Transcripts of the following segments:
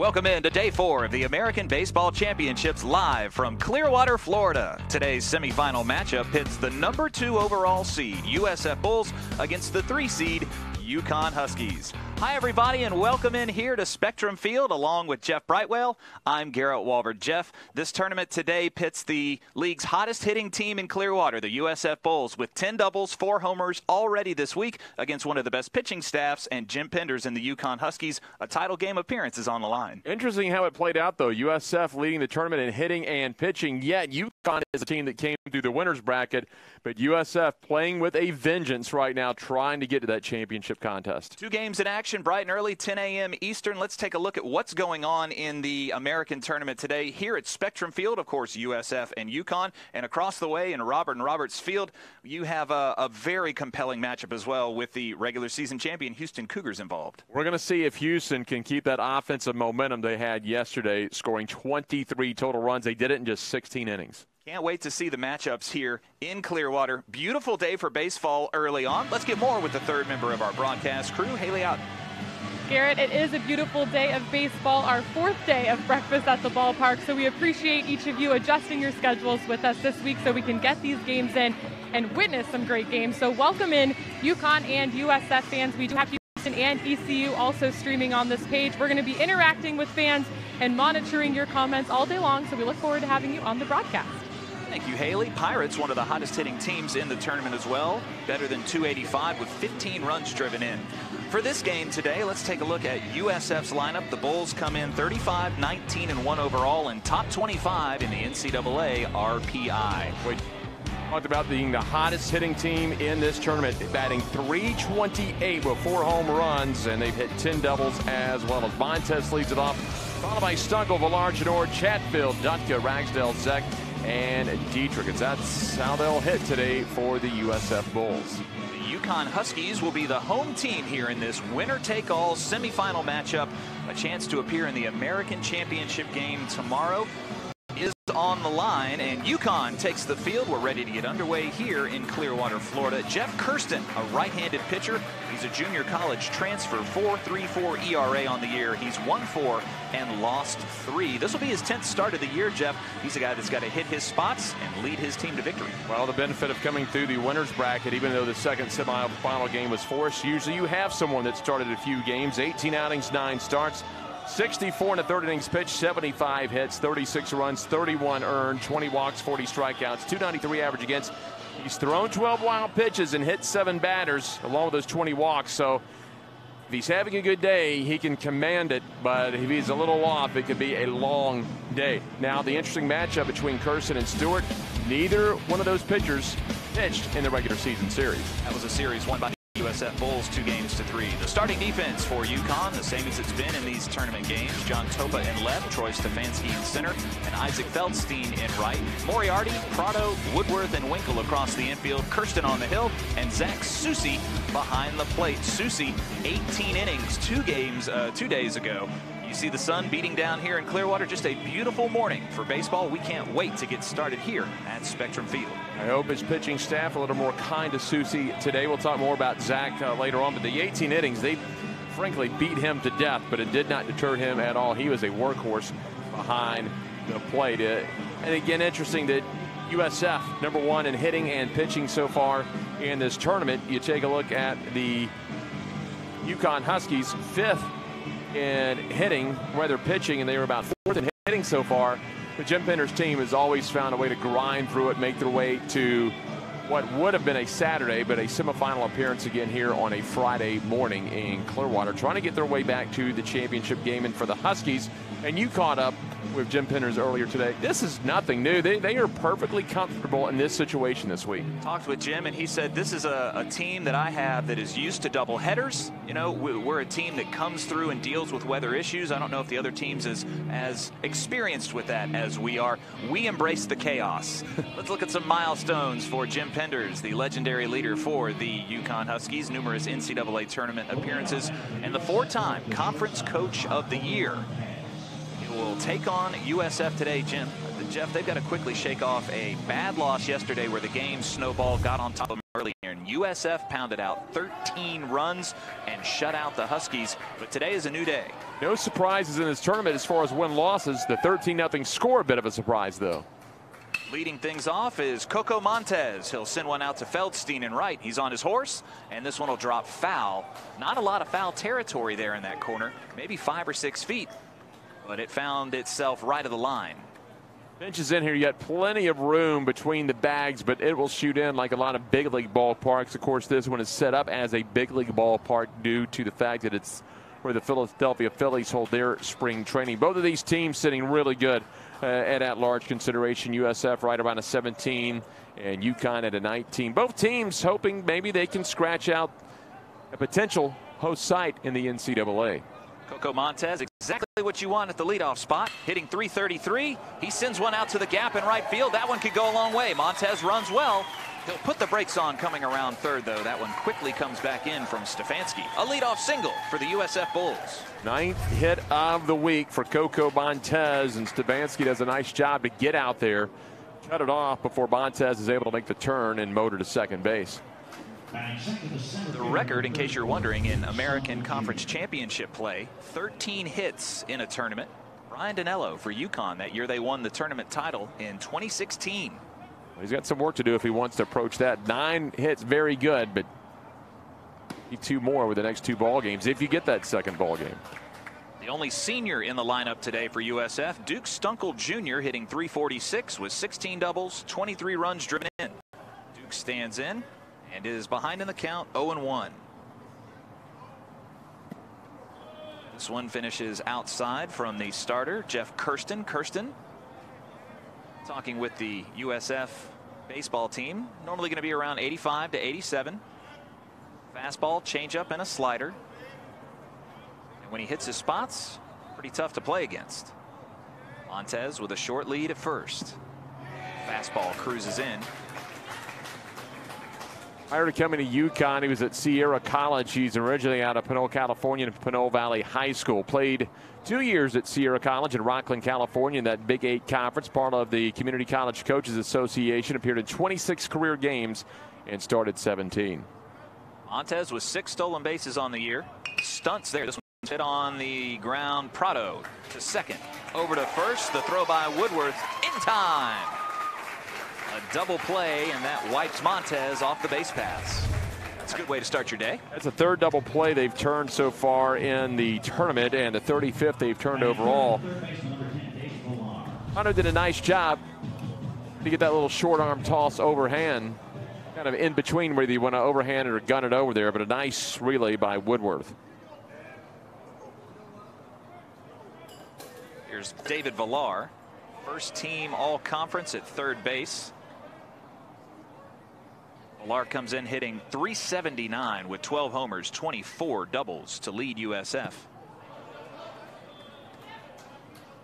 Welcome in to Day 4 of the American Baseball Championships live from Clearwater, Florida. Today's semifinal matchup pits the number 2 overall seed USF Bulls against the 3 seed UConn Huskies. Hi everybody and welcome in here to Spectrum Field along with Jeff Brightwell. I'm Garrett Walver. Jeff, this tournament today pits the league's hottest hitting team in Clearwater, the USF Bulls, with 10 doubles, 4 homers already this week against one of the best pitching staffs, and Jim Penders and the UConn Huskies. A title game appearance is on the line. Interesting how it played out, though. USF leading the tournament in hitting and pitching, yet UConn is a team that came through the winner's bracket, but USF playing with a vengeance right now, trying to get to that championship contest. 2 games in action, bright and early, 10 a.m. Eastern. Let's take a look at what's going on in the American tournament today. Here at Spectrum Field, of course, USF and UConn, and across the way in Robert and Roberts Field, you have a very compelling matchup as well with the regular season champion Houston Cougars involved. We're going to see if Houston can keep that offensive momentum they had yesterday, scoring 23 total runs. They did it in just 16 innings. Can't wait to see the matchups here in Clearwater. Beautiful day for baseball early on. Let's get more with the third member of our broadcast crew, Haley Out. Garrett, it is a beautiful day of baseball, our 4th day of breakfast at the ballpark, so we appreciate each of you adjusting your schedules with us this week so we can get these games in and witness some great games. So welcome in UConn and USF fans. We do have Houston and ECU also streaming on this page. We're going to be interacting with fans and monitoring your comments all day long, so we look forward to having you on the broadcast. Thank you, Haley. Pirates, one of the hottest hitting teams in the tournament as well. Better than 285 with 15 runs driven in. For this game today, let's take a look at USF's lineup. The Bulls come in 35, 19, and 1 overall and top 25 in the NCAA RPI. We talked about being the hottest hitting team in this tournament, batting .328 with 4 home runs, and they've hit 10 doubles as well. As Montes leads it off, followed by Stunkel, Villar, Janor, Chatfield, Dutka, Ragsdale, Zek, and Dietrich. That's how they'll hit today for the USF Bulls. The UConn Huskies will be the home team here in this winner-take-all semifinal matchup. A chance to appear in the American Championship game tomorrow is on the line, and UConn takes the field. We're ready to get underway here in Clearwater, Florida. Jeff Kirsten, a right-handed pitcher. He's a junior college transfer, 4.34 ERA on the year. He's won 4 and lost 3. This will be his 10th start of the year, Jeff. He's a guy that's got to hit his spots and lead his team to victory. Well, the benefit of coming through the winner's bracket, even though the second semifinal game was forced, usually you have someone that started a few games, 18 outings, 9 starts. 64 1/3 innings pitched, 75 hits, 36 runs, 31 earned, 20 walks, 40 strikeouts, 293 average against. He's thrown 12 wild pitches and hit 7 batters along with those 20 walks. So if he's having a good day, he can command it, but if he's a little off, it could be a long day. Now, the interesting matchup between Kirsten and Stewart, neither one of those pitchers pitched in the regular season series. That was a series won by USF Bulls 2-3. The starting defense for UConn, the same as it's been in these tournament games. John Topa in left, Troy Stefanski in center, and Isaac Feldstein in right. Moriarty, Prado, Woodworth, and Winkle across the infield. Kirsten on the hill, and Zach Susi behind the plate. Susi, 18 innings, 2 days ago. You see the sun beating down here in Clearwater. Just a beautiful morning for baseball. We can't wait to get started here at Spectrum Field. I hope his pitching staff a little more kind to Susi today. We'll talk more about Zach later on, but the 18 innings, they frankly beat him to death, but it did not deter him at all. He was a workhorse behind the plate. And again, interesting that USF, number 1 in hitting and pitching so far in this tournament. You take a look at the UConn Huskies, 5th in hitting, rather pitching, and they were about 4th in hitting so far. But Jim Penders' team has always found a way to grind through it, make their way to what would have been a Saturday, but a semifinal appearance again here on a Friday morning in Clearwater, trying to get their way back to the championship game. And for the Huskies, and you caught up with Jim Penders earlier today, this is nothing new. They are perfectly comfortable in this situation this week. Talked with Jim, and he said, this is a team that I have that is used to double headers. You know, we're a team that comes through and deals with weather issues. I don't know if the other teams is as experienced with that as we are. We embrace the chaos. Let's look at some milestones for Jim Penders, the legendary leader for the UConn Huskies, numerous NCAA tournament appearances, and the 4-time Conference Coach of the Year. He will take on USF today, Jim. Jeff, they've got to quickly shake off a bad loss yesterday where the game snowballed, got on top of them early here in USF pounded out 13 runs and shut out the Huskies. But today is a new day. No surprises in this tournament as far as win-losses. The 13-0 score, a bit of a surprise, though. Leading things off is Coco Montez. He'll send one out to Feldstein and right. He's on his horse, and this one will drop foul. Not a lot of foul territory there in that corner, maybe 5 or 6 feet, but it found itself right of the line. Bench is in here. You got plenty of room between the bags, but it will shoot in like a lot of big league ballparks. Of course, this one is set up as a big league ballpark due to the fact that it's where the Philadelphia Phillies hold their spring training. Both of these teams sitting really good at large consideration. USF right around a 17 and UConn at a 19. Both teams hoping maybe they can scratch out a potential host site in the NCAA. Coco Montez, exactly what you want at the leadoff spot, hitting .333. He sends one out to the gap in right field. That one could go a long way. Montez runs well. He'll put the brakes on coming around third, though. That one quickly comes back in from Stefanski. A leadoff single for the USF Bulls. 9th hit of the week for Coco Montez, and Stefanski does a nice job to get out there, cut it off before Montez is able to make the turn and motor to second base. The record, in case you're wondering, in American Conference Championship play, 13 hits in a tournament. Brian Dinello for UConn that year. They won the tournament title in 2016. He's got some work to do if he wants to approach that. 9 hits, very good, but 2 more with the next 2 ball games if you get that second ball game. The only senior in the lineup today for USF, Duke Stunkel Jr., hitting .346 with 16 doubles, 23 runs driven in. Duke stands in and is behind in the count, 0-1. This one finishes outside from the starter, Jeff Kirsten. Kirsten talking with the USF baseball team. Normally going to be around 85 to 87. Fastball, changeup, and a slider. And when he hits his spots, pretty tough to play against. Montez with a short lead at first. Fastball cruises in. Prior to coming to UConn, he was at Sierra College. He's originally out of Pinole, California, and Pinole Valley High School. Played 2 years at Sierra College in Rockland, California, in that Big 8 conference, part of the Community College Coaches Association. Appeared in 26 career games and started 17. Montez with 6 stolen bases on the year. Stunts there. This one's hit on the ground. Prado to second. Over to first. The throw by Woodworth in time. A double play, and that wipes Montez off the base paths. That's a good way to start your day. That's the 3rd double play they've turned so far in the tournament, and the 35th they've turned overall. Hunter did a nice job to get that little short arm toss overhand, kind of in between whether you want to overhand it or gun it over there, but a nice relay by Woodworth. Here's David Villar, first team all conference at third base. Villar comes in hitting .379 with 12 homers, 24 doubles to lead USF.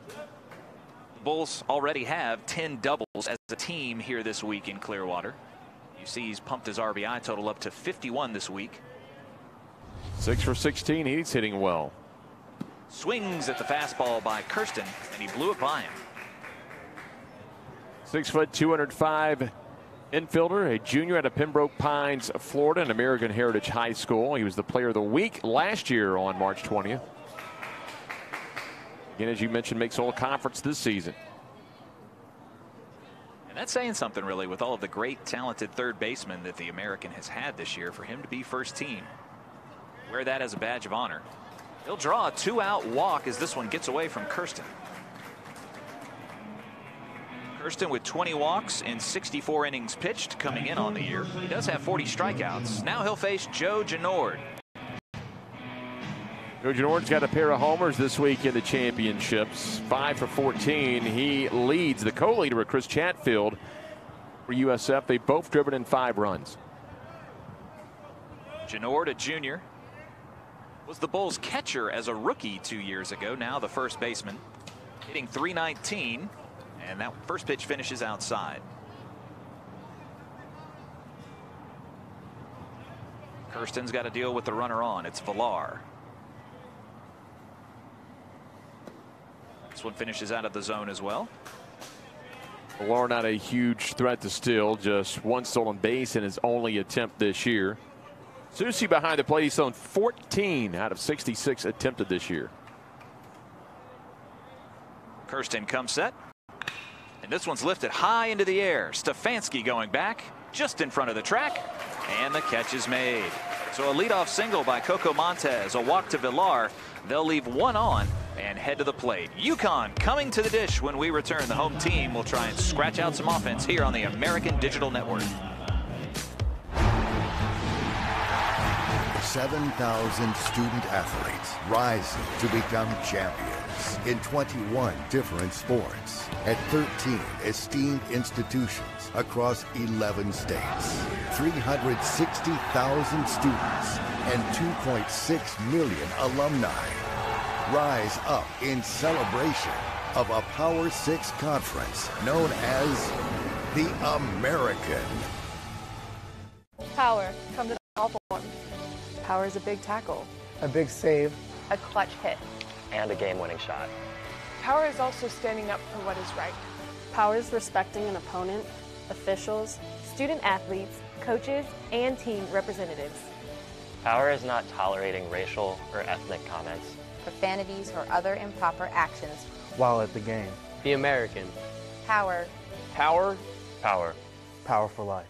The Bulls already have 10 doubles as a team here this week in Clearwater. You see he's pumped his RBI total up to 51 this week. 6 for 16. He's hitting well. Swings at the fastball by Kirsten, and he blew it by him. 6 foot 205 infielder, a junior out of Pembroke Pines, Florida, and American Heritage High School. He was the player of the week last year on March 20th. Again, as you mentioned, makes all conference this season. And that's saying something, really, with all of the great talented third basemen that the American has had this year. For him to be first team, wear that as a badge of honor. He'll draw a 2-out walk as this one gets away from Kirsten. Kirsten with 20 walks in 64 innings pitched coming in on the year. He does have 40 strikeouts. Now he'll face Joe Genord. Joe Genord's got a pair of homers this week in the championships. 5 for 14. He leads the co-leader of Chris Chatfield for USF. They've both driven in 5 runs. Genord, a junior, was the Bulls catcher as a rookie 2 years ago. Now the first baseman, hitting .319. And that first pitch finishes outside. Kirsten's got to deal with the runner on. It's Villar. This one finishes out of the zone as well. Valor not a huge threat to steal, just one stolen base in his only attempt this year. Susi behind the plate, he's thrown 14 out of 66 attempted this year. Kirsten comes set. And this one's lifted high into the air. Stefanski going back just in front of the track. And the catch is made. So a leadoff single by Coco Montez, a walk to Villar. They'll leave one on and head to the plate. UConn coming to the dish when we return. The home team will try and scratch out some offense here on the American Digital Network. 7,000 student athletes rising to become champions in 21 different sports at 13 esteemed institutions across 11 states. 360,000 students and 2.6 million alumni rise up in celebration of a Power 6 conference known as the American. Power comes in all forms. Power is a big tackle, a big save, a clutch hit, and a game-winning shot. Power is also standing up for what is right. Power is respecting an opponent, officials, student athletes, coaches, and team representatives. Power is not tolerating racial or ethnic comments, profanities, or other improper actions while at the game. The American. Power. Power. Power. Power for life.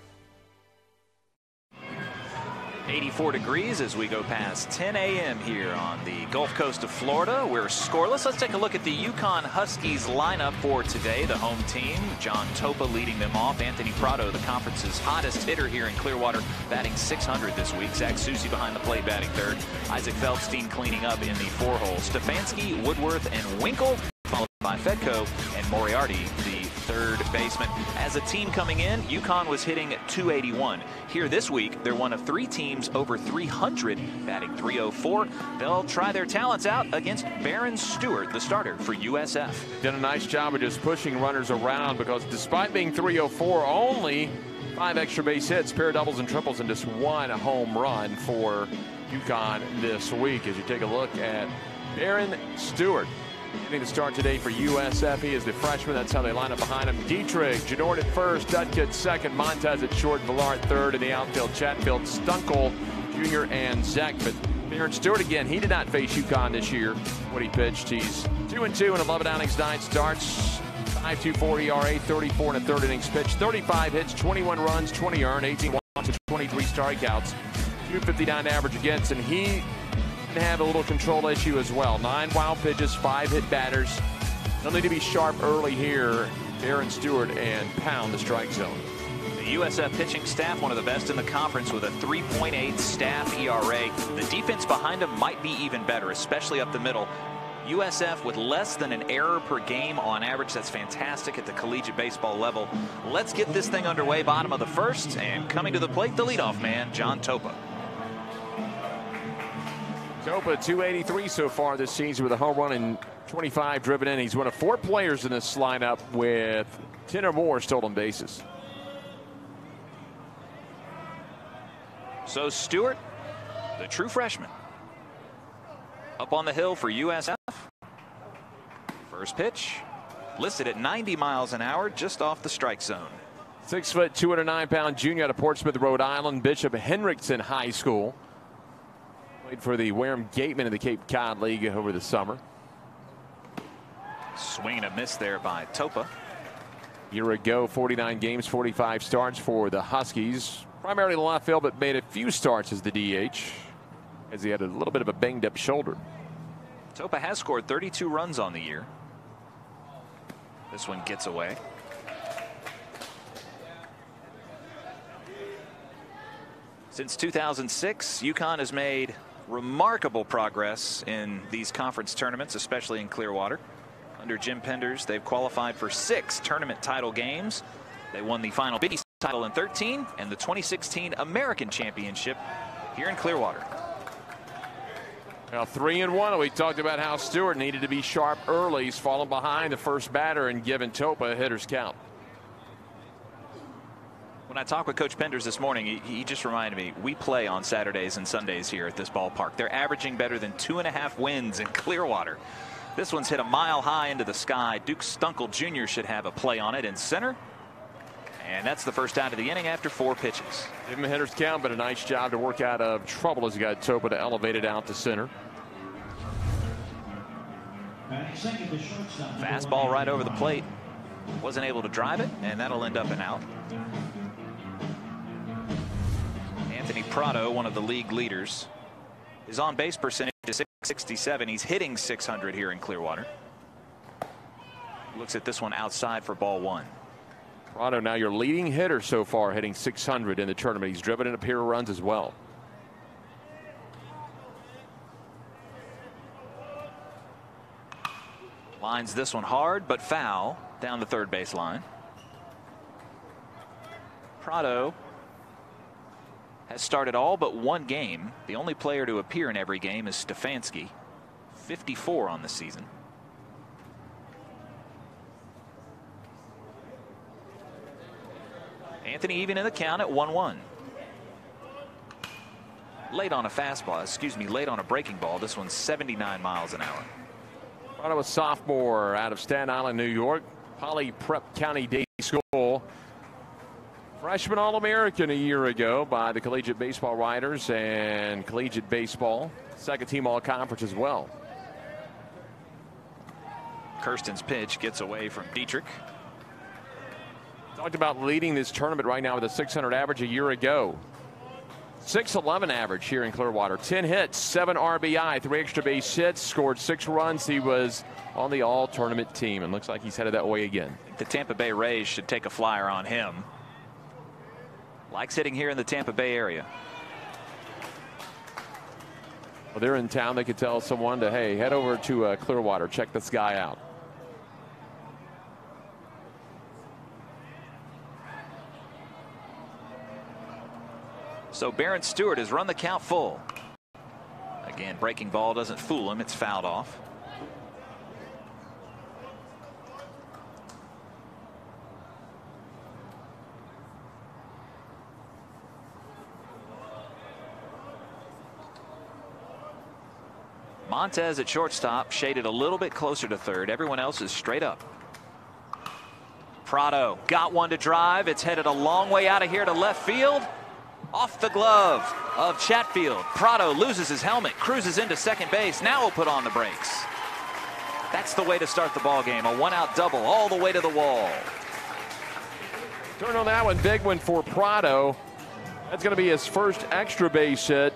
84 degrees as we go past 10 a.m. here on the Gulf Coast of Florida. We're scoreless. Let's take a look at the UConn Huskies lineup for today. The home team, John Topa leading them off. Anthony Prado, the conference's hottest hitter here in Clearwater, batting .600 this week. Zach Susi behind the plate batting third. Isaac Feldstein cleaning up in the four-hole. Stefanski, Woodworth, and Winkle, followed by Fedko and Moriarty, the third baseman. As a team coming in, UConn was hitting .281. Here this week, they're one of three teams over .300, batting .304. They'll try their talents out against Baron Stewart, the starter for USF. Did a nice job of just pushing runners around because despite being .304, only 5 extra base hits, pair of doubles and triples, and just one home run for UConn this week. As you take a look at Baron Stewart, getting the start today for USF. He is the freshman. That's how they line up behind him. Dietrich, Jadorn at first, Dutke at second, Montez at short, Villar at third. In the outfield, Chatfield, Stunkel Jr. and Zach. But Baron Stewart again, he did not face UConn this year when he pitched. He's 2-2 in 11 outings, 9 starts, 5.24 ERA, 34 and a third innings pitched, 35 hits, 21 runs, 20 earned, 18 walks, and 23 strikeouts, 259 average against, and he have a little control issue as well. 9 wild pitches, 5 hit batters. They'll need to be sharp early here, Baron Stewart, and pound the strike zone. The USF pitching staff, one of the best in the conference with a 3.8 staff ERA. The defense behind them might be even better, especially up the middle. USF with less than an error per game on average. That's fantastic at the collegiate baseball level. Let's get this thing underway. Bottom of the first, and coming to the plate, the leadoff man, John Topa. Topa, 283 so far this season with a home run and 25 driven in. He's one of 4 players in this lineup with 10 or more stolen bases. So Stewart, the true freshman, up on the hill for USF. First pitch, listed at 90 miles an hour, just off the strike zone. 6 foot, 209-pound junior out of Portsmouth, Rhode Island, Bishop Hendrickson High School. Played for the Wareham Gatemen in the Cape Cod League over the summer. Swing and a miss there by Topa. Year ago, 49 games, 45 starts for the Huskies. Primarily left field, but made a few starts as the DH, as he had a little bit of a banged-up shoulder. Topa has scored 32 runs on the year. This one gets away. Since 2006, UConn has made remarkable progress in these conference tournaments, especially in Clearwater. Under Jim Penders, they've qualified for 6 tournament title games. They won the final Big East title in 13 and the 2016 American Championship here in Clearwater. Now 3-1. We talked about how Stewart needed to be sharp early. He's fallen behind the first batter and given Topa a hitter's count. When I talked with Coach Penders this morning, he just reminded me, we play on Saturdays and Sundays here at this ballpark. They're averaging better than 2.5 wins in Clearwater. This one's hit a mile high into the sky. Duke Stunkel Jr. should have a play on it in center. And that's the first out of the inning after 4 pitches. Give him a hitter's count, but a nice job to work out of trouble as he got Topa to elevate it out to center. Fastball right over the plate. Wasn't able to drive it, and that'll end up an out. Anthony Prado, one of the league leaders. His on-base percentage is .667. He's hitting .600 here in Clearwater. Looks at this one outside for ball 1. Prado now your leading hitter so far, hitting .600 in the tournament. He's driven in a pair of runs as well. Lines this one hard, but foul down the third base line. Prado has started all but 1 game. The only player to appear in every game is Stefanski, 54 on the season. Anthony even in the count at 1-1. Late on a fastball, late on a breaking ball. This one's 79 miles an hour. Prado, a sophomore out of Staten Island, New York, Poly Prep County Day School. Freshman All-American a year ago by the Collegiate Baseball Writers and Collegiate Baseball. Second team All-Conference as well. Kirsten's pitch gets away from Dietrich. Talked about leading this tournament right now with a .600 average a year ago. .611 average here in Clearwater. 10 hits, 7 RBI, 3 extra base hits, scored 6 runs. He was on the all-tournament team, and looks like he's headed that way again. The Tampa Bay Rays should take a flyer on him. Likes hitting here in the Tampa Bay area. Well, they're in town. They could tell someone to, hey, head over to Clearwater, check this guy out. So Barron Stewart has run the count full. Again, breaking ball doesn't fool him. It's fouled off. Montez at shortstop, shaded a little bit closer to third. Everyone else is straight up. Prado got one to drive. It's headed a long way out of here to left field. Off the glove of Chatfield. Prado loses his helmet, cruises into second base. Now will put on the brakes. That's the way to start the ball game. A 1-out double all the way to the wall. Turn on that one. Big one for Prado. That's going to be his first extra base hit.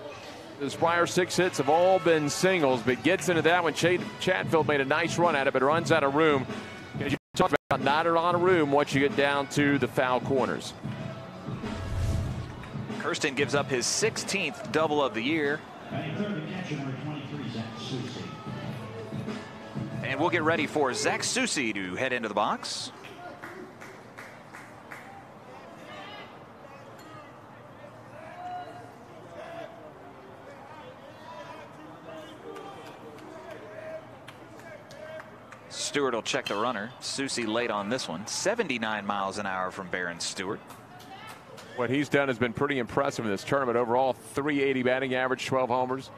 His prior 6 hits have all been singles, but gets into that one. Chatfield made a nice run at it, but runs out of room. As you talk about not a lot of room once you get down to the foul corners. Kirsten gives up his 16th double of the year. And we'll get ready for Zach Susi to head into the box. Stewart will check the runner. Susi late on this one. 79 miles an hour from Barron Stewart. What he's done has been pretty impressive in this tournament. Overall, 380 batting average, 12 homers.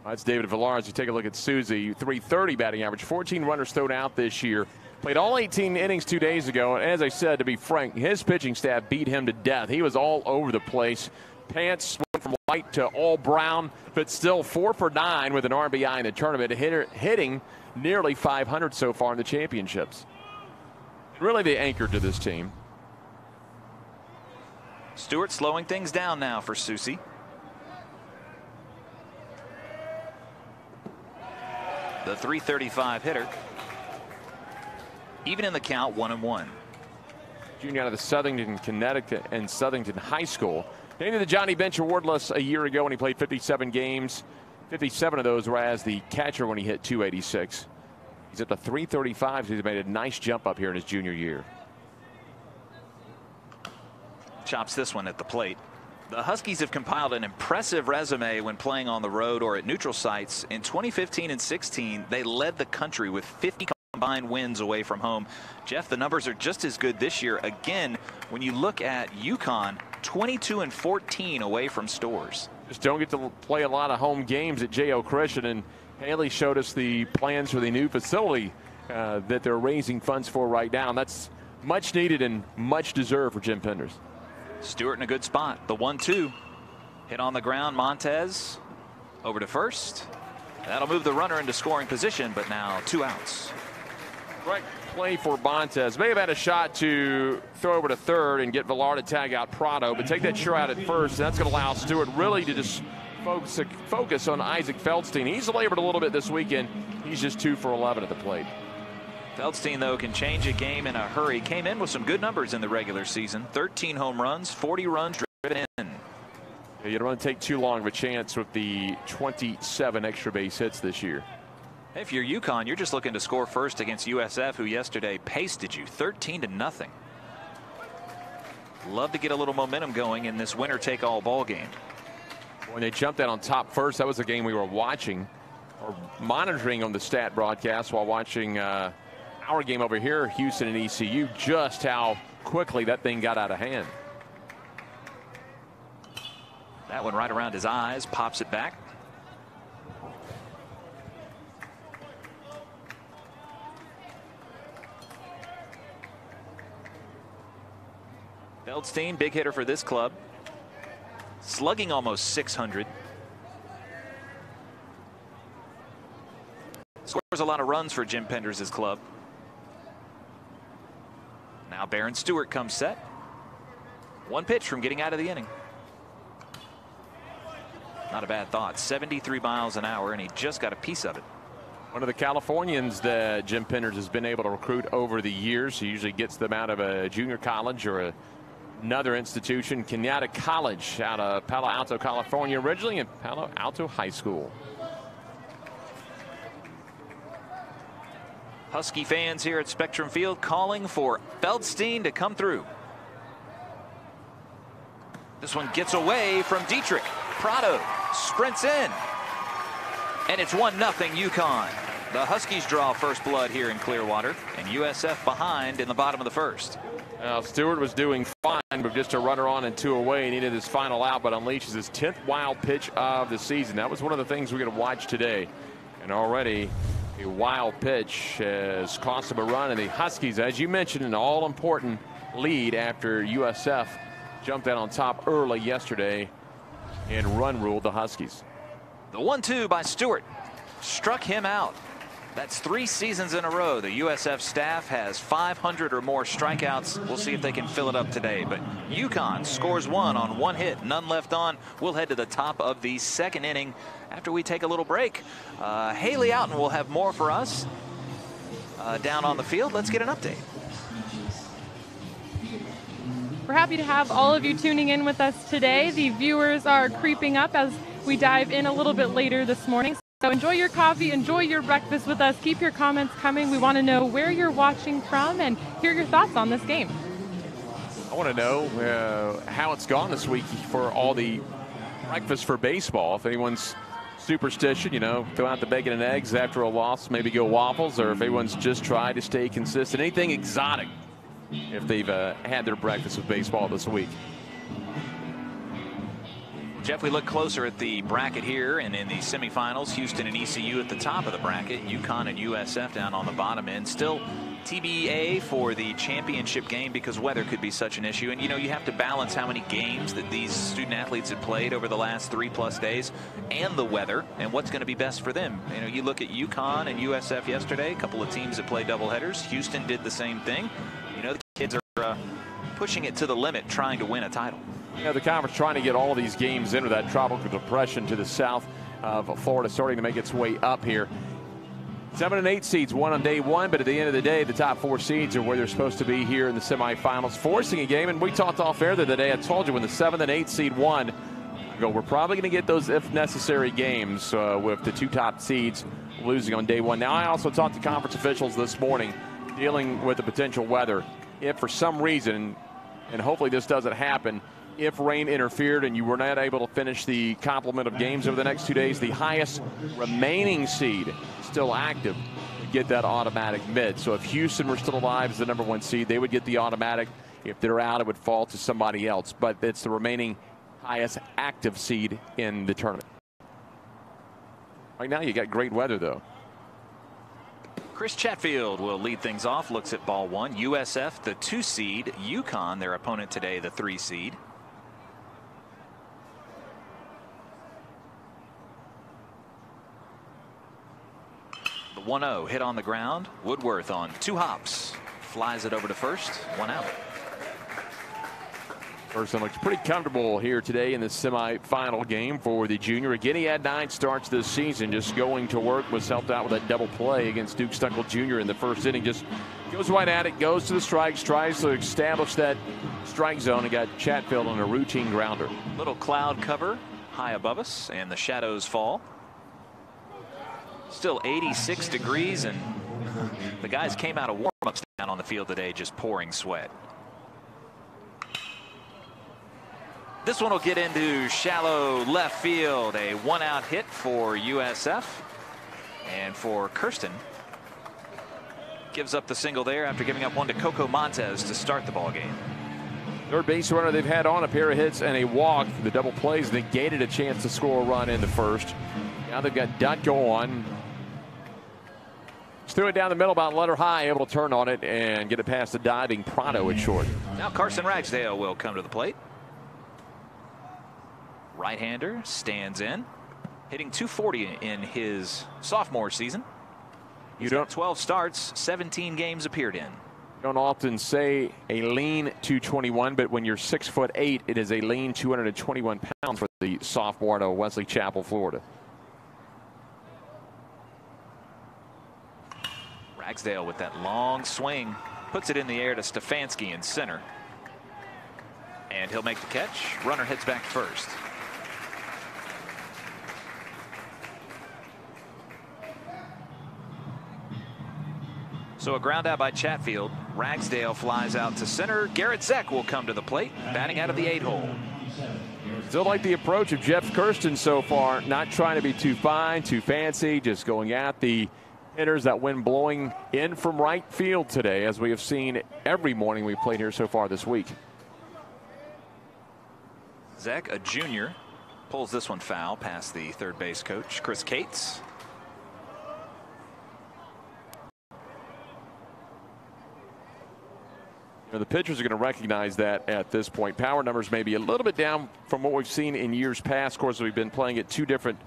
That's David Villar. As you take a look at Susie, 330 batting average, 14 runners thrown out this year. Played all 18 innings 2 days ago. And as I said, to be frank, his pitching staff beat him to death. He was all over the place. Pants went from white to all brown, but still 4 for 9 with an RBI in the tournament, hitting nearly 500 so far in the championships. Really the anchor to this team. Stewart slowing things down now for Susi. The .335 hitter. Even in the count, 1-1. Junior out of the Southington, Connecticut, and Southington High School. Came to the Johnny Bench Awardless a year ago when he played 57 games. 57 of those were as the catcher when he hit .286. He's at the .335. So he's made a nice jump up here in his junior year. Chops this one at the plate. The Huskies have compiled an impressive resume when playing on the road or at neutral sites. In 2015 and 16, they led the country with 50 combined wins away from home. Jeff, the numbers are just as good this year. Again, when you look at UConn, 22 and 14 away from Stores. Just don't get to play a lot of home games at J.O. Christian, and Haley showed us the plans for the new facility that they're raising funds for right now. And that's much needed and much deserved for Jim Penders. Stewart in a good spot. The 1-2 hit on the ground. Montez over to first. That'll move the runner into scoring position, but now 2 outs. Right play for Montez. May have had a shot to throw over to third and get Villar to tag out Prado, but take that sure out at first. That's going to allow Stewart really to just focus on Isaac Feldstein. He's labored a little bit this weekend. He's just 2 for 11 at the plate. Feldstein, though, can change a game in a hurry. Came in with some good numbers in the regular season. 13 home runs, 40 runs driven in. Yeah, you don't want to take too long of a chance with the 27 extra base hits this year. If you're UConn, you're just looking to score first against USF, who yesterday pasted you 13-0. Love to get a little momentum going in this winner-take-all ball game. When they jumped out on top first, that was a game we were watching or monitoring on the stat broadcast while watching our game over here, Houston and ECU, just how quickly that thing got out of hand. That one right around his eyes, pops it back. Feldstein, big hitter for this club. Slugging almost 600. Scores a lot of runs for Jim Penders' club. Now Baron Stewart comes set. 1 pitch from getting out of the inning. Not a bad thought. 73 miles an hour, and he just got a piece of it. One of the Californians that Jim Penders has been able to recruit over the years. He usually gets them out of a junior college or another institution. Kenyatta College out of Palo Alto, California, originally in Palo Alto High School. Husky fans here at Spectrum Field calling for Feldstein to come through. This one gets away from Dietrich. Prado sprints in. And it's 1-0 UConn. The Huskies draw first blood here in Clearwater, and USF behind in the bottom of the first. Stewart was doing fine, but just a runner on and 2 away. He needed his final out, but unleashes his 10th wild pitch of the season. That was one of the things we're going to watch today. And already a wild pitch has cost him a run. And the Huskies, as you mentioned, an all-important lead after USF jumped out on top early yesterday and run ruled the Huskies. The 1-2 by Stewart struck him out. That's 3 seasons in a row. The USF staff has 500 or more strikeouts. We'll see if they can fill it up today. But UConn scores 1 on 1 hit, none left on. We'll head to the top of the 2nd inning after we take a little break. Haley Outen will have more for us down on the field. Let's get an update. We're happy to have all of you tuning in with us today. The viewers are creeping up as we dive in a little bit later this morning. So enjoy your coffee, enjoy your breakfast with us. Keep your comments coming. We want to know where you're watching from and hear your thoughts on this game. I want to know how it's gone this week for all the breakfast for baseball. If anyone's superstition, you know, throw out the bacon and eggs after a loss, maybe go waffles, or if anyone's just tried to stay consistent, anything exotic if they've had their breakfast with baseball this week. Jeff, we look closer at the bracket here, and in the semifinals, Houston and ECU at the top of the bracket, UConn and USF down on the bottom end. Still TBA for the championship game because weather could be such an issue. And, you know, you have to balance how many games that these student athletes have played over the last 3+ days and the weather and what's going to be best for them. You know, you look at UConn and USF yesterday, a couple of teams that played doubleheaders. Houston did the same thing. You know, the kids are pushing it to the limit, trying to win a title. You know, the conference trying to get all of these games into that tropical depression to the south of Florida, starting to make its way up here. 7 and 8 seeds won on day 1, but at the end of the day, the top 4 seeds are where they're supposed to be here in the semifinals, forcing a game. And we talked off air the other day. I told you when the 7 and 8 seed won, we're probably going to get those if necessary games with the 2 top seeds losing on day 1. Now, I also talked to conference officials this morning dealing with the potential weather. If for some reason, and hopefully this doesn't happen, if rain interfered and you were not able to finish the complement of games over the next 2 days, the highest remaining seed still active would get that automatic mid. So if Houston were still alive as the number 1 seed, they would get the automatic. If they're out, it would fall to somebody else. But it's the remaining highest active seed in the tournament. Right now you got great weather, though. Chris Chatfield will lead things off. Looks at ball one. USF, the 2 seed. UConn, their opponent today, the 3 seed. The 1-0 hit on the ground. Woodworth on 2 hops. Flies it over to first. 1 out. Person looks pretty comfortable here today in the semifinal game for the junior. Again, he had 9 starts this season. Just going to work, was helped out with a double play against Duke Stuckle Jr. in the first inning. Just goes right at it, goes to the strikes, tries to establish that strike zone, and got Chatfield on a routine grounder. Little cloud cover high above us, and the shadows fall. Still 86 degrees, and the guys came out of warm-ups down on the field today just pouring sweat. This one will get into shallow left field. A 1-out hit for USF. And for Kirsten, gives up the single there after giving up one to Coco Montez to start the ball game. Third base runner they've had on a pair of hits and a walk. The double plays negated a chance to score a run in the first. Now they've got Dutko on. Just threw it down the middle about letter high, able to turn on it and get it past the diving Prado at short. Now Carson Ragsdale will come to the plate. Right-hander stands in, hitting .240 in his sophomore season. He's got 12 starts, 17 games appeared in. You don't often say a lean 221, but when you're 6'8", it is a lean 221 pounds for the sophomore out of Wesley Chapel, Florida. Ragsdale with that long swing puts it in the air to Stefanski in center, and he'll make the catch. Runner hits back first. So a ground out by Chatfield. Ragsdale flies out to center. Garrett Zeck will come to the plate, batting out of the 8-hole. Still like the approach of Jeff Kirsten so far. Not trying to be too fine, too fancy, just going at the hitters. That wind blowing in from right field today, as we have seen every morning we played here so far this week. Zeck, a junior, pulls this one foul past the third base coach, Chris Cates. The pitchers are going to recognize that at this point. Power numbers may be a little bit down from what we've seen in years past. Of course, we've been playing at 2 different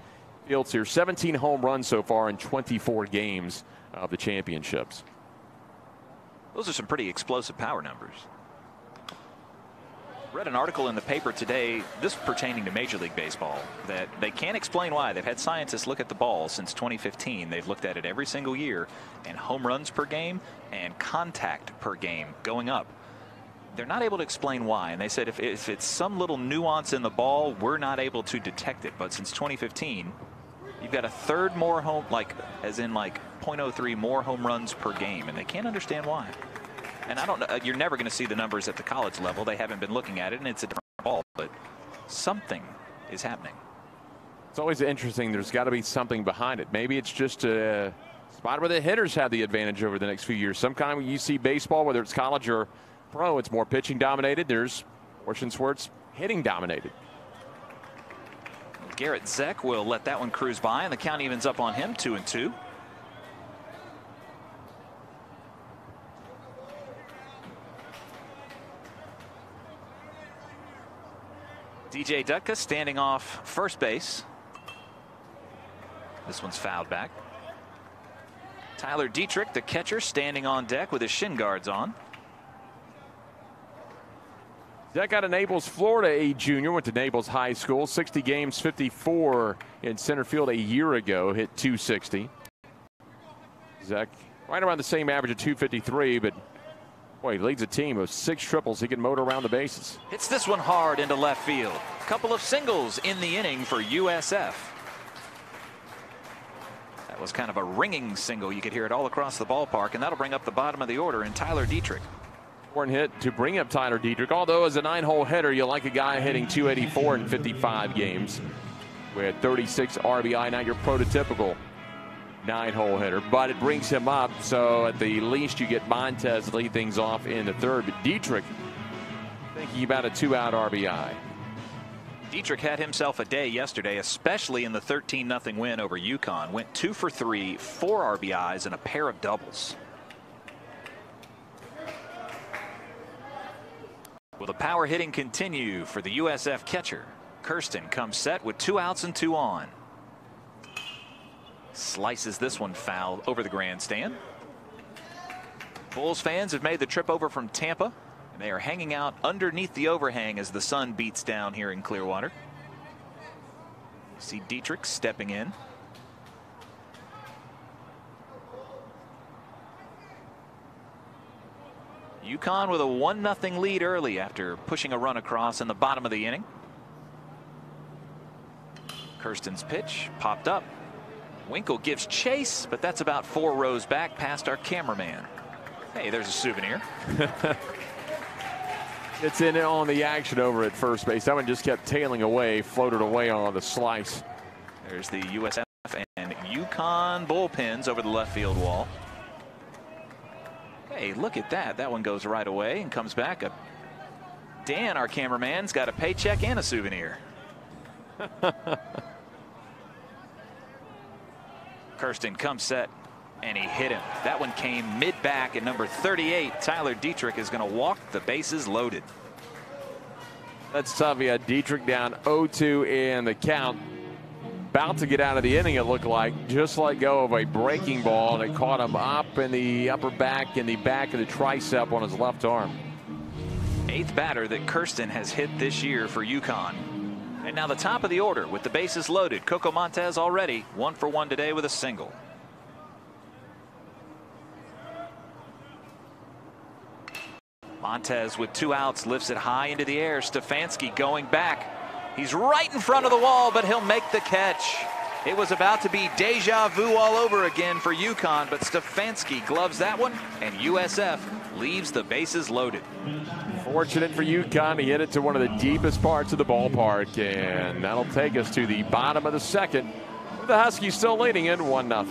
fields here. 17 home runs so far in 24 games of the championships. Those are some pretty explosive power numbers. Read an article in the paper today, this pertaining to Major League Baseball, that they can't explain why. They've had scientists look at the ball since 2015. They've looked at it every single year, and home runs per game and contact per game going up. They're not able to explain why, and they said if it's some little nuance in the ball, we're not able to detect it. But since 2015, you've got a third more home, as in 0.03 more home runs per game, and they can't understand why. And I don't know, you're never going to see the numbers at the college level. They haven't been looking at it, and it's a different ball, but something is happening. It's always interesting. There's got to be something behind it. Maybe it's just a spot where the hitters have the advantage over the next few years. Sometimes you see baseball, whether it's college or pro, it's more pitching dominated. There's portions where it's hitting dominated. Garrett Zeck will let that one cruise by, and the count evens up on him, 2-2. DJ Dutka standing off first base. This one's fouled back. Tyler Dietrich, the catcher, standing on deck with his shin guards on. Zeck out of Naples, Florida, a junior, went to Naples High School. 60 games, 54 in center field a year ago, hit .260. Zeck right around the same average of .253, but boy, he leads a team of 6 triples. He can motor around the bases. Hits this one hard into left field. Couple of singles in the inning for USF. That was kind of a ringing single. You could hear it all across the ballpark, and that'll bring up the bottom of the order in Tyler Dietrich. Important hit to bring up Tyler Dietrich. Although as a 9-hole hitter, you like a guy hitting .284 in 55 games with 36 RBI. Not your prototypical 9-hole hitter, but it brings him up. So at the least, you get Montez to lead things off in the third. But Dietrich thinking about a 2-out RBI. Dietrich had himself a day yesterday, especially in the 13-0 win over UConn. Went 2 for 3, 4 RBIs, and a pair of doubles. Will the power hitting continue for the USF catcher? Kirsten comes set with 2 outs and 2 on. Slices this one foul over the grandstand. Bulls fans have made the trip over from Tampa, and they are hanging out underneath the overhang as the sun beats down here in Clearwater. You see Dietrich stepping in. UConn with a 1-0 lead early after pushing a run across in the bottom of the inning. Kirsten's pitch popped up. Winkle gives chase, but that's about 4 rows back past our cameraman. Hey, there's a souvenir. It's in on the action over at first base. That one just kept tailing away, floated away on the slice. There's the USF and UConn bullpens over the left field wall. Hey, look at that. That one goes right away and comes back. Dan, our cameraman's got a paycheck and a souvenir. Kirsten comes set, and he hit him. That one came mid-back, and number 38, Tyler Dietrich, is going to walk the bases loaded. That's Tavia Dietrich down 0-2 in the count. About to get out of the inning, it looked like. Just let go of a breaking ball, and it caught him up in the upper back, in the back of the tricep on his left arm. 8th batter that Kirsten has hit this year for UConn. And now the top of the order with the bases loaded. Coco Montez already 1 for 1 today with a single. Montez with 2 outs lifts it high into the air. Stefanski going back. He's right in front of the wall, but he'll make the catch. It was about to be deja vu all over again for UConn, but Stefanski gloves that one, and USF leaves the bases loaded. Fortunate for UConn, he hit it to one of the deepest parts of the ballpark, and that'll take us to the bottom of the second, with the Huskies still leading in 1-0.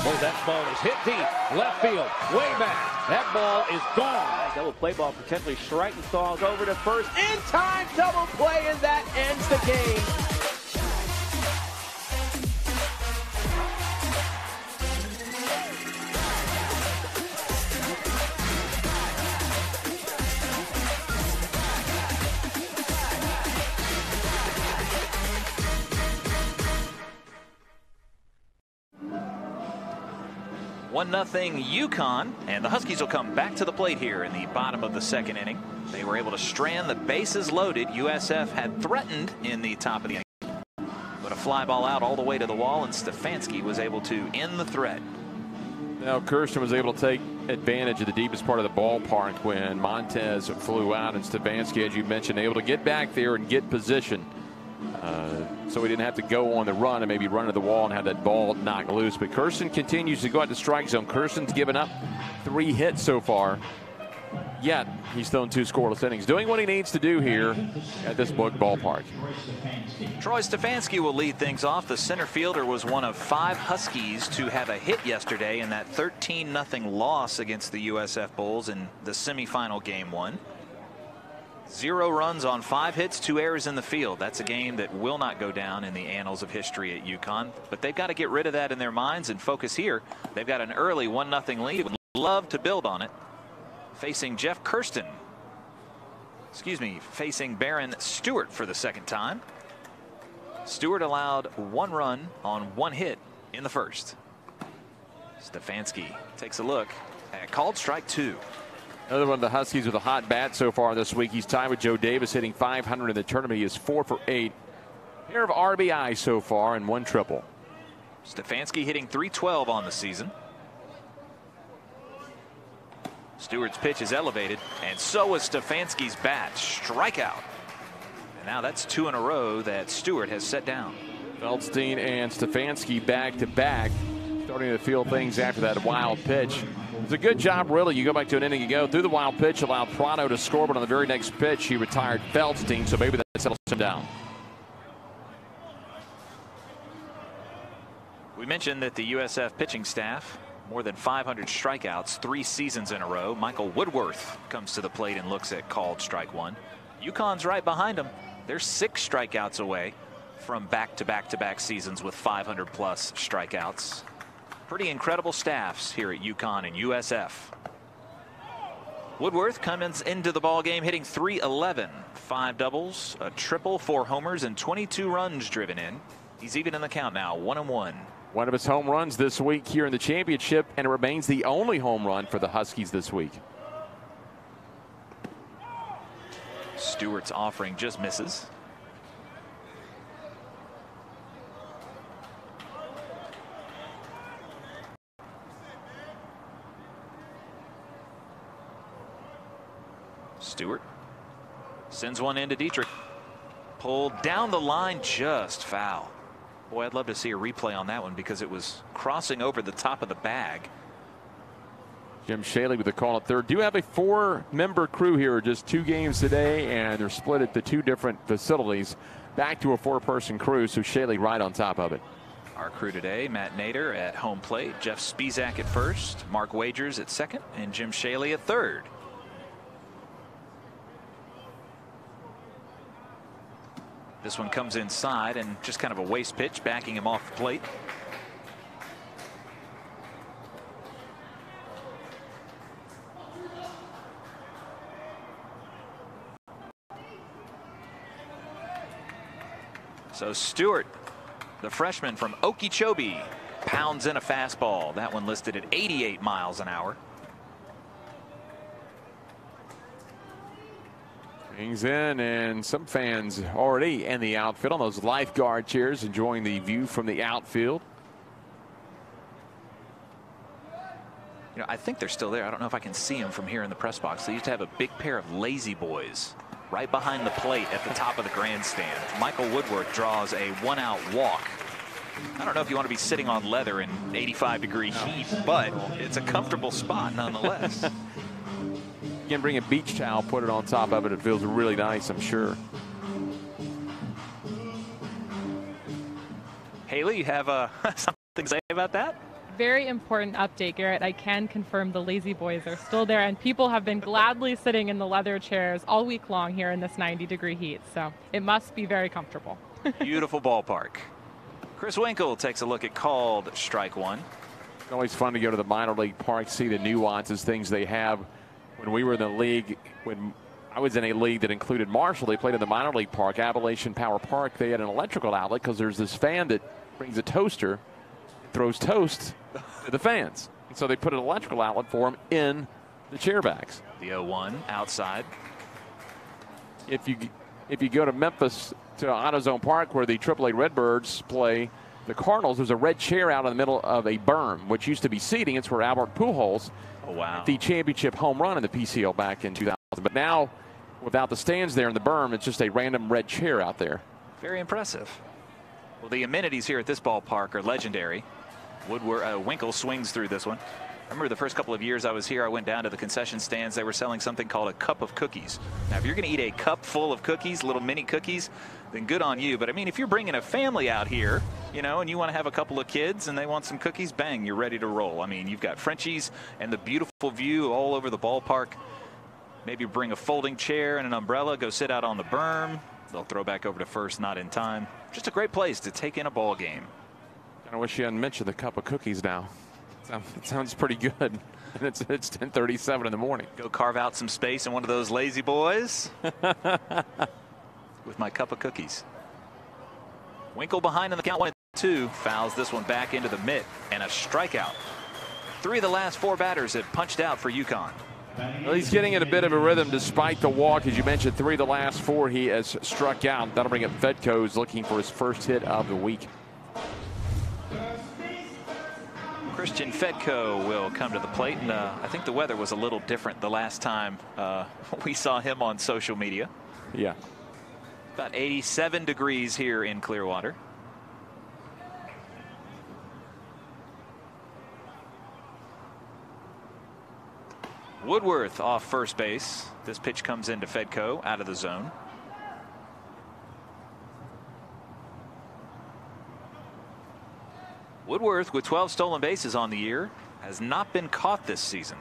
Oh, that ball is hit deep, left field, way back. That ball is gone. Double play ball potentially striking Stalls over to first. In time, double play, and that ends the game. One 1-0 UConn, and the Huskies will come back to the plate here in the bottom of the second inning. They were able to strand the bases loaded. USF had threatened in the top of the inning, but a fly ball out all the way to the wall, and Stefanski was able to end the threat. Now Kirsten was able to take advantage of the deepest part of the ballpark when Montez flew out, and Stefanski, as you mentioned, able to get back there and get position. So he didn't have to go on the run and maybe run to the wall and have that ball knocked loose. But Kirsten continues to go out to strike zone. Kirsten's given up 3 hits so far. Yet he's thrown 2 scoreless innings, doing what he needs to do here at this ballpark. Troy Stefanski will lead things off. The center fielder was one of 5 Huskies to have a hit yesterday in that 13-0 loss against the USF Bulls in the semifinal game 1. 0 runs on 5 hits, 2 errors in the field. That's a game that will not go down in the annals of history at UConn, but they've got to get rid of that in their minds and focus here. They've got an early 1-0 lead. Would love to build on it. Facing Jeff Kirsten. Facing Baron Stewart for the second time. Stewart allowed 1 run on 1 hit in the first. Stefanski takes a look at called strike 2. Another one of the Huskies with a hot bat so far this week. He's tied with Joe Davis, hitting .500 in the tournament. He is 4 for 8. Pair of RBI so far and 1 triple. Stefanski hitting .312 on the season. Stewart's pitch is elevated, and so is Stefanski's bat. Strikeout. And now that's 2 in a row that Stewart has set down. Feldstein and Stefanski back to back, starting to feel things after that wild pitch. It's a good job, really. You go back to an inning ago, threw the wild pitch, allowed Prado to score, but on the very next pitch, he retired Feldstein, so maybe that settles him down. We mentioned that the USF pitching staff, more than 500 strikeouts 3 seasons in a row. Michael Woodworth comes to the plate and looks at called strike 1. UConn's right behind him. They're 6 strikeouts away from back-to-back-to-back seasons with 500-plus strikeouts. Pretty incredible staffs here at UConn and USF. Woodworth comes into the ball game hitting .311, 5 doubles, a triple, 4 homers, and 22 runs driven in. He's even in the count now, 1-1. One of his home runs this week here in the championship, and it remains the only home run for the Huskies this week. Stewart's offering just misses. Stewart sends one into Dietrich. Pulled down the line, just foul. Boy, I'd love to see a replay on that one because it was crossing over the top of the bag. Jim Shaley with the call at third. Do have a 4-member crew here, just 2 games today, and they're split at the 2 different facilities. Back to a 4-person crew, so Shaley right on top of it. Our crew today, Matt Nader at home plate, Jeff Spizak at first, Mark Wagers at second, and Jim Shaley at third. This one comes inside and just kind of a waste pitch, backing him off the plate. So Stewart, the freshman from Okeechobee, pounds in a fastball. That one listed at 88 miles an hour. Swings in, and some fans already in the outfield on those lifeguard chairs, enjoying the view from the outfield. You know, I think they're still there. I don't know if I can see them from here in the press box. They used to have a big pair of lazy boys right behind the plate at the top of the grandstand. Michael Woodworth draws a 1-out walk. I don't know if you want to be sitting on leather in 85-degree heat, but it's a comfortable spot nonetheless. You can bring a beach towel, put it on top of it. It feels really nice, I'm sure. Haley, you have something to say about that? Very important update, Garrett. I can confirm the lazy boys are still there, and people have been gladly sitting in the leather chairs all week long here in this 90-degree heat. So it must be very comfortable. Beautiful ballpark. Chris Winkle takes a look at called strike 1. It's always fun to go to the minor league park, see the nuances, things they have. When we were in the league, when I was in a league that included Marshall, they played in the minor league park, Appalachian Power Park. They had an electrical outlet because there's this fan that brings a toaster, throws toast to the fans. And so they put an electrical outlet for them in the chair backs. The 0-1 outside. If you go to Memphis to AutoZone Park where the AAA Redbirds play the Cardinals, there's a red chair out in the middle of a berm, which used to be seating. It's where Albert Pujols the championship home run in the PCL back in 2000. But now, without the stands there in the berm, it's just a random red chair out there. Very impressive. Well, the amenities here at this ballpark are legendary. Winkle swings through this one. I remember the first couple of years I was here, I went down to the concession stands. They were selling something called a cup of cookies. Now, if you're going to eat a cup full of cookies, little mini cookies, then good on you. But I mean, if you're bringing a family out here, you know, and you want to have a couple of kids and they want some cookies, bang, you're ready to roll. I mean, you've got Frenchies and the beautiful view all over the ballpark. Maybe bring a folding chair and an umbrella, go sit out on the berm. They'll throw back over to first, not in time. Just a great place to take in a ball game. I wish you hadn't mentioned the cup of cookies now. It sounds pretty good. And it's 10:37 in the morning. Go carve out some space in one of those lazy boys with my cup of cookies. Winkle behind in the count, 1-2. Fouls this one back into the mitt, and a strikeout. 3 of the last 4 batters have punched out for UConn. Well, he's getting in a bit of a rhythm despite the walk. As you mentioned, 3 of the last 4 he has struck out. That'll bring up Fedco's looking for his first hit of the week. Christian Fedko will come to the plate, and I think the weather was a little different the last time we saw him on social media. Yeah. About 87 degrees here in Clearwater. Woodworth off first base. This pitch comes into Fedko out of the zone. Woodworth, with 12 stolen bases on the year, has not been caught this season.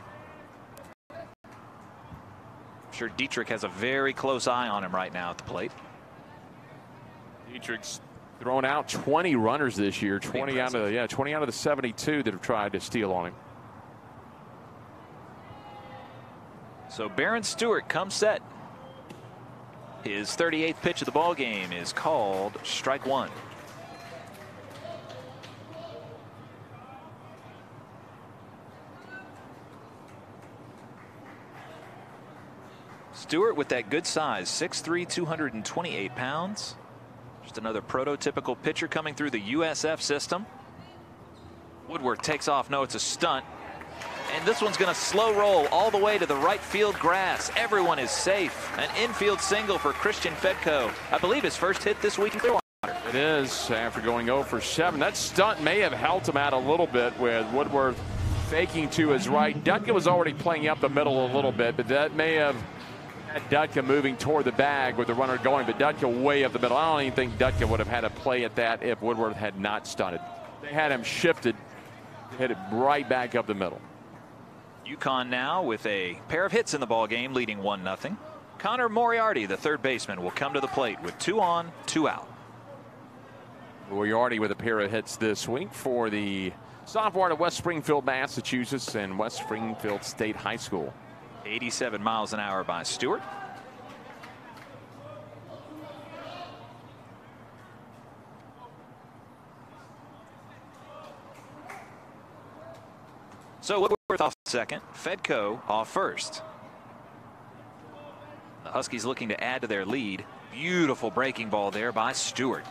I'm sure Dietrich has a very close eye on him right now at the plate. Dietrich's thrown out 20 runners this year. 20 out of the 72 that have tried to steal on him. So Baron Stewart comes set. His 38th pitch of the ball game is called strike one. Stewart with that good size, 6'3", 228 pounds. Just another prototypical pitcher coming through the USF system. Woodworth takes off. No, it's a stunt. And this one's going to slow roll all the way to the right field grass. Everyone is safe. An infield single for Christian Fedko. I believe his first hit this week in Clearwater. It is, after going 0 for 7. That stunt may have helped him out a little bit with Woodworth faking to his right. Dutka was already playing up the middle a little bit, but that may have had Dutka moving toward the bag with the runner going, but Dutka way up the middle. I don't even think Dutka would have had a play at that if Woodworth had not stunted. They had him shifted, hit it right back up the middle. UConn now with a pair of hits in the ball game, leading 1-0. Connor Moriarty, the third baseman, will come to the plate with 2 on, 2 out. Moriarty with a pair of hits this week for the sophomore at West Springfield, Massachusetts, and West Springfield State High School. 87 miles an hour by Stewart. So Woodworth off second, Fedko off first. The Huskies looking to add to their lead. Beautiful breaking ball there by Stewart.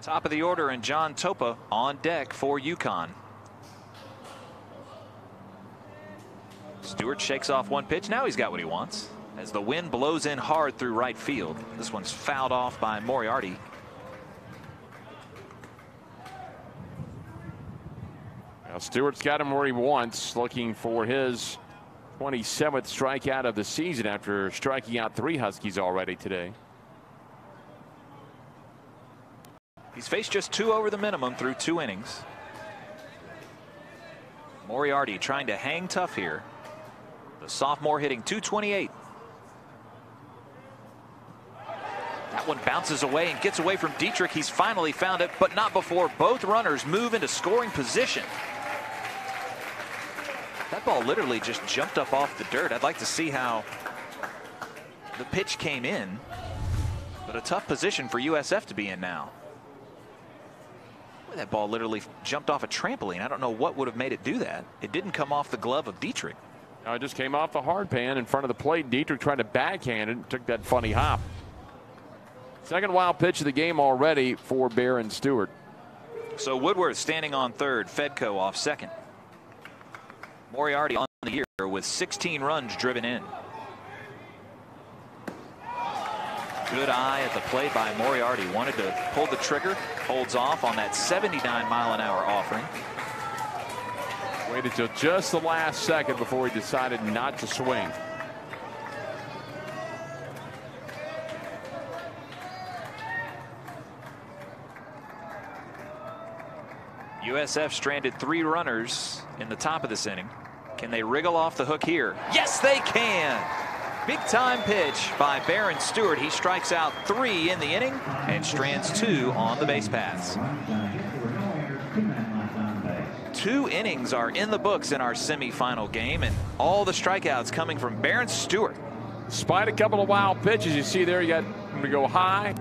Top of the order, and John Topa on deck for UConn. Stewart shakes off one pitch. Now he's got what he wants as the wind blows in hard through right field. This one's fouled off by Moriarty. Now Stewart's got him where he wants, looking for his 27th strikeout of the season after striking out 3 Huskies already today. He's faced just 2 over the minimum through 2 innings. Moriarty trying to hang tough here. The sophomore hitting .228. That one bounces away and gets away from Dietrich. He's finally found it, but not before both runners move into scoring position. That ball literally just jumped up off the dirt. I'd like to see how the pitch came in, but a tough position for USF to be in now. That ball literally jumped off a trampoline. I don't know what would have made it do that. It didn't come off the glove of Dietrich. No, it just came off the hard pan in front of the plate. Dietrich tried to backhand it and took that funny hop. Second wild pitch of the game already for Baron Stewart. So Woodworth standing on third, Fedko off second. Moriarty on the year with 16 runs driven in. Good eye at the plate by Moriarty. Wanted to pull the trigger. Holds off on that 79-mile-an-hour offering. Waited till just the last second before he decided not to swing. USF stranded 3 runners in the top of this inning. Can they wriggle off the hook here? Yes, they can. Big time pitch by Baron Stewart. He strikes out 3 in the inning and strands 2 on the base paths. 2 innings are in the books in our semifinal game, and all the strikeouts coming from Baron Stewart. Despite a couple of wild pitches, you see there, you got him to go high,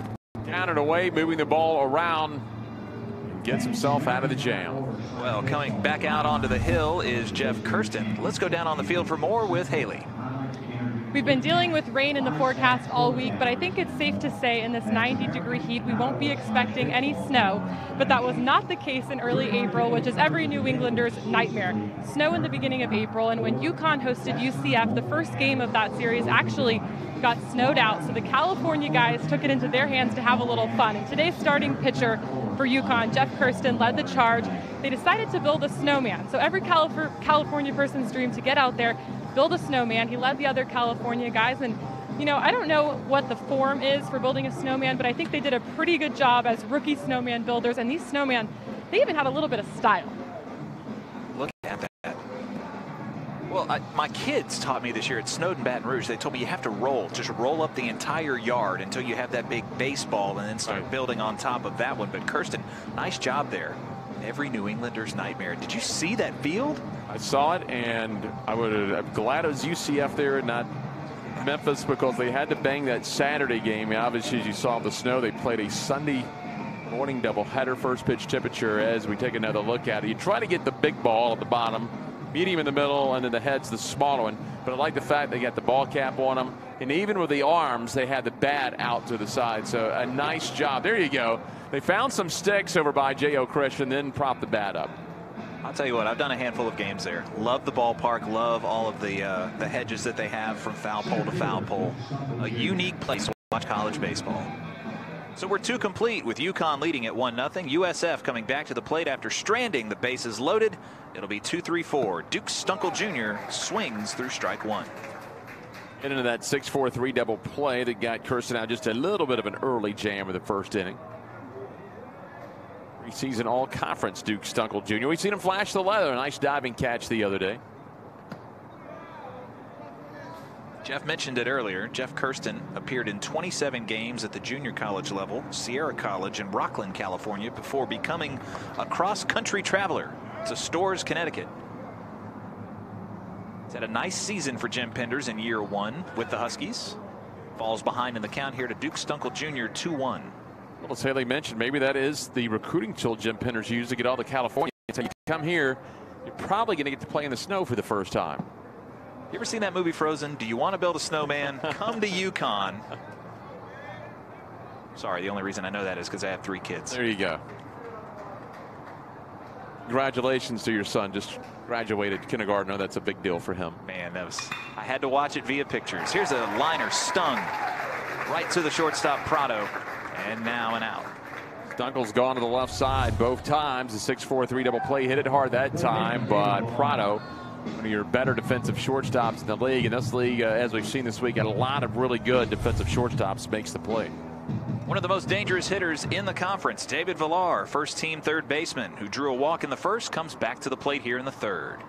down and away, moving the ball around, gets himself out of the jam. Well, coming back out onto the hill is Jeff Kirsten. Let's go down on the field for more with Haley. We've been dealing with rain in the forecast all week, but I think it's safe to say in this 90-degree heat we won't be expecting any snow. But that was not the case in early April, which is every New Englander's nightmare. Snow in the beginning of April, and when UConn hosted UCF, the first game of that series actually got snowed out, so the California guys took it into their hands to have a little fun. And today's starting pitcher for UConn, Jeff Kirsten, led the charge. They decided to build a snowman. So every California person's dream to get out there, build a snowman. He led the other California guys, and you know, I don't know what the form is for building a snowman, but I think they did a pretty good job as rookie snowman builders, and these snowmen, they even had a little bit of style. Look at that. Well, my kids taught me this year, it snowed in Baton Rouge. They told me you have to just roll up the entire yard until you have that big baseball and then start building on top of that one. But Kirsten, nice job there. Every New Englander's nightmare. Did you see that field? I saw it, and I'm glad it was UCF there and not Memphis, because they had to bang that Saturday game. Obviously, as you saw the snow, they played a Sunday morning doubleheader, first pitch temperature. As we take another look at it, you try to get the big ball at the bottom, medium in the middle, and then the head's the smaller one. But I like the fact they got the ball cap on them, and even with the arms, they had the bat out to the side. So a nice job. There you go. They found some sticks over by J.O. Christian, then propped the bat up. I'll tell you what, I've done a handful of games there. Love the ballpark, love all of the hedges that they have from foul pole to foul pole. A unique place to watch college baseball. So we're two complete with UConn leading at 1-0. USF coming back to the plate after stranding, the bases loaded. It'll be 2-3-4. Duke Stunkel Jr. swings through strike one. Get into that 6-4-3 double play that got Kirsten out just a little bit of an early jam in the first inning. Preseason all-conference Duke Stunkel Jr. We've seen him flash the leather. A nice diving catch the other day. Jeff mentioned it earlier. Jeff Kirsten appeared in 27 games at the junior college level, Sierra College in Rockland, California, before becoming a cross-country traveler to Storrs, Connecticut. He's had a nice season for Jim Penders in year one with the Huskies. Falls behind in the count here to Duke Stunkel Jr. 2-1. Well, as Haley mentioned, maybe that is the recruiting tool Jim Penders used to get all the Californians. So you come here, you're probably going to get to play in the snow for the first time. You ever seen that movie Frozen? Do you want to build a snowman? Come to UConn. Sorry, the only reason I know that is because I have 3 kids. There you go. Congratulations to your son. Just graduated kindergarten. That's a big deal for him. Man, I had to watch it via pictures. Here's a liner stung right to the shortstop Prado. And now an out. Stunkel's gone to the left side both times. The 6-4-3 double play hit it hard that time, but Prado, one of your better defensive shortstops in the league. In this league, as we've seen this week, a lot of really good defensive shortstops makes the play. One of the most dangerous hitters in the conference, David Villar, first team third baseman, who drew a walk in the first, comes back to the plate here in the third.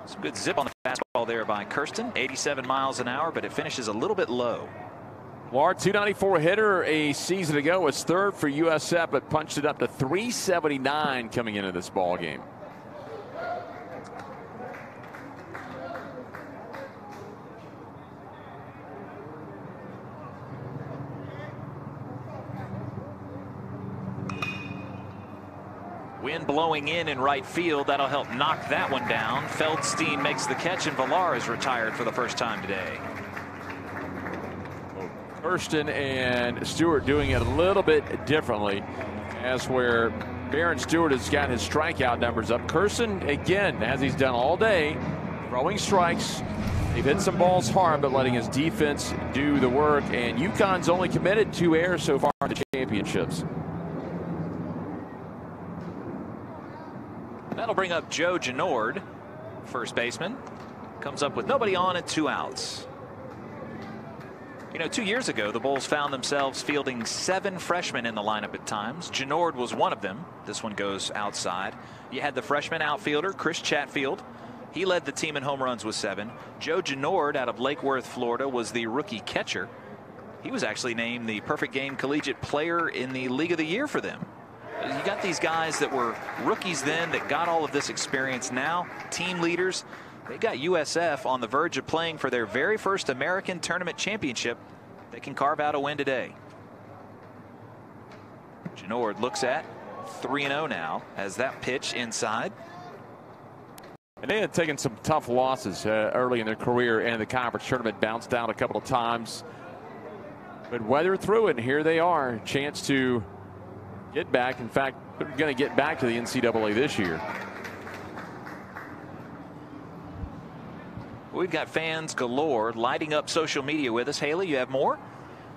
Some good zip on the fastball there by Kirsten, 87 miles an hour, but it finishes a little bit low. Villar, 294 hitter a season ago, was third for USF, but punched it up to 379 coming into this ball game. Wind blowing in right field. That'll help knock that one down. Feldstein makes the catch, and Villar is retired for the first time today. Kirsten and Stewart doing it a little bit differently, as where Baron Stewart has got his strikeout numbers up. Kirsten, again, as he's done all day, throwing strikes. They've hit some balls hard, but letting his defense do the work. And UConn's only committed 2 errors so far in the championships. That'll bring up Joe Genord, first baseman. Comes up with nobody on and 2 outs. You know, 2 years ago, the Bulls found themselves fielding 7 freshmen in the lineup at times. Genord was one of them. This one goes outside. You had the freshman outfielder, Chris Chatfield. He led the team in home runs with 7. Joe Genord out of Lake Worth, Florida, was the rookie catcher. He was actually named the perfect game collegiate player in the League of the Year for them. You got these guys that were rookies then that got all of this experience now, team leaders. They got USF on the verge of playing for their very first American Tournament Championship. They can carve out a win today. Genord looks at 3-0 now as that pitch inside. And they had taken some tough losses early in their career and the conference tournament, bounced down a couple of times, but weathered through it, and here they are, chance to get back. In fact, they're going to get back to the NCAA this year. We've got fans galore lighting up social media with us. Haley, you have more?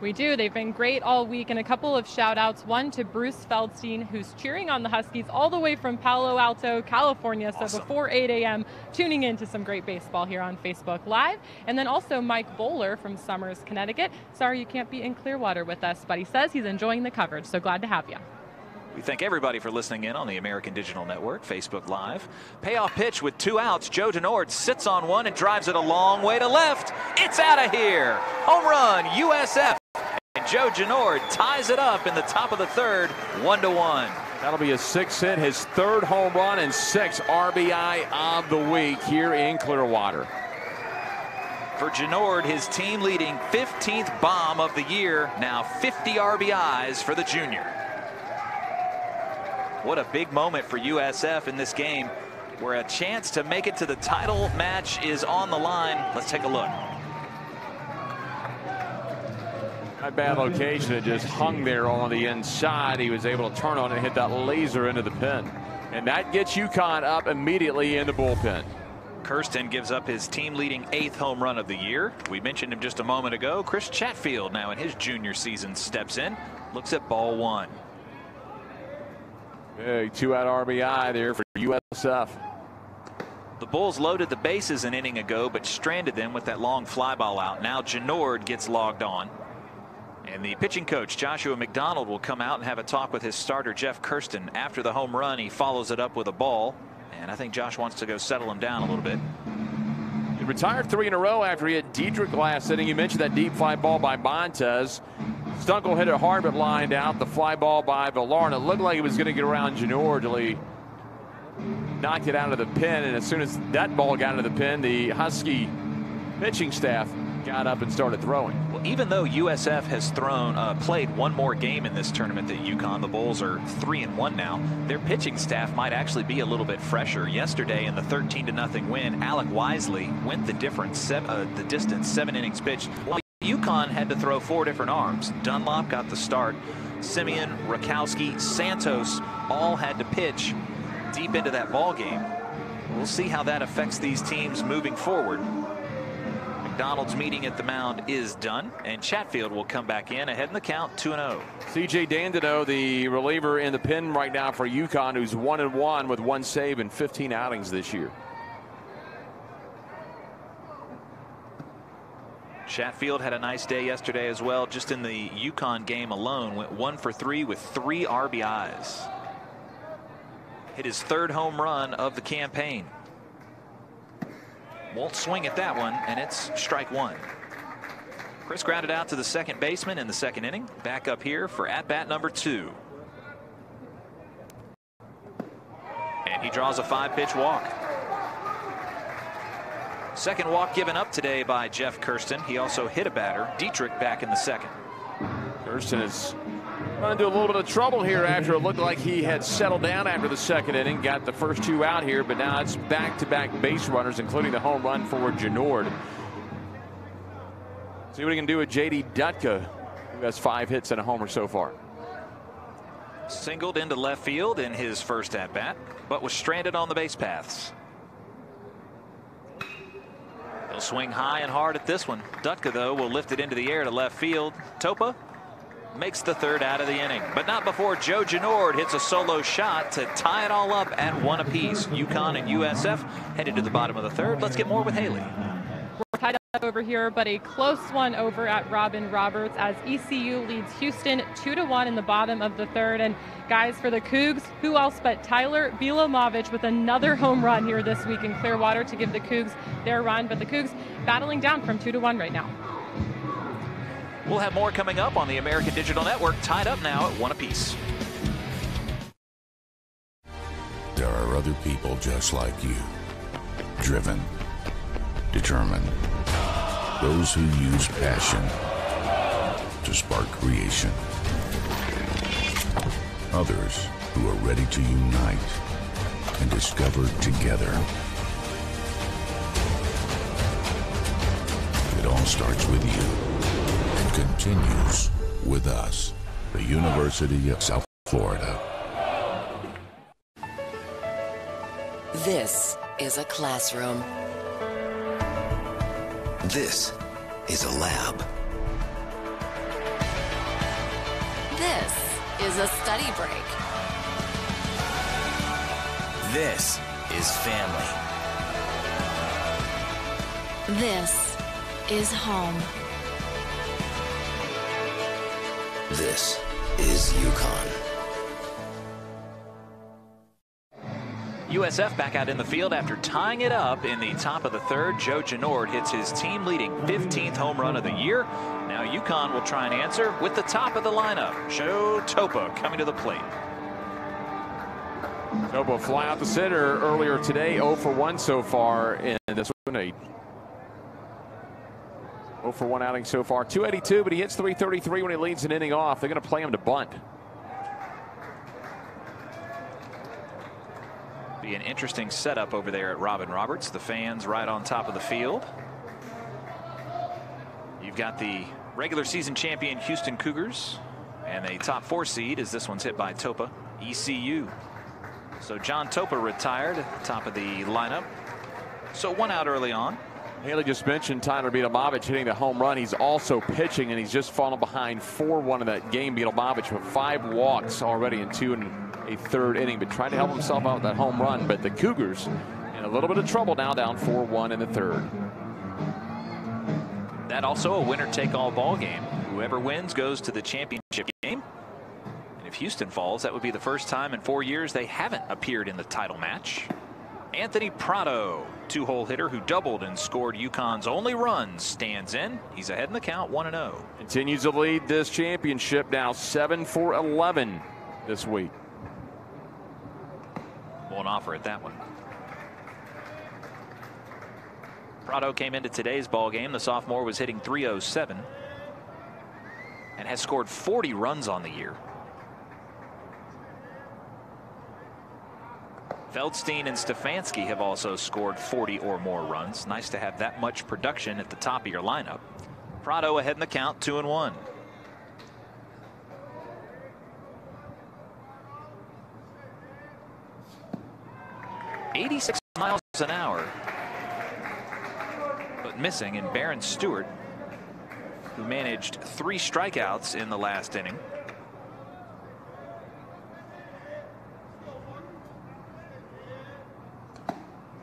We do. They've been great all week, and a couple of shout outs. One to Bruce Feldstein, who's cheering on the Huskies all the way from Palo Alto, California. So awesome. Before 8 a.m., tuning in to some great baseball here on Facebook Live. And then also Mike Bowler from Somers, Connecticut. Sorry you can't be in Clearwater with us, but he says he's enjoying the coverage. So glad to have you. We thank everybody for listening in on the American Digital Network, Facebook Live. Payoff pitch with 2 outs. Joe Genord sits on one and drives it a long way to left. It's out of here. Home run, USF. And Joe Genord ties it up in the top of the third, 1-1. That'll be his 6th hit, his 3rd home run, and 6 RBI of the week here in Clearwater. For Genord, his team leading 15th bomb of the year. Now 50 RBIs for the junior. What a big moment for USF in this game, where a chance to make it to the title match is on the line. Let's take a look. A bad location. It just hung there on the inside. He was able to turn on it and hit that laser into the pin. And that gets UConn up immediately in the bullpen. Kirsten gives up his team-leading 8th home run of the year. We mentioned him just a moment ago. Chris Chatfield, now in his junior season, steps in, looks at ball 1. Big 2-out RBI there for USF. The Bulls loaded the bases an inning ago, but stranded them with that long fly ball out. Now Genord gets logged on. And the pitching coach, Joshua McDonald, will come out and have a talk with his starter, Jeff Kirsten. After the home run, he follows it up with a ball. And I think Josh wants to go settle him down a little bit. He retired 3 in a row after he hit Dietrich last inning. You mentioned that deep fly ball by Montez. Stunkel hit it hard but lined out. The fly ball by Villar, and it looked like he was going to get around Genord till he knocked it out of the pen. And as soon as that ball got into the pen, the Husky pitching staff got up and started throwing. Well, even though USF has played one more game in this tournament than UConn, the Bulls are 3-1 now. Their pitching staff might actually be a little bit fresher. Yesterday in the 13-0 win, Alec Wisely went the difference, the distance, 7 innings pitched. While UConn had to throw 4 different arms. Dunlop got the start. Simeon, Rakowski, Santos all had to pitch deep into that ball game. We'll see how that affects these teams moving forward. McDonald's meeting at the mound is done, and Chatfield will come back in ahead in the count, 2-0. C.J. Dandino, the reliever in the pen right now for UConn, who's 1-1 with 1 save in 15 outings this year. Chatfield had a nice day yesterday as well. Just in the UConn game alone, went 1 for 3 with 3 RBIs. Hit his 3rd home run of the campaign. Won't swing at that one, and it's strike 1. Chris grounded out to the second baseman in the 2nd inning. Back up here for at-bat number 2. And he draws a 5-pitch walk. Second walk given up today by Jeff Kirsten. He also hit a batter, Dietrich, back in the 2nd. Kirsten is running into a little bit of trouble here after it looked like he had settled down after the 2nd inning. Got the first 2 out here, but now it's back-to-back base runners, including the home run for Genord. See what he can do with J.D. Dutka, who has 5 hits and a homer so far. Singled into left field in his first at-bat, but was stranded on the base paths. He'll swing high and hard at this one. Dutka, though, will lift it into the air to left field. Topa makes the 3rd out of the inning, but not before Joe Genord hits a solo shot to tie it all up at 1 apiece. UConn and USF headed to the bottom of the 3rd. Let's get more with Haley. We're tied up over here, but a close one over at Robin Roberts as ECU leads Houston 2-1 in the bottom of the 3rd. And guys, for the Cougs, who else but Tyler Bilomovich with another home run here this week in Clearwater to give the Cougs their run. But the Cougs battling down from 2-1 right now. We'll have more coming up on the American Digital Network, tied up now at 1 apiece. There are other people just like you, driven, determined, those who use passion to spark creation. Others who are ready to unite and discover together. It all starts with you and continues with us, the University of South Florida. This is a classroom. This is a lab. This is a study break. This is family. This is home. This is UConn. USF back out in the field after tying it up in the top of the third. Joe Genord hits his team-leading 15th home run of the year. Now UConn will try and answer with the top of the lineup. Joe Topa coming to the plate. Topa fly out the center earlier today, 0 for 1 so far in this one. 0 for 1 outing so far. 282, but he hits 333 when he leads an inning off. They're going to play him to bunt. Be an interesting setup over there at Robin Roberts. The fans right on top of the field. You've got the regular season champion Houston Cougars and a top 4 seed as this one's hit by Topa, ECU. So John Topa retired at the top of the lineup. So 1 out early on. Haley just mentioned Tyler Beetlemovich hitting the home run. He's also pitching, and he's just fallen behind 4-1 in that game. Beetlemovich with 5 walks already in 2 1/3 inning, but trying to help himself out with that home run. But the Cougars in a little bit of trouble now, down 4-1 in the 3rd. That also a winner-take-all ball game. Whoever wins goes to the championship game. And if Houston falls, that would be the first time in 4 years they haven't appeared in the title match. Anthony Prado, 2-hole hitter who doubled and scored UConn's only runs, stands in. He's ahead in the count, 1-0. Continues to lead this championship, now 7 for 11 this week. Won't offer at that one. Prado came into today's ball game. The sophomore was hitting .307 and has scored 40 runs on the year. Feldstein and Stefanski have also scored 40 or more runs. Nice to have that much production at the top of your lineup. Prado ahead in the count, 2-1. .86 miles an hour, but missing in Baron Stewart, who managed 3 strikeouts in the last inning.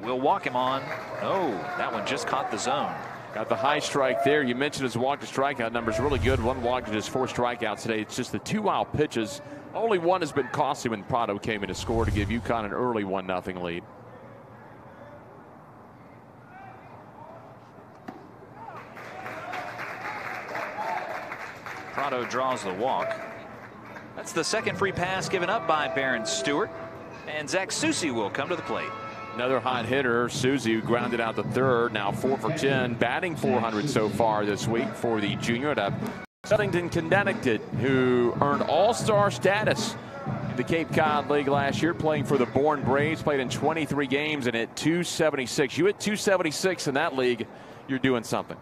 We'll walk him on. Oh, that one just caught the zone. Got the high strike there. You mentioned his walk to strikeout numbers really good. 1 walk to just 4 strikeouts today. It's just the 2 wild pitches. Only 1 has been costly when Prado came in to score to give UConn an early 1-0 lead. Prado draws the walk. That's the second free pass given up by Baron Stewart. And Zach Susi will come to the plate. Another hot hitter, Susie, who grounded out the 3rd, now 4 for 10, batting .400 so far this week for the junior at Southington, Connecticut, who earned all-star status in the Cape Cod League last year, playing for the Bourne Braves, played in 23 games and hit .276. You hit .276 in that league, you're doing something.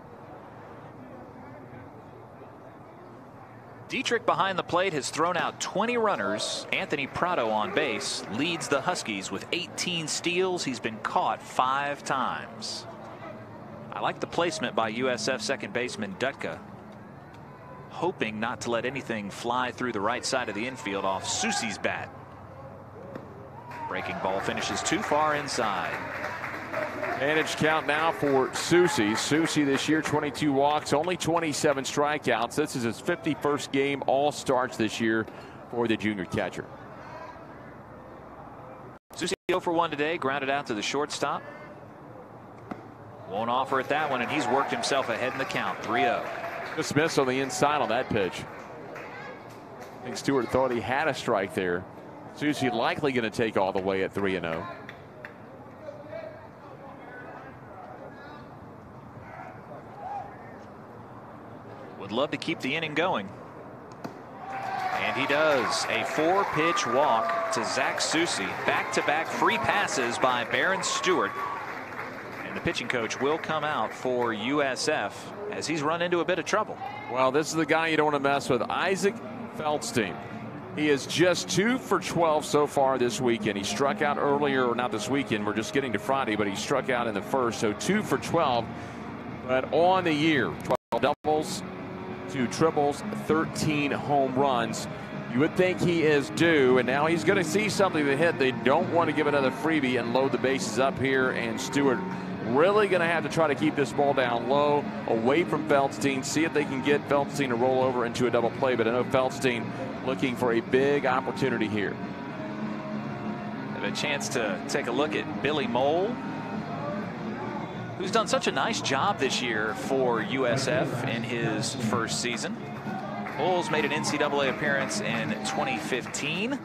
Dietrich behind the plate has thrown out 20 runners. Anthony Prado on base leads the Huskies with 18 steals. He's been caught 5 times. I like the placement by USF second baseman Dutka, hoping not to let anything fly through the right side of the infield off Susi's bat. Breaking ball finishes too far inside. Managed count now for Susi. Susi this year, 22 walks, only 27 strikeouts. This is his 51st game, all starts this year for the junior catcher. Susi 0 for 1 today, grounded out to the shortstop. Won't offer at that one, and he's worked himself ahead in the count, 3-0. Just missed on the inside on that pitch. I think Stewart thought he had a strike there. Susi likely going to take all the way at 3-0. Would love to keep the inning going. And And he does a 4-pitch walk to Zach Soucy. Back-to-back free passes by Baron Stewart. And the pitching coach will come out for USF as he's run into a bit of trouble. Well, this is the guy you don't want to mess with, Isaac Feldstein. He is just 2 for 12 so far this weekend. He struck out earlier, or not this weekend. We're just getting to Friday, but he struck out in the first. So 2 for 12. But on the year, 12 doubles, 2 triples, 13 home runs. You would think he is due, and now he's going to see something to hit. They don't want to give another freebie and load the bases up here, and Stewart really going to have to try to keep this ball down low, away from Feldstein, see if they can get Feldstein to roll over into a double play. But I know Feldstein looking for a big opportunity here. Have a chance to take a look at Billy Mole, who's done such a nice job this year for USF in his first season. Mole's made an NCAA appearance in 2015.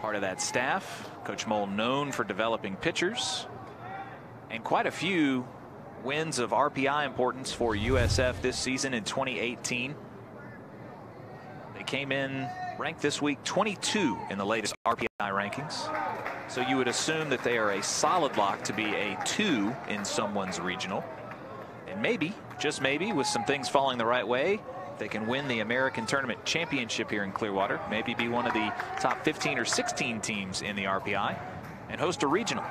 Part of that staff. Coach Mole known for developing pitchers. And quite a few wins of RPI importance for USF this season in 2018. They came in ranked this week 22 in the latest RPI rankings. So you would assume that they are a solid lock to be a 2 in someone's regional. And maybe, just maybe, with some things falling the right way, they can win the American Tournament Championship here in Clearwater. Maybe be one of the top 15 or 16 teams in the RPI and host a regional.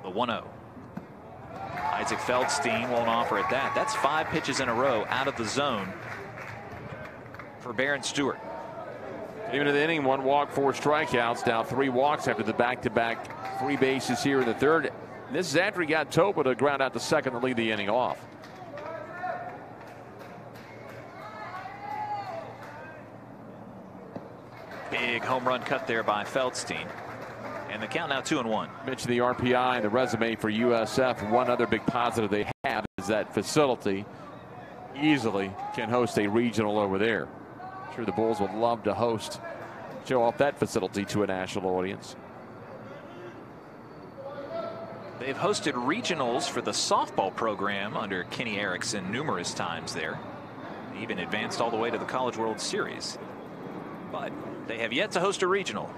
The 1-0. Isaac Feldstein won't offer at that. That's 5 pitches in a row out of the zone for Baron Stewart. Even in the inning, 1 walk, 4 strikeouts. Now 3 walks after the back-to-back free bases here in the third. This is after he got Topa to ground out the second to lead the inning off. Big home run cut there by Feldstein. And the count now 2-1. Mentioned the RPI and the resume for USF. One other big positive they have is that facility easily can host a regional over there. I'm sure the Bulls would love to show off that facility to a national audience. They've hosted regionals for the softball program under Kenny Erickson numerous times there. They even advanced all the way to the College World Series. But they have yet to host a regional.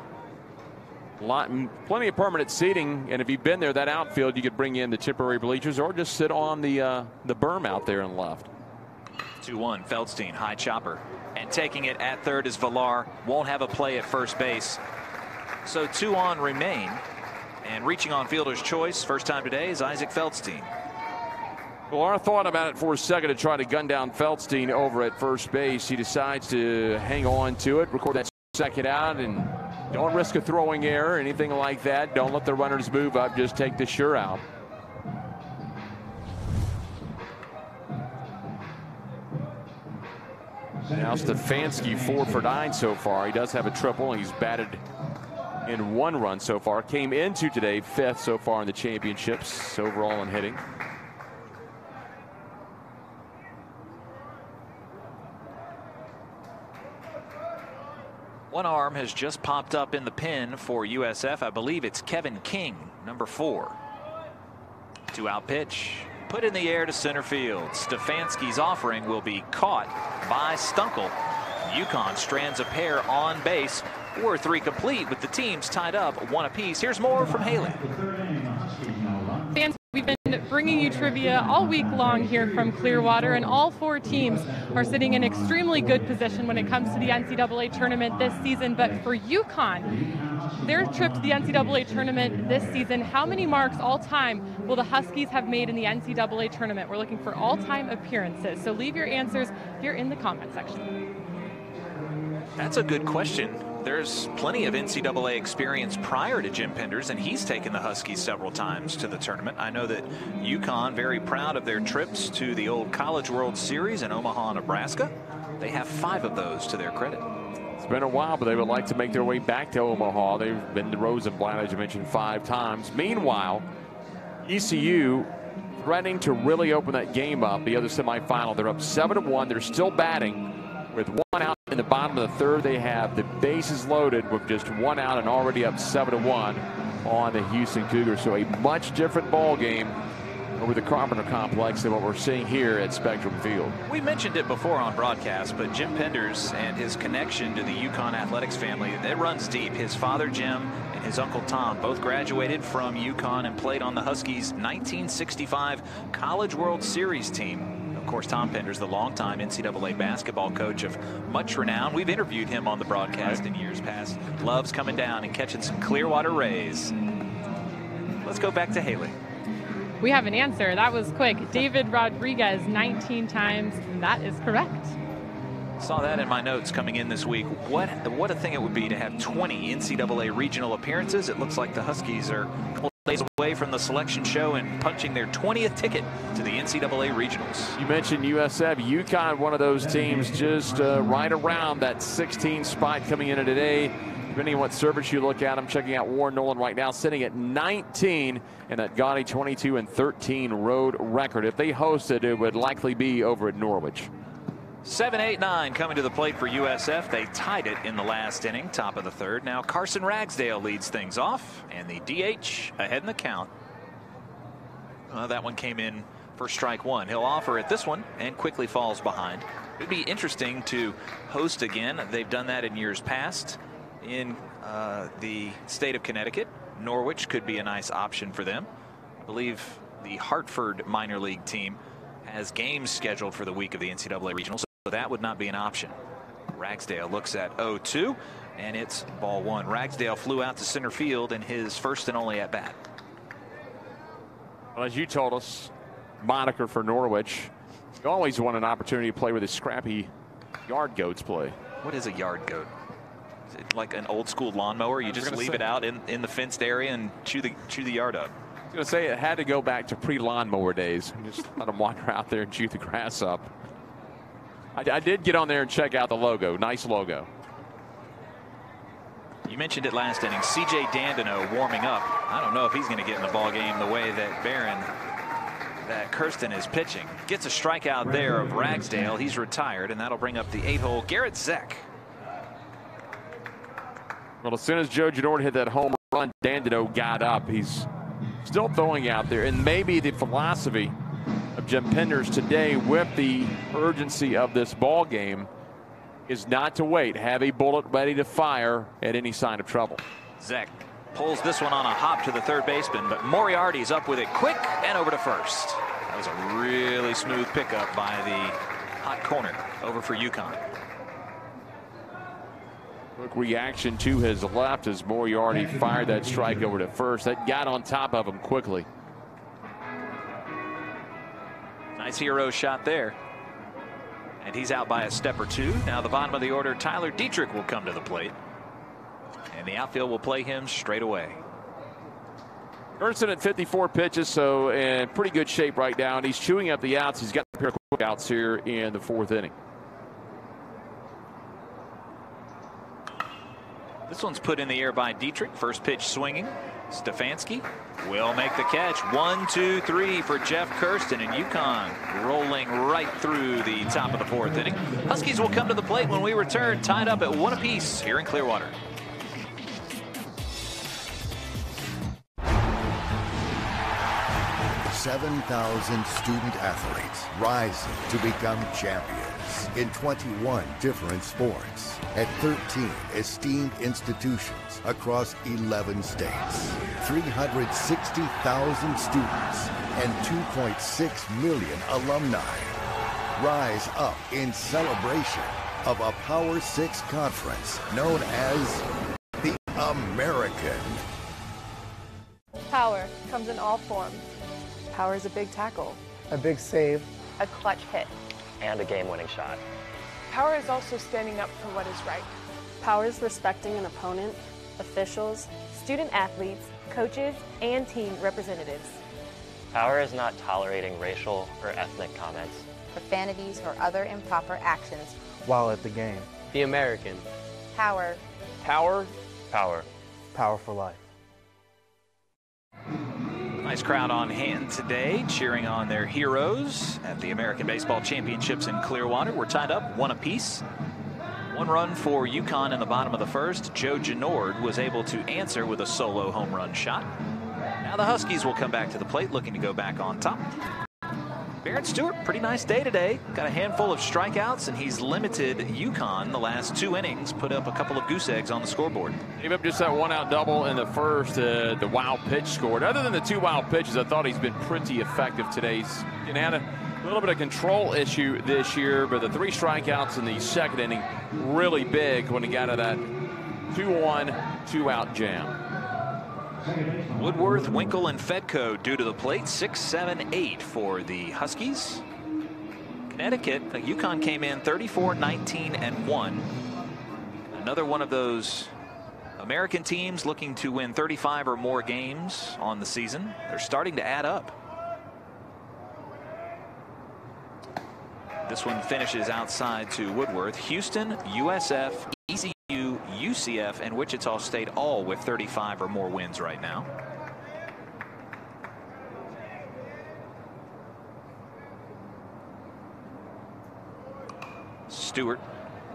Plenty of permanent seating, and if you've been there, that outfield, you could bring in the temporary bleachers or just sit on the berm out there and left. 2-1. Feldstein, high chopper, and taking it at third is Villar. Won't have a play at first base. So 2 on remain, and reaching on fielder's choice first time today is Isaac Feldstein. Villar thought about it for a second to try to gun down Feldstein over at first base. He decides to hang on to it, record that second out, and don't risk a throwing error or anything like that. Don't let the runners move up. Just take the sure out. Now Stefanski 4 for 9 so far. He does have a triple, and he's batted in 1 run so far. Came into today 5th so far in the championships overall in hitting. One arm has just popped up in the pen for USF. I believe it's Kevin King, number 4. 2-out pitch. Put in the air to center field. Stefanski's offering will be caught by Stunkel. UConn strands a pair on base. 4-3 complete with the teams tied up 1 apiece. Here's more from Haley. Fans, we've been bringing you trivia all week long here from Clearwater, and all 4 teams are sitting in extremely good position when it comes to the NCAA tournament this season. But for UConn, their trip to the NCAA tournament this season, how many marks all-time will the Huskies have made in the NCAA tournament? We're looking for all-time appearances. So leave your answers here in the comment section. That's a good question. There's plenty of NCAA experience prior to Jim Penders, and he's taken the Huskies several times to the tournament. I know that UConn, very proud of their trips to the old College World Series in Omaha, Nebraska. They have 5 of those to their credit. It's been a while, but they would like to make their way back to Omaha. They've been to Rosenblatt, as you mentioned, 5 times. Meanwhile, ECU threatening to really open that game up, the other semifinal. They're up 7-1. They're still batting with 1 out in the bottom of the 3rd. They have the bases loaded with just 1 out and already up 7-1 on the Houston Cougars. So a much different ball game over the Carpenter Complex than what we're seeing here at Spectrum Field. We mentioned it before on broadcast, but Jim Penders and his connection to the UConn athletics family, it runs deep. His father, Jim, and his uncle, Tom, both graduated from UConn and played on the Huskies' 1965 College World Series team. Of course, Tom Penders, the longtime NCAA basketball coach of much renown. We've interviewed him on the broadcast in years past. Loves coming down and catching some Clearwater Rays. Let's go back to Haley. We have an answer. That was quick. David Rodriguez, 19 times. That is correct. Saw that in my notes coming in this week. What a thing it would be to have 20 NCAA regional appearances. It looks like the Huskies are a couple days away from the selection show and punching their 20th ticket to the NCAA regionals. You mentioned USF. UConn, one of those teams just right around that 16 spot coming in today. Depending on what service you look at, I'm checking out Warren Nolan right now, sitting at 19 in that gaudy 22-13 road record. If they hosted, it would likely be over at Norwich. 7-8-9 coming to the plate for USF. They tied it in the last inning, top of the third. Now Carson Ragsdale leads things off, and the DH ahead in the count. That one came in for strike one. He'll offer at this one and quickly falls behind. It'd be interesting to host again. They've done that in years past in the state of Connecticut. Norwich could be a nice option for them. I believe the Hartford minor league team has games scheduled for the week of the NCAA regional, so that would not be an option. Ragsdale looks at 0-2, and it's ball one. Ragsdale flew out to center field in his first and only at bat. Well, as you told us, moniker for Norwich, you always want an opportunity to play with the scrappy yard goats play. What is a yard goat? Is it like an old school lawnmower? You just leave it out in the fenced area and chew the yard up. I was going to say it had to go back to pre-lawnmower days. Just let them wander out there and chew the grass up. I did get on there and check out the logo. Nice logo. You mentioned it last inning. C.J. Dandino warming up. I don't know if he's going to get in the ball game the way that Kirsten is pitching. Gets a strikeout there of Ragsdale. He's retired, and that'll bring up the 8-hole Garrett Zek. Well, as soon as Joe Janord hit that home run, Dandino got up. He's still throwing out there, and maybe the philosophy of Jim Penders today with the urgency of this ball game is not to wait. Have a bullet ready to fire at any sign of trouble. Zek pulls this one on a hop to the third baseman, but Moriarty's up with it quick and over to first. That was a really smooth pickup by the hot corner over for UConn. Quick reaction to his left as Moriarty fired that strike over to first. That got on top of him quickly. Nice hero shot there. And he's out by a step or two. Now the bottom of the order, Tyler Dietrich will come to the plate. And the outfield will play him straight away. Kirsten at 54 pitches, so in pretty good shape right now. And he's chewing up the outs. He's got a pair of quick outs here in the fourth inning. This one's put in the air by Dietrich. First pitch swinging. Stefanski will make the catch. 1-2-3 for Jeff Kirsten, and UConn rolling right through the top of the fourth inning. Huskies will come to the plate when we return, tied up at 1 apiece here in Clearwater. $7,000 student athletes rising to become champions in 21 different sports at 13 esteemed institutions across 11 states. 360,000 students and 2.6 million alumni rise up in celebration of a Power 6 conference known as the American. Power comes in all forms. Power is a big tackle, a big save, a clutch hit, and a game-winning shot. Power is also standing up for what is right. Power is respecting an opponent, officials, student athletes, coaches, and team representatives. Power is not tolerating racial or ethnic comments, profanities, or other improper actions while at the game. The American. Power. Power. Power. Power for life. Nice crowd on hand today, cheering on their heroes at the American Baseball Championships in Clearwater. We're tied up 1 apiece. 1 run for UConn in the bottom of the first. Joe Janord was able to answer with a solo home run shot. Now the Huskies will come back to the plate, looking to go back on top. Barron Stewart, pretty nice day today. Got a handful of strikeouts, and he's limited UConn the last 2 innings. Put up a couple of goose eggs on the scoreboard. Gave up just that 1-out double in the first. The wild pitch scored. Other than the 2 wild pitches, I thought he's been pretty effective today. He's had a little bit of control issue this year, but the 3 strikeouts in the second inning really big when he got to that 2-1, 2-out jam. Woodworth, Winkle, and Fedko due to the plate. 6, 7, 8 for the Huskies. Connecticut, UConn came in 34, 19, and 1. Another one of those American teams looking to win 35 or more games on the season. They're starting to add up. This one finishes outside to Woodworth. Houston, USF, ECU, UCF, and Wichita State all with 35 or more wins right now. Stewart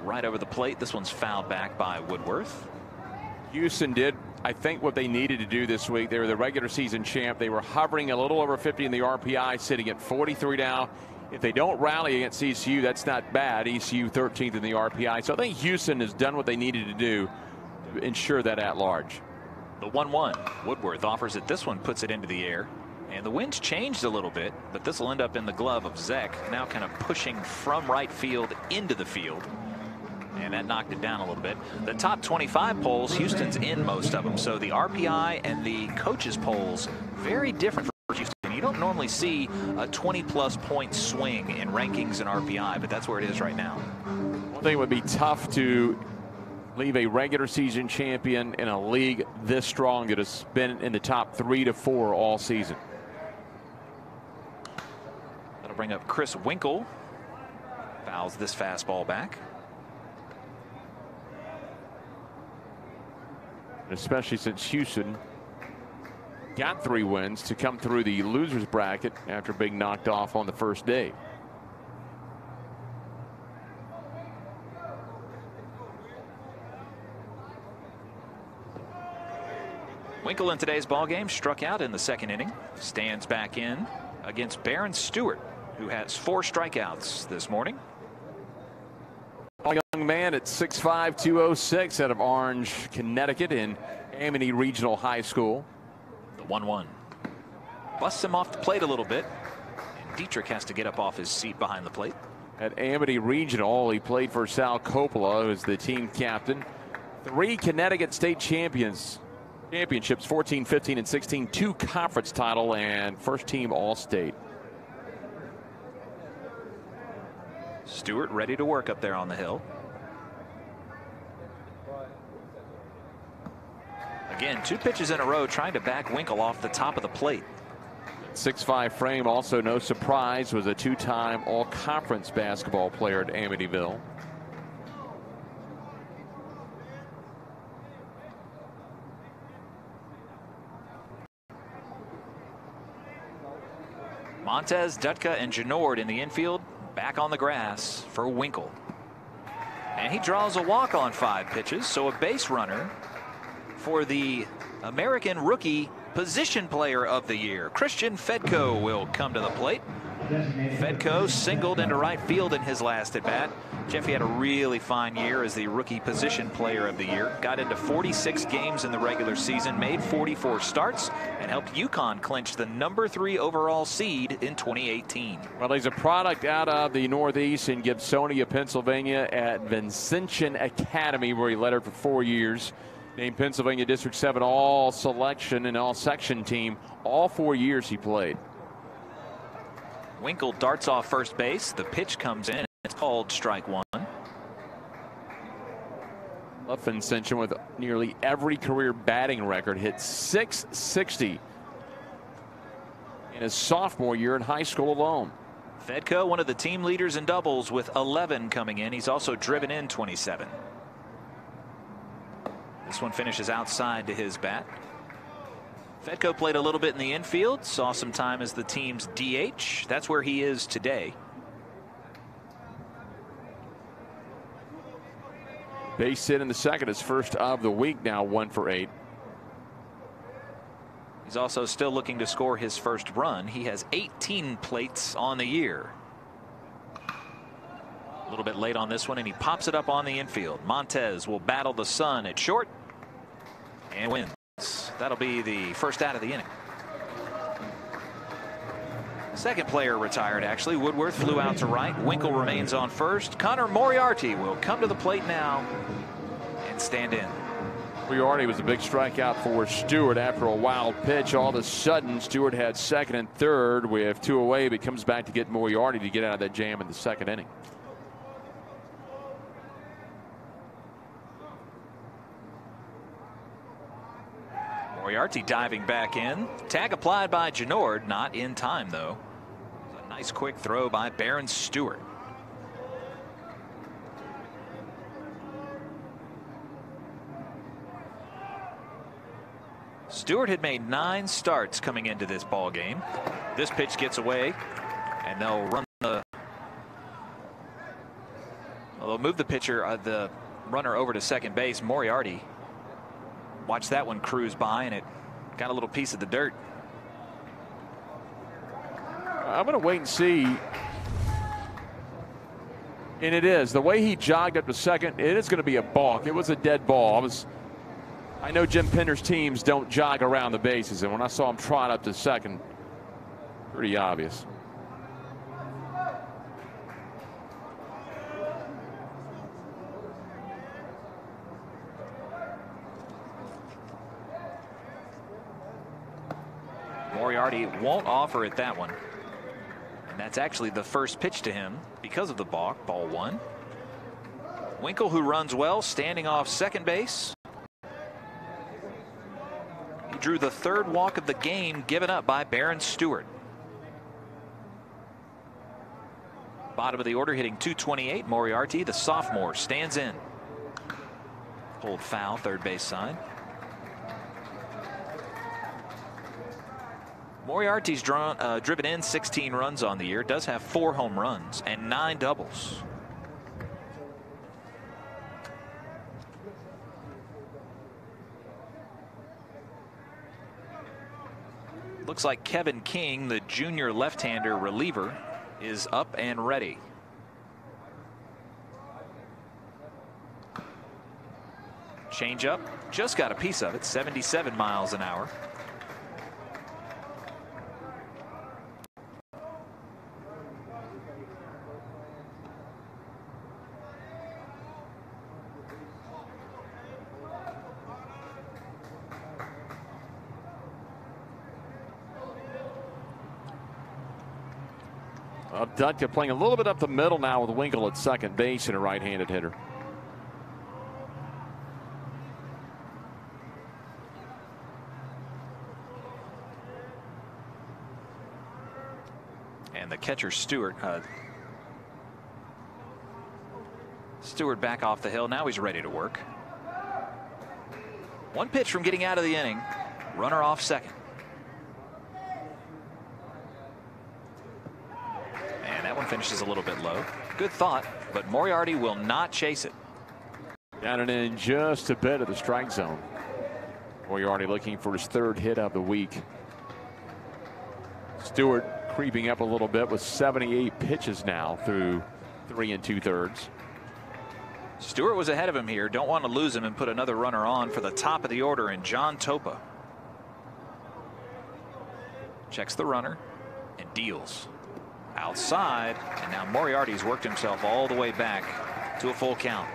right over the plate. This one's fouled back by Woodworth. Houston did, I think, what they needed to do this week. They were the regular season champ. They were hovering a little over 50 in the RPI, sitting at 43 now. If they don't rally against ECU, that's not bad. ECU 13th in the RPI. So I think Houston has done what they needed to do to ensure that at large. The 1-1. Woodworth offers it. This one puts it into the air. And the wind's changed a little bit, but this will end up in the glove of Zek, now kind of pushing from right field into the field. And that knocked it down a little bit. The top 25 polls, Houston's in most of them. So the RPI and the coaches polls, very different for Houston. You don't normally see a 20-plus point swing in rankings and RPI, but that's where it is right now. One thing would be tough to leave a regular season champion in a league this strong that has been in the top 3 to 4 all season. That'll bring up Chris Winkle. Fouls this fastball back. Especially since Houston got 3 wins to come through the losers bracket after being knocked off on the first day. Winkle in today's ballgame struck out in the second inning. Stands back in against Barron Stewart, who has 4 strikeouts this morning. A young man at 6'5", 206 out of Orange, Connecticut in Amity Regional High School. The 1-1. Busts him off the plate a little bit. And Dietrich has to get up off his seat behind the plate. At Amity Regional, he played for Sal Coppola, who's the team captain. 3 Connecticut state championships, 14, 15, and 16. 2 conference title and first team All-State. Stewart ready to work up there on the hill. Again, 2 pitches in a row trying to back Winkle off the top of the plate. 6'5" frame, also no surprise, was a 2-time all-conference basketball player at Amityville. Montez, Dutka, and Genord in the infield. Back on the grass for Winkle. And he draws a walk on 5 pitches, so a base runner for the American Rookie Position Player of the Year. Christian Fedko will come to the plate. Fedko singled into right field in his last at bat. Jeffy had a really fine year as the Rookie Position Player of the Year. Got into 46 games in the regular season, made 44 starts, and helped UConn clinch the number 3 overall seed in 2018. Well, he's a product out of the Northeast in Gibsonia, Pennsylvania at Vincentian Academy, where he lettered for 4 years. Named Pennsylvania District 7 all-selection and all-section team. All 4 years he played. Winkle darts off first base. The pitch comes in. It's called strike 1. Left Vincentian with nearly every career batting record. Hit .660 in his sophomore year in high school alone. Fedko, one of the team leaders in doubles with 11 coming in. He's also driven in 27. This one finishes outside to his bat. Fedko played a little bit in the infield, saw some time as the team's DH. That's where he is today. Base hit in the second, his first of the week now, 1 for 8. He's also still looking to score his first run. He has 18 plates on the year. A little bit late on this one, and he pops it up on the infield. Montez will battle the sun at short and wins. That'll be the first out of the inning. Second player retired, actually. Woodworth flew out to right. Winkle remains on first. Connor Moriarty will come to the plate now and stand in. Moriarty was a big strikeout for Stewart after a wild pitch. All of a sudden, Stewart had second and third with 2 away, but comes back to get Moriarty to get out of that jam in the second inning. Moriarty diving back in. Tag applied by Genord. Not in time, though. A nice quick throw by Baron Stewart. Stewart had made 9 starts coming into this ball game. This pitch gets away, and they'll run the. Well, they'll move the runner over to second base. Moriarty. Watch that one cruise by, and it got a little piece of the dirt. I'm going to wait and see. And it is. The way he jogged up to second, it is going to be a balk. It was a dead ball. I know Jim Pender's teams don't jog around the bases, and when I saw him trot up to second, pretty obvious. Moriarty won't offer at that one. And that's actually the first pitch to him because of the balk. Ball 1. Winkle, who runs well, standing off second base. He drew the 3rd walk of the game given up by Baron Stewart. Bottom of the order, hitting .228. Moriarty, the sophomore, stands in. Pulled foul, third base side. Moriarty's driven in 16 runs on the year, does have 4 home runs and 9 doubles. Looks like Kevin King, the junior left-hander reliever, is up and ready. Changeup, just got a piece of it, 77 miles an hour. Dutka playing a little bit up the middle now with Winkle at second base and a right-handed hitter. And the catcher Stewart back off the hill. Now he's ready to work. 1 pitch from getting out of the inning. Runner off second. That one finishes a little bit low. Good thought, but Moriarty will not chase it. Down and in just a bit of the strike zone. Moriarty looking for his 3rd hit of the week. Stewart creeping up a little bit with 78 pitches now through 3 2/3. Stewart was ahead of him here. Don't want to lose him and put another runner on for the top of the order in John Topa. Checks the runner and deals. Outside, and now Moriarty's worked himself all the way back to a full count.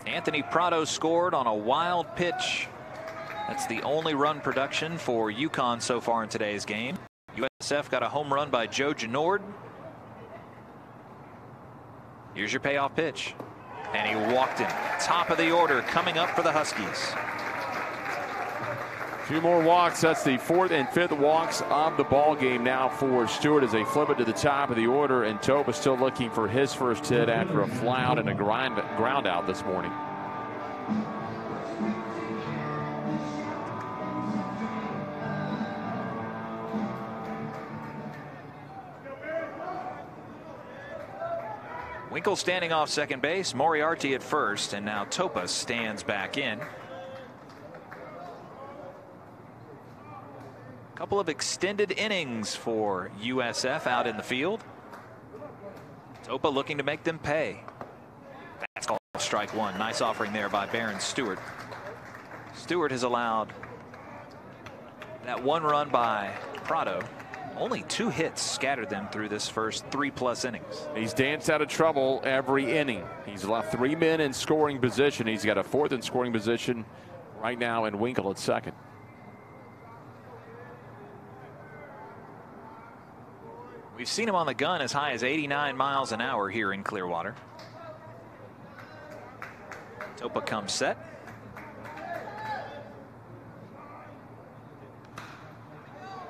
Anthony Prado scored on a wild pitch. That's the only run production for UConn so far in today's game. USF got a home run by Joe Genord. Here's your payoff pitch. And he walked him. Top of the order coming up for the Huskies. 2 more walks. That's the 4th and 5th walks of the ball game now for Stewart as they flip it to the top of the order. And Topa still looking for his first hit after a fly out and a ground out this morning. Winkle standing off second base, Moriarty at first, and now Topa stands back in. Couple of extended innings for USF out in the field. Topa looking to make them pay. That's called strike one. Nice offering there by Baron Stewart. Stewart has allowed that one run by Prado. Only 2 hits scattered them through this first 3+ innings. He's danced out of trouble every inning. He's left 3 men in scoring position. He's got a 4th in scoring position right now, and Winkle at second. We've seen him on the gun as high as 89 miles an hour here in Clearwater. Topa comes set.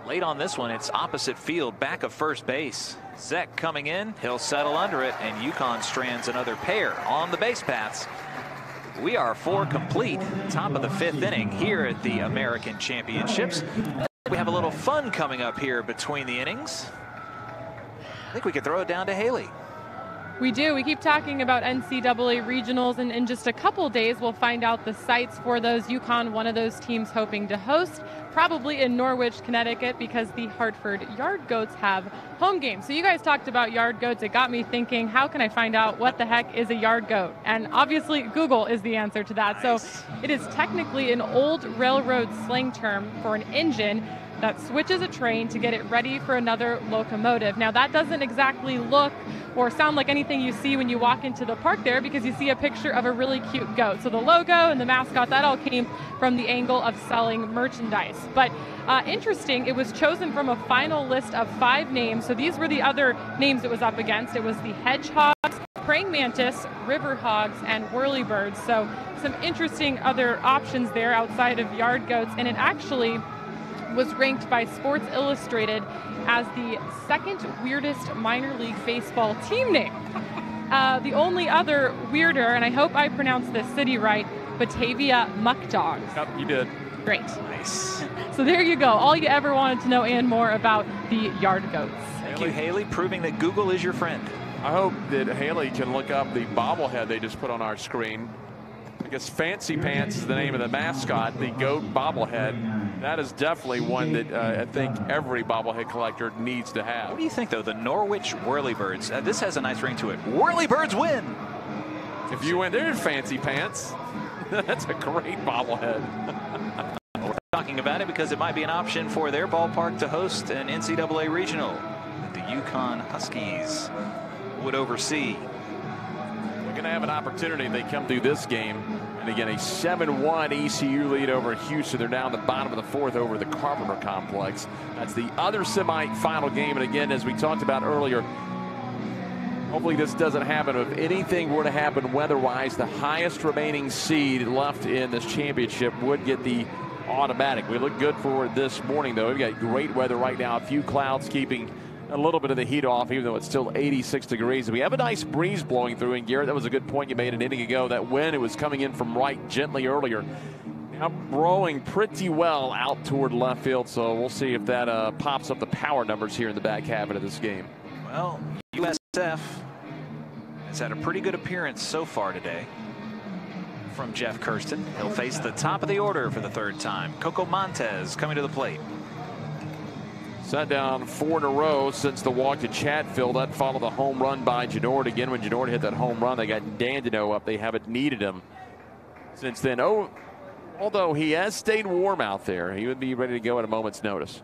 Late on this one, it's opposite field, back of first base. Zek coming in, he'll settle under it, and UConn strands another pair on the base paths. We are 4 complete, top of the 5th inning here at the American Championships. We have a little fun coming up here between the innings. I think we could throw it down to Haley. We do. We keep talking about NCAA regionals, and in just a couple days we'll find out the sites for those. UConn, one of those teams hoping to host, probably in Norwich, Connecticut, because the Hartford Yard Goats have home games. So you guys talked about yard goats. It got me thinking, how can I find out what the heck is a yard goat? And obviously Google is the answer to that. Nice. So it is technically an old railroad slang term for an engine that switches a train to get it ready for another locomotive. Now that doesn't exactly look or sound like anything you see when you walk into the park there, because you see a picture of a really cute goat. So the logo and the mascot, that all came from the angle of selling merchandise. But interesting, it was chosen from a final list of 5 names. So these were the other names it was up against. It was the hedgehogs, praying mantis, river hogs, and whirlybirds. So some interesting other options there outside of yard goats. And it actually was ranked by Sports Illustrated as the 2nd weirdest minor league baseball team name. The only other weirder, and I hope I pronounced this city right, Batavia Muck Dogs. Yep, you did. Great. Nice. So there you go. All you ever wanted to know and more about the yard goats. Thank you, Haley, proving that Google is your friend. I hope that Haley can look up the bobblehead they just put on our screen. I guess Fancy Pants is the name of the mascot, the goat bobblehead. That is definitely one that I think every bobblehead collector needs to have. What do you think, though? The Norwich Whirlybirds. This has a nice ring to it. Whirlybirds win! If you win there, Fancy Pants. That's a great bobblehead. We're talking about it because it might be an option for their ballpark to host an NCAA regional that the UConn Huskies would oversee. We're going to have an opportunity if they come through this game. And again, a 7-1 ECU lead over Houston. They're down the bottom of the 4th over the Carpenter Complex. That's the other semifinal game. And again, as we talked about earlier, hopefully this doesn't happen. If anything were to happen weather-wise, the highest remaining seed left in this championship would get the automatic. We look good for this morning, though. We've got great weather right now. A few clouds keeping a little bit of the heat off, even though it's still 86 degrees. We have a nice breeze blowing through. And Garrett, that was a good point you made an inning ago. That wind, it was coming in from right gently earlier. Now blowing pretty well out toward left field. So we'll see if that pops up the power numbers here in the back half of this game. Well, USF has had a pretty good appearance so far today from Jeff Kirsten. He'll face the top of the order for the 3rd time. Coco Montez coming to the plate. Set down 4 in a row since the walk to Chatfield. That followed the home run by Genord. Again, when Genord hit that home run, they got Dandino up. They haven't needed him since then. Oh, although he has stayed warm out there, he would be ready to go at a moment's notice.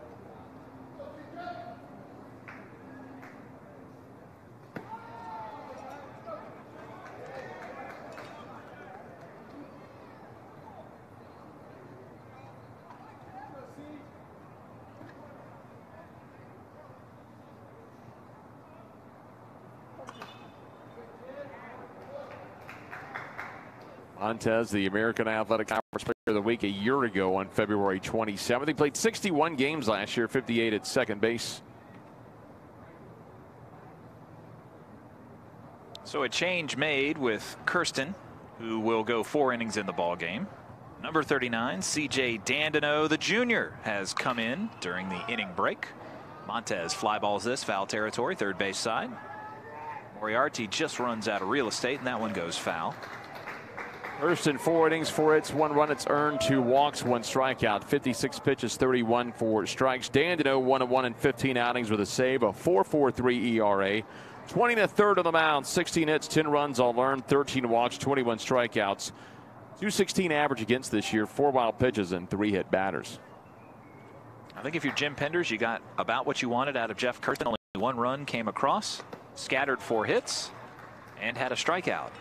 Montez, the American Athletic Conference Player of the Week a year ago on February 27th. He played 61 games last year, 58 at second base. So a change made with Kirsten, who will go 4 innings in the ball game. Number 39, C.J. Dandino, the junior, has come in during the inning break. Montez fly balls this, foul territory, third base side. Moriarty just runs out of real estate, and that one goes foul. First in 4 innings for its 1 run. It's earned 2 walks, 1 strikeout. 56 pitches, 31 for strikes. Dandino 1-1 in 15 outings with a save, a 4.43 ERA. 20 1/3 on the mound, 16 hits, 10 runs all earned, 13 walks, 21 strikeouts. 216 average against this year, 4 wild pitches and 3 hit batters. I think if you're Jim Penders, you got about what you wanted out of Jeff Kirsten. Only 1 run came across, scattered 4 hits, and had a strikeout.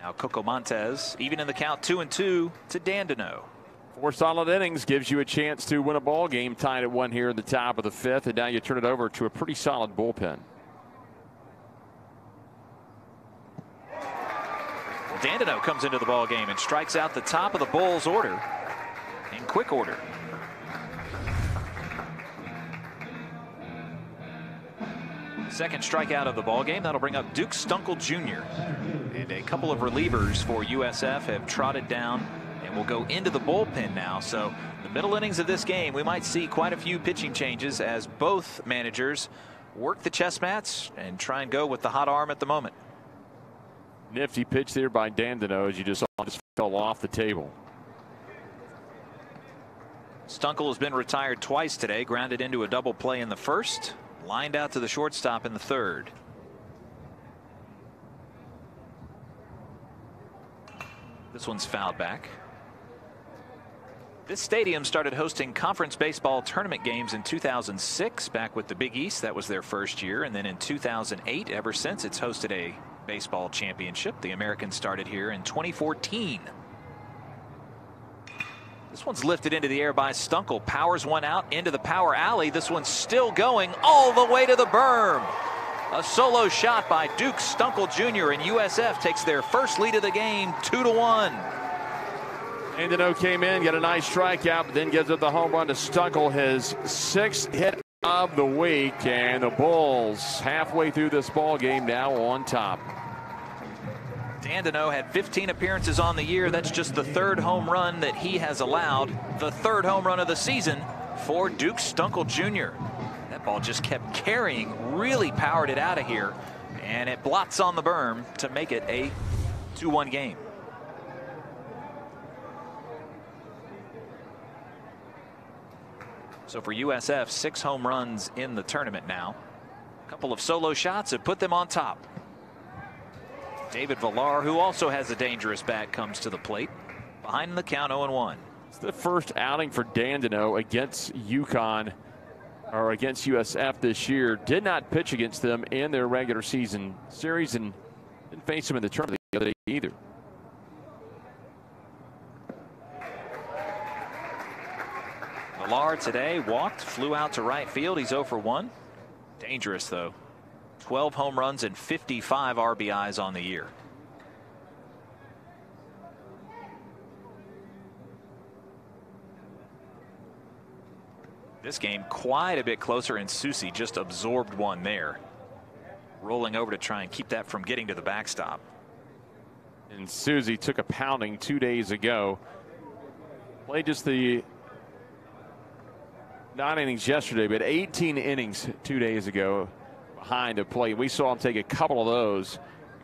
Now Coco Montez, even in the count, 2-2 to Dandino. 4 solid innings gives you a chance to win a ball game, tied at 1 here in the top of the 5th, and now you turn it over to a pretty solid bullpen. Well, Dandino comes into the ball game and strikes out the top of the Bulls order in quick order. Second strikeout of the ball game. That'll bring up Duke Stunkel Jr. And a couple of relievers for USF have trotted down and will go into the bullpen now. So the middle innings of this game, we might see quite a few pitching changes as both managers work the chess mats and try and go with the hot arm at the moment. Nifty pitch there by Dandino as you just fell off the table. Stunkel has been retired twice today, grounded into a double play in the first. Lined out to the shortstop in the third. This one's fouled back. This stadium started hosting conference baseball tournament games in 2006, back with the Big East. That was their first year. And then in 2008, ever since, it's hosted a baseball championship. The Americans started here in 2014. This one's lifted into the air by Stunkel. Powers one out into the power alley. This one's still going all the way to the berm. A solo shot by Duke Stunkel Jr. and USF takes their first lead of the game, 2-1. Dandino came in, got a nice strikeout, but then gives up the home run to Stunkel, his 6th hit of the week, and the Bulls halfway through this ball game now on top. Dandino had 15 appearances on the year. That's just the 3rd home run that he has allowed. The 3rd home run of the season for Duke Stunkel Jr. That ball just kept carrying, really powered it out of here, and it blots on the berm to make it a 2-1 game. So for USF, 6 home runs in the tournament now. A couple of solo shots have put them on top. David Villar, who also has a dangerous bat, comes to the plate. Behind the count, 0-1. It's the first outing for Dandino against UConn, or against USF this year. Did not pitch against them in their regular season series and didn't face them in the tournament the other day either. Villar today walked, flew out to right field. He's 0 for 1. Dangerous, though. 12 home runs and 55 RBIs on the year. This game quite a bit closer, and Susi just absorbed one there. Rolling over to try and keep that from getting to the backstop. And Susi took a pounding 2 days ago. Played just the 9 innings yesterday, but 18 innings 2 days ago behind a plate. We saw him take a couple of those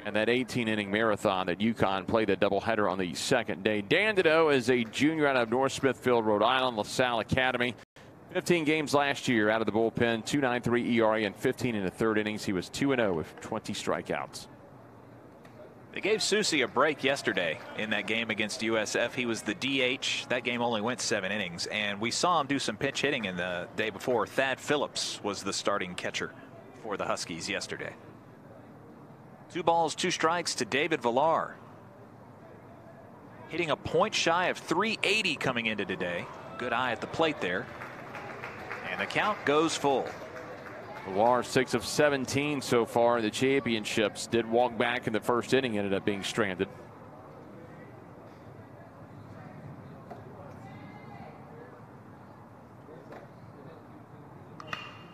in that 18-inning marathon that UConn played that doubleheader on the 2nd day. Dandino is a junior out of North Smithfield, Rhode Island, LaSalle Academy. 15 games last year out of the bullpen, 2.93 ERA and 15 in the 3rd innings. He was 2-0 with 20 strikeouts. They gave Susi a break yesterday in that game against USF. He was the DH. That game only went 7 innings, and we saw him do some pinch hitting in the day before. Thad Phillips was the starting catcher for the Huskies yesterday. 2 balls, 2 strikes to David Villar. Hitting a point shy of 380 coming into today. Good eye at the plate there. And the count goes full. Villar 6 of 17 so far in the championships. Did walk back in the 1st inning, ended up being stranded.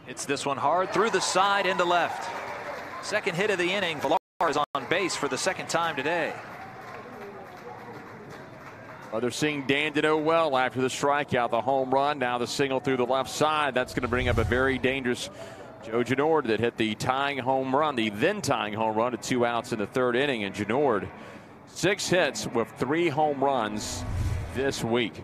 Hits this one hard through the side into left. 2nd hit of the inning. Villar is on base for the 2nd time today. Well, they're seeing Dandino well after the strikeout, the home run. Now the single through the left side. That's going to bring up a very dangerous Joe Genord that hit the tying home run, the then tying home run at 2 outs in the 3rd inning. And Genord, 6 hits with 3 home runs this week.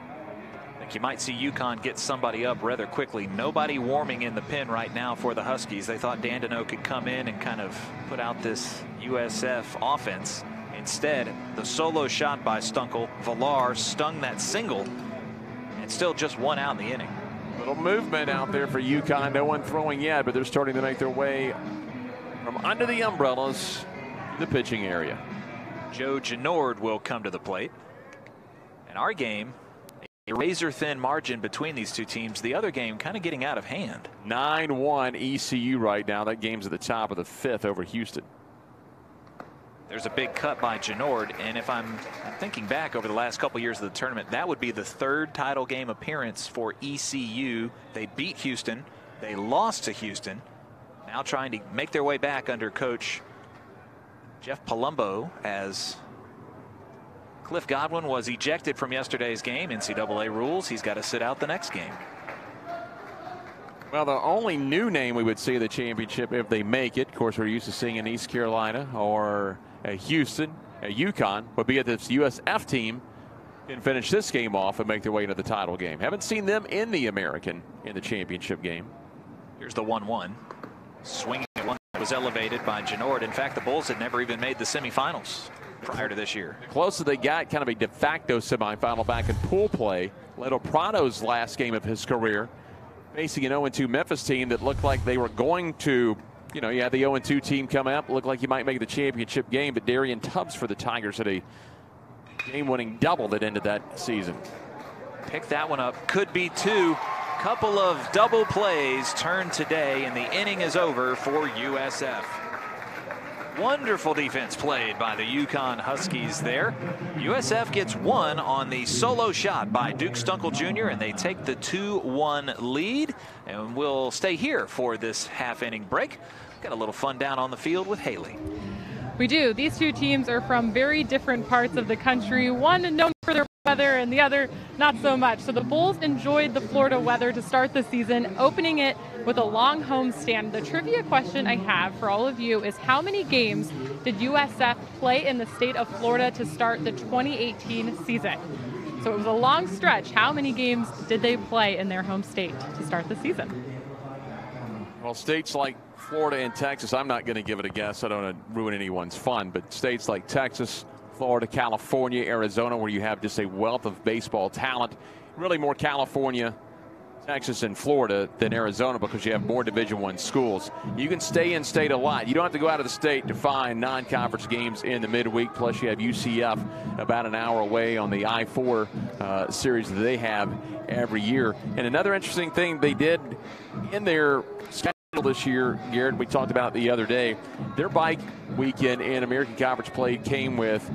I think you might see UConn get somebody up rather quickly. Nobody warming in the pen right now for the Huskies. They thought Dandino could come in and kind of put out this USF offense. Instead, the solo shot by Stunkel. Villar stung that single, and still just 1 out in the inning. Little movement out there for UConn. No one throwing yet, but they're starting to make their way from under the umbrellas to the pitching area. Joe Genord will come to the plate. In our game, a razor-thin margin between these two teams. The other game kind of getting out of hand. 9-1 ECU right now. That game's at the top of the 5th over Houston. There's a big cut by Genord, and if I'm thinking back over the last couple years of the tournament, that would be the 3rd title game appearance for ECU. They beat Houston. They lost to Houston. Now trying to make their way back under coach Jeff Palumbo, as Cliff Godwin was ejected from yesterday's game. NCAA rules. He's got to sit out the next game. Well, the only new name we would see in the championship if they make it, of course, we're used to seeing in East Carolina or Houston, UConn, would be if this USF team can finish this game off and make their way into the title game. Haven't seen them in the American in the championship game. Here's the 1-1. Swinging at one was elevated by Genord. In fact, the Bulls had never even made the semifinals prior to this year. The closest they got, kind of a de facto semifinal back in pool play. Leto Prado's last game of his career, facing an 0-2 Memphis team that looked like they were going to, you know, you had the 0-2 team come up, looked like you might make the championship game, but Darian Tubbs for the Tigers had a game-winning double that ended that season. Pick that one up. Could be 2. Couple of double plays turned today, and the inning is over for USF. Wonderful defense played by the UConn Huskies there. USF gets 1 on the solo shot by Duke Stunkel Jr., and they take the 2-1 lead. And we'll stay here for this half-inning break. Got a little fun down on the field with Haley. We do. These two teams are from very different parts of the country. One known for their weather and the other not so much. So the Bulls enjoyed the Florida weather to start the season, opening it with a long homestand. The trivia question I have for all of you is, how many games did USF play in the state of Florida to start the 2018 season? So it was a long stretch. How many games did they play in their home state to start the season? Well, states like Florida and Texas, I'm not going to give it a guess. I don't want to ruin anyone's fun, but states like Texas, Florida, California, Arizona, where you have just a wealth of baseball talent, really more California, Texas, and Florida than Arizona, because you have more Division I schools. You can stay in state a lot. You don't have to go out of the state to find non-conference games in the midweek. Plus, you have UCF about an hour away on the I-4 series that they have every year. And another interesting thing they did in their schedule this year, Garrett, we talked about the other day, their bike weekend in American Conference play came with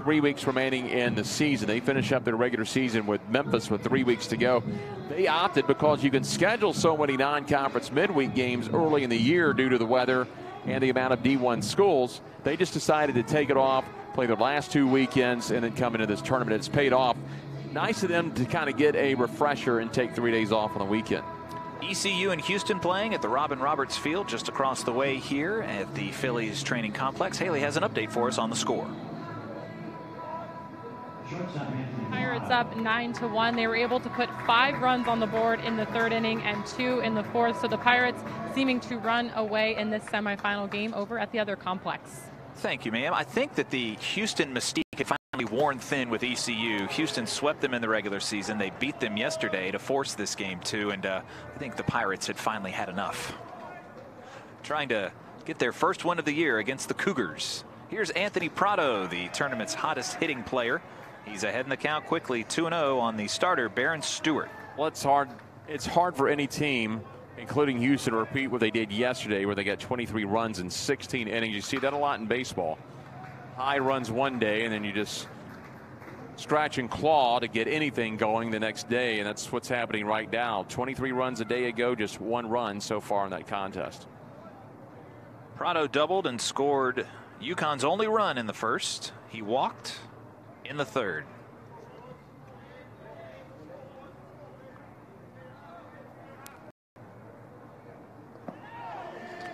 3 weeks remaining in the season. They finish up their regular season with Memphis with 3 weeks to go. They opted, because you can schedule so many non-conference midweek games early in the year due to the weather and the amount of D1 schools, they just decided to take it off, play their last 2 weekends, and then come into this tournament. It's paid off. Nice of them to kind of get a refresher and take 3 days off on the weekend. ECU and Houston playing at the Robin Roberts Field just across the way here at the Phillies training complex. Haley has an update for us on the score. Pirates up 9-1. They were able to put 5 runs on the board in the 3rd inning and 2 in the 4th. So the Pirates seeming to run away in this semifinal game over at the other complex. Thank you, ma'am. I think that the Houston mystique had finally worn thin with ECU. Houston swept them in the regular season. They beat them yesterday to force this game too, and I think the Pirates had finally had enough. Trying to get their first win of the year against the Cougars. Here's Anthony Prado, the tournament's hottest hitting player. He's ahead in the count quickly, 2-0 on the starter, Baron Stewart. Well, it's hard for any team, including Houston, to repeat what they did yesterday, where they got 23 runs in 16 innings. You see that a lot in baseball. High runs one day, and then you just scratch and claw to get anything going the next day, and that's what's happening right now. 23 runs a day ago, just 1 run so far in that contest. Prado doubled and scored UConn's only run in the first. He walked in the 3rd.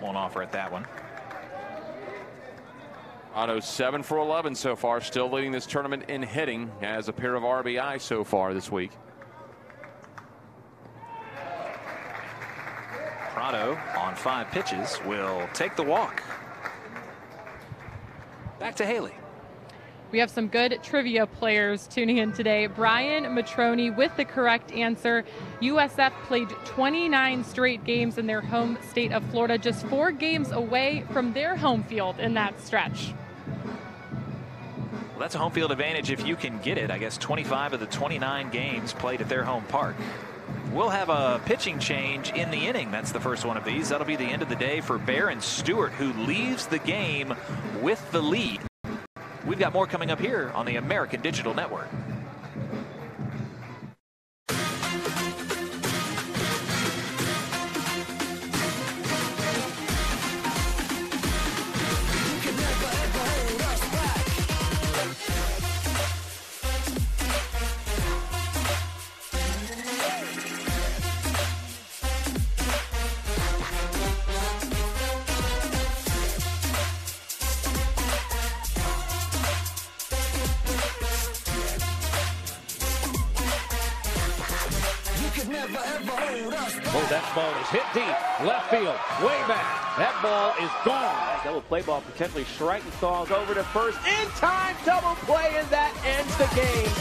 Won't offer at that one. Otto's 7 for 11 so far, still leading this tournament in hitting, has a pair of RBI so far this week. Prado on 5 pitches will take the walk. Back to Haley. We have some good trivia players tuning in today. Brian Matroni with the correct answer. USF played 29 straight games in their home state of Florida, just 4 games away from their home field in that stretch. Well, that's a home field advantage if you can get it. I guess 25 of the 29 games played at their home park. We'll have a pitching change in the inning. That's the first one of these. That'll be the end of the day for Baron Stewart, who leaves the game with the lead. We've got more coming up here on the American Digital Network. Oh, that ball is hit deep. Left field. Way back. That ball is gone. Double play ball potentially striking Stalls over to first. In time. Double play, and that ends the game.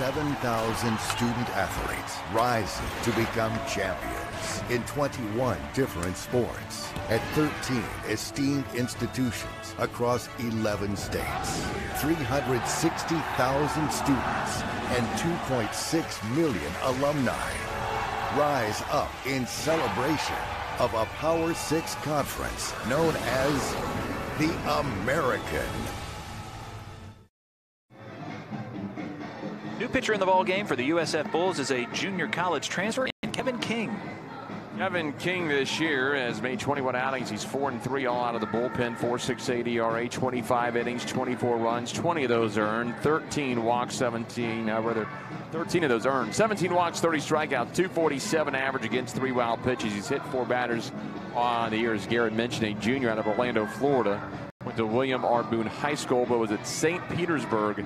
$7,000 student athletes rising to become champions in 21 different sports at 13 esteemed institutions across 11 states. 360,000 students and 2.6 million alumni rise up in celebration of a Power 6 conference known as the American. New pitcher in the ball game for the USF Bulls is a junior college transfer, Kevin King. Kevin King this year has made 21 outings. He's 4-3 all out of the bullpen, 4.68 ERA, 25 innings, 24 runs, 20 of those earned, 13 walks, 13 of those earned, 17 walks, 30 strikeouts, 247 average against 3 wild pitches. He's hit 4 batters on the year, as Garrett mentioned, a junior out of Orlando, Florida. Went to William R. Boone High School, but was at St. Petersburg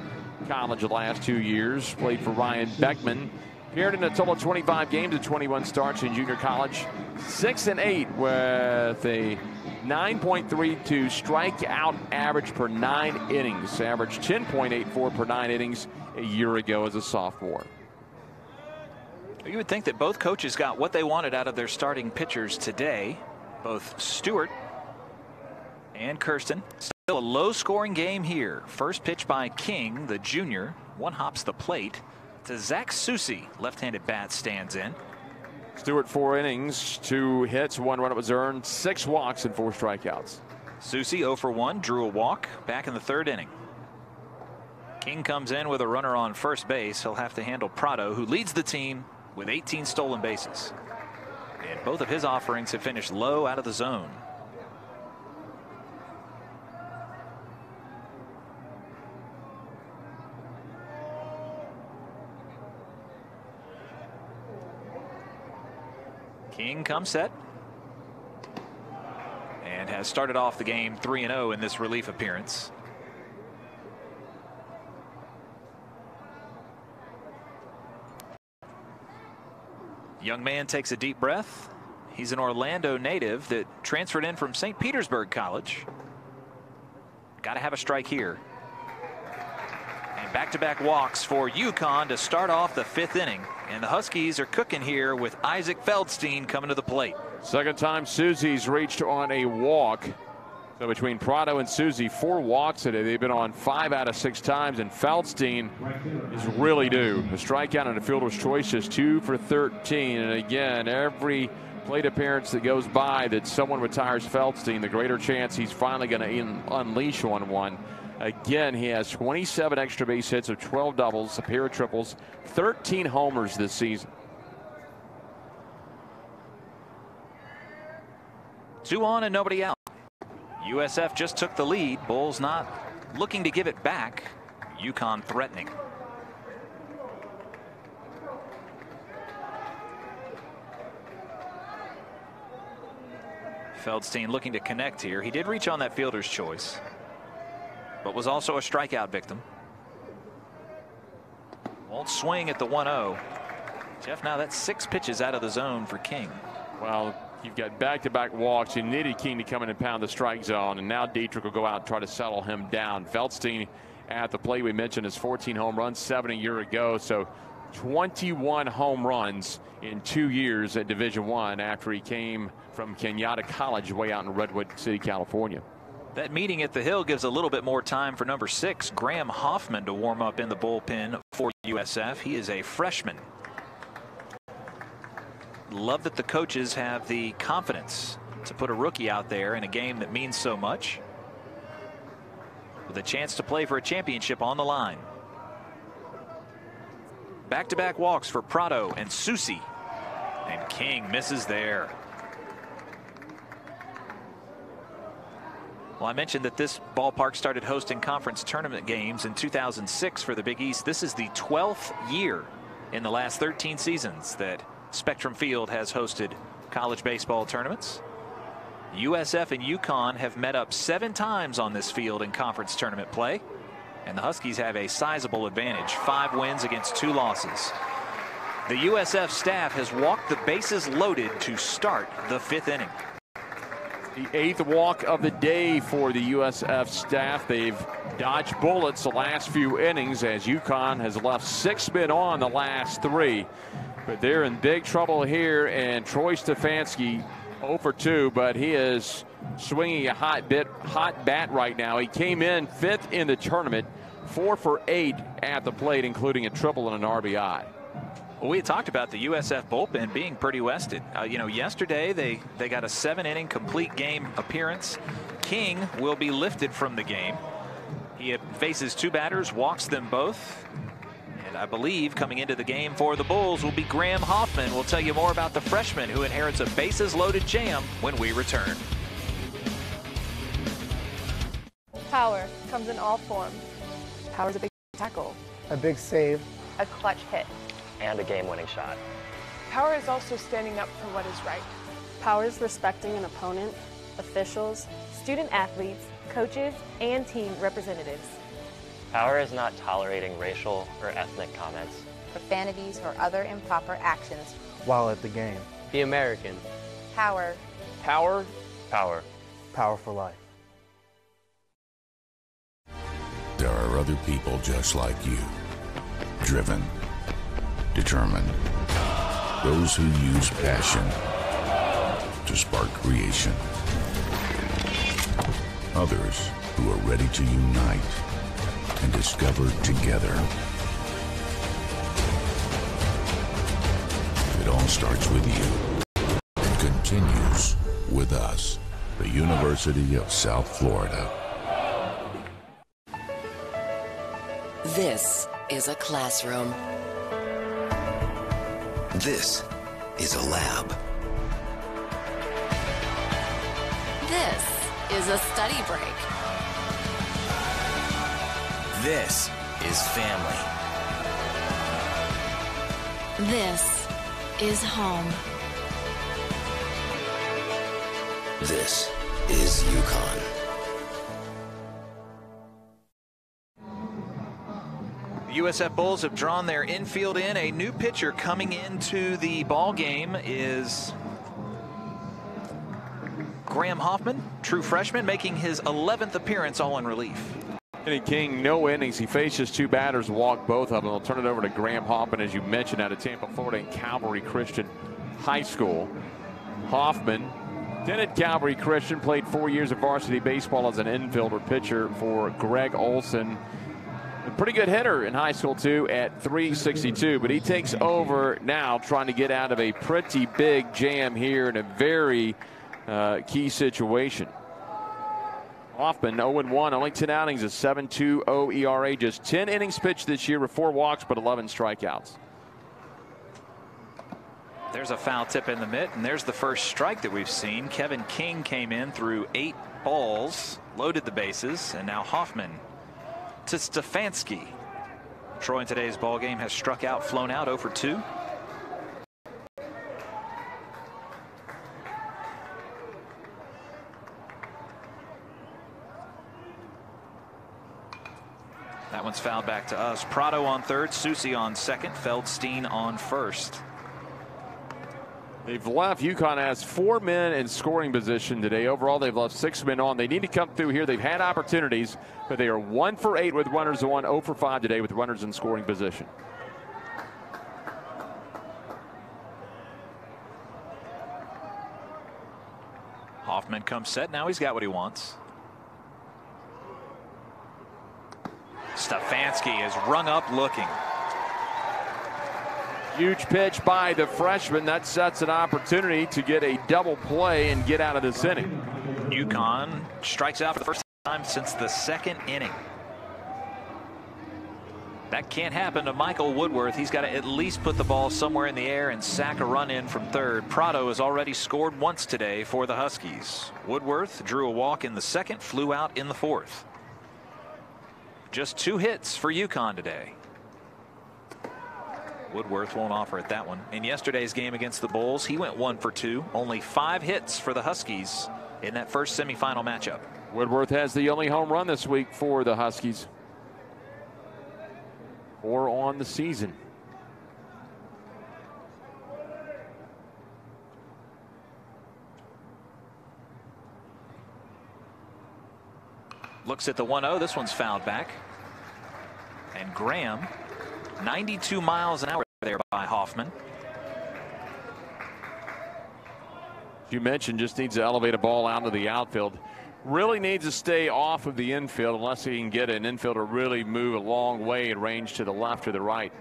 College the last 2 years. Played for Ryan Beckman. Appeared in a total of 25 games and 21 starts in junior college. 6-8 with a 9.32 strikeout average per 9 innings. Averaged 10.84 per 9 innings a year ago as a sophomore. You would think that both coaches got what they wanted out of their starting pitchers today. Both Stewart and Kirsten. Still a low-scoring game here. First pitch by King, the junior. One hops the plate to Zach Susi. Left-handed bat stands in. Stewart 4 innings, 2 hits, 1 run was earned, 6 walks and 4 strikeouts. Susi 0 for 1, drew a walk back in the 3rd inning. King comes in with a runner on first base. He'll have to handle Prado, who leads the team with 18 stolen bases. And both of his offerings have finished low out of the zone. King comes set and has started off the game 3-0 in this relief appearance. Young man takes a deep breath. He's an Orlando native that transferred in from St. Petersburg College. Got to have a strike here. And back-to-back walks for UConn to start off the 5th inning. And the Huskies are cooking here with Isaac Feldstein coming to the plate. Second time Susie's reached on a walk. So between Prado and Susi, 4 walks today. They've been on 5 out of 6 times, and Feldstein is really due. A strikeout and a fielder's choice, just 2 for 13. And again, every plate appearance that goes by that someone retires Feldstein, the greater chance he's finally going to unleash on one. Again, he has 27 extra base hits of 12 doubles, a pair of triples, 13 homers this season. 2 on and nobody out. USF just took the lead. Bulls not looking to give it back. UConn threatening. Feldstein looking to connect here. He did reach on that fielder's choice, but was also a strikeout victim. Won't swing at the 1-0. Jeff, now that's 6 pitches out of the zone for King. Well, you've got back-to-back walks. You needed King to come in and pound the strike zone, and now Dietrich will go out and try to settle him down. Feldstein at the plate. We mentioned his 14 home runs, 7 a year ago, so 21 home runs in 2 years at Division I after he came from Kenyatta College way out in Redwood City, California. That meeting at the Hill gives a little bit more time for number 6, Graham Hoffman, to warm up in the bullpen for USF. He is a freshman. Love that the coaches have the confidence to put a rookie out there in a game that means so much, with a chance to play for a championship on the line. Back-to-back walks for Prado and Susi, and King misses there. Well, I mentioned that this ballpark started hosting conference tournament games in 2006 for the Big East. This is the 12th year in the last 13 seasons that Spectrum Field has hosted college baseball tournaments. USF and UConn have met up 7 times on this field in conference tournament play, and the Huskies have a sizable advantage, 5 wins against 2 losses. The USF staff has walked the bases loaded to start the 5th inning. The 8th walk of the day for the USF staff. They've dodged bullets the last few innings as UConn has left 6 men on the last 3. But they're in big trouble here, and Troy Stefanski 0 for 2, but he is swinging a hot bat right now. He came in 5th in the tournament, 4 for 8 at the plate, including a triple and an RBI. Well, we had talked about the USF bullpen being pretty rested. You know, yesterday they got a 7-inning complete game appearance. King will be lifted from the game. He faces 2 batters, walks them both. And I believe coming into the game for the Bulls will be Graham Hoffman. We'll tell you more about the freshman who inherits a bases-loaded jam when we return. Power comes in all forms. Power's a big tackle. A big save. A clutch hit. And a game-winning shot. Power is also standing up for what is right. Power is respecting an opponent, officials, student athletes, coaches, and team representatives. Power is not tolerating racial or ethnic comments, Profanities or other improper actions. While at the game. Be American. Power. Power. Power. Power for life. There are other people just like you. Driven. Determined. Those who use passion to spark creation. Others who are ready to unite and discover together. It all starts with you and continues with us, the University of South Florida. This is a classroom. This is a lab. This is a study break. This is family. This is home. This is UConn. The USF Bulls have drawn their infield in. A new pitcher coming into the ball game is Graham Hoffman, true freshman, making his 11th appearance, all in relief. King, no innings. He faces 2 batters, walked both of them. They'll turn it over to Graham Hoffman, as you mentioned, out of Tampa, Florida, and Calvary Christian High School. Hoffman then at Calvary Christian, played 4 years of varsity baseball as an infielder pitcher for Greg Olson. A pretty good hitter in high school, too, at .362. But he takes over now, trying to get out of a pretty big jam here in a very key situation. Hoffman 0-1, only 10 outings, a 7.20 ERA, just 10 innings pitched this year with 4 walks but 11 strikeouts. There's a foul tip in the mitt, and there's the first strike that we've seen. Kevin King came in through 8 balls, loaded the bases, and now Hoffman to Stefanski. Troy in today's ball game has struck out, flown out 0 for 2. That one's fouled back to us. Prado on third, Susi on second, Feldstein on first. They've left. UConn has 4 men in scoring position today. Overall, they've left 6 men on. They need to come through here. They've had opportunities, but they are 1 for 8 with runners on, 0 for 5 today with runners in scoring position. Hoffman comes set. Now he's got what he wants. Stefanski is rung up looking. Huge pitch by the freshman. That sets an opportunity to get a double play and get out of this inning. UConn strikes out for the first time since the 2nd inning. That can't happen to Michael Woodworth. He's got to at least put the ball somewhere in the air and sack a run in from third. Prado has already scored once today for the Huskies. Woodworth drew a walk in the 2nd, flew out in the 4th. Just 2 hits for UConn today. Woodworth won't offer at that one. In yesterday's game against the Bulls, he went 1 for 2. Only 5 hits for the Huskies in that first semifinal matchup. Woodworth has the only home run this week for the Huskies. 4 on the season. Looks at the 1-0. This one's fouled back. And Graham, 92 miles an hour there by Hoffman. You mentioned just needs to elevate a ball out of the outfield. Really needs to stay off of the infield unless he can get an infielder really move a long way and range to the left or the right.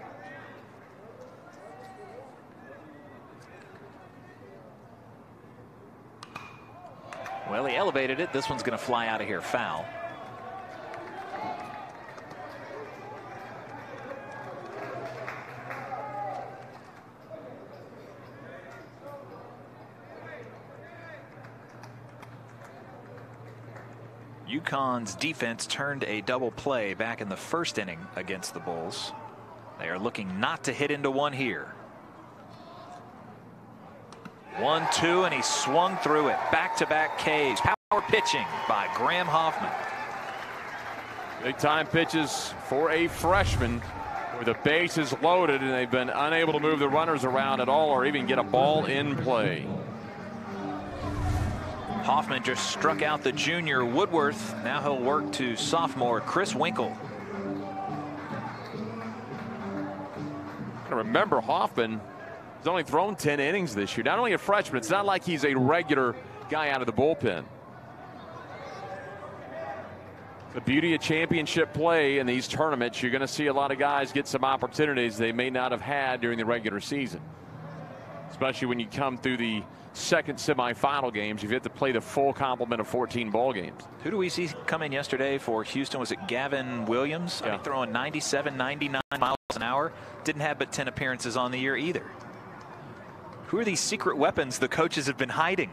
Well, he elevated it. This one's going to fly out of here foul. UConn's defense turned a double play back in the 1st inning against the Bulls. They are looking not to hit into one here. 1-2, and he swung through it. Back-to-back Ks. Power pitching by Graham Hoffman. Big time pitches for a freshman where the base is loaded and they've been unable to move the runners around at all or even get a ball in play. Hoffman just struck out the junior Woodworth. Now he'll work to sophomore Chris Winkle. Remember, Hoffman has only thrown 10 innings this year. Not only a freshman, it's not like he's a regular guy out of the bullpen. The beauty of championship play in these tournaments, you're going to see a lot of guys get some opportunities they may not have had during the regular season. Especially when you come through the 2nd semifinal games, you've had to play the full complement of 14 ball games. Who do we see come in yesterday for Houston? Was it Gavin Williams? Yeah. I mean, throwing 97, 99 miles an hour. Didn't have but 10 appearances on the year either. Who are these secret weapons the coaches have been hiding?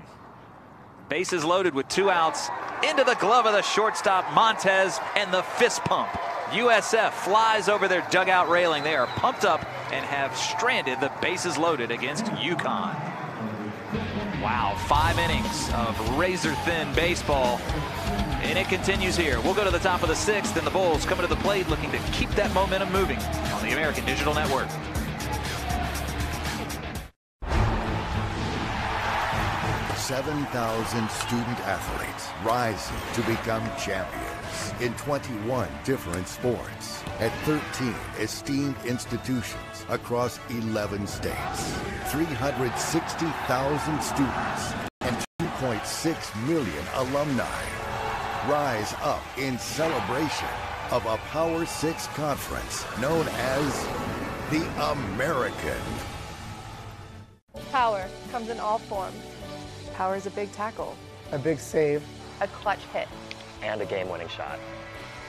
Bases loaded with 2 outs. Into the glove of the shortstop Montez, and the fist pump. USF flies over their dugout railing. They are pumped up and have stranded the bases loaded against UConn. Wow, 5 innings of razor-thin baseball. And it continues here. We'll go to the top of the 6th, and the Bulls coming to the plate looking to keep that momentum moving on the American Digital Network. $7,000 student athletes rising to become champions in 21 different sports at 13 esteemed institutions across 11 states. 360,000 students and 2.6 million alumni rise up in celebration of a Power 6 conference known as the American. Power comes in all forms. Power is a big tackle. A big save. A clutch hit. and a game-winning shot.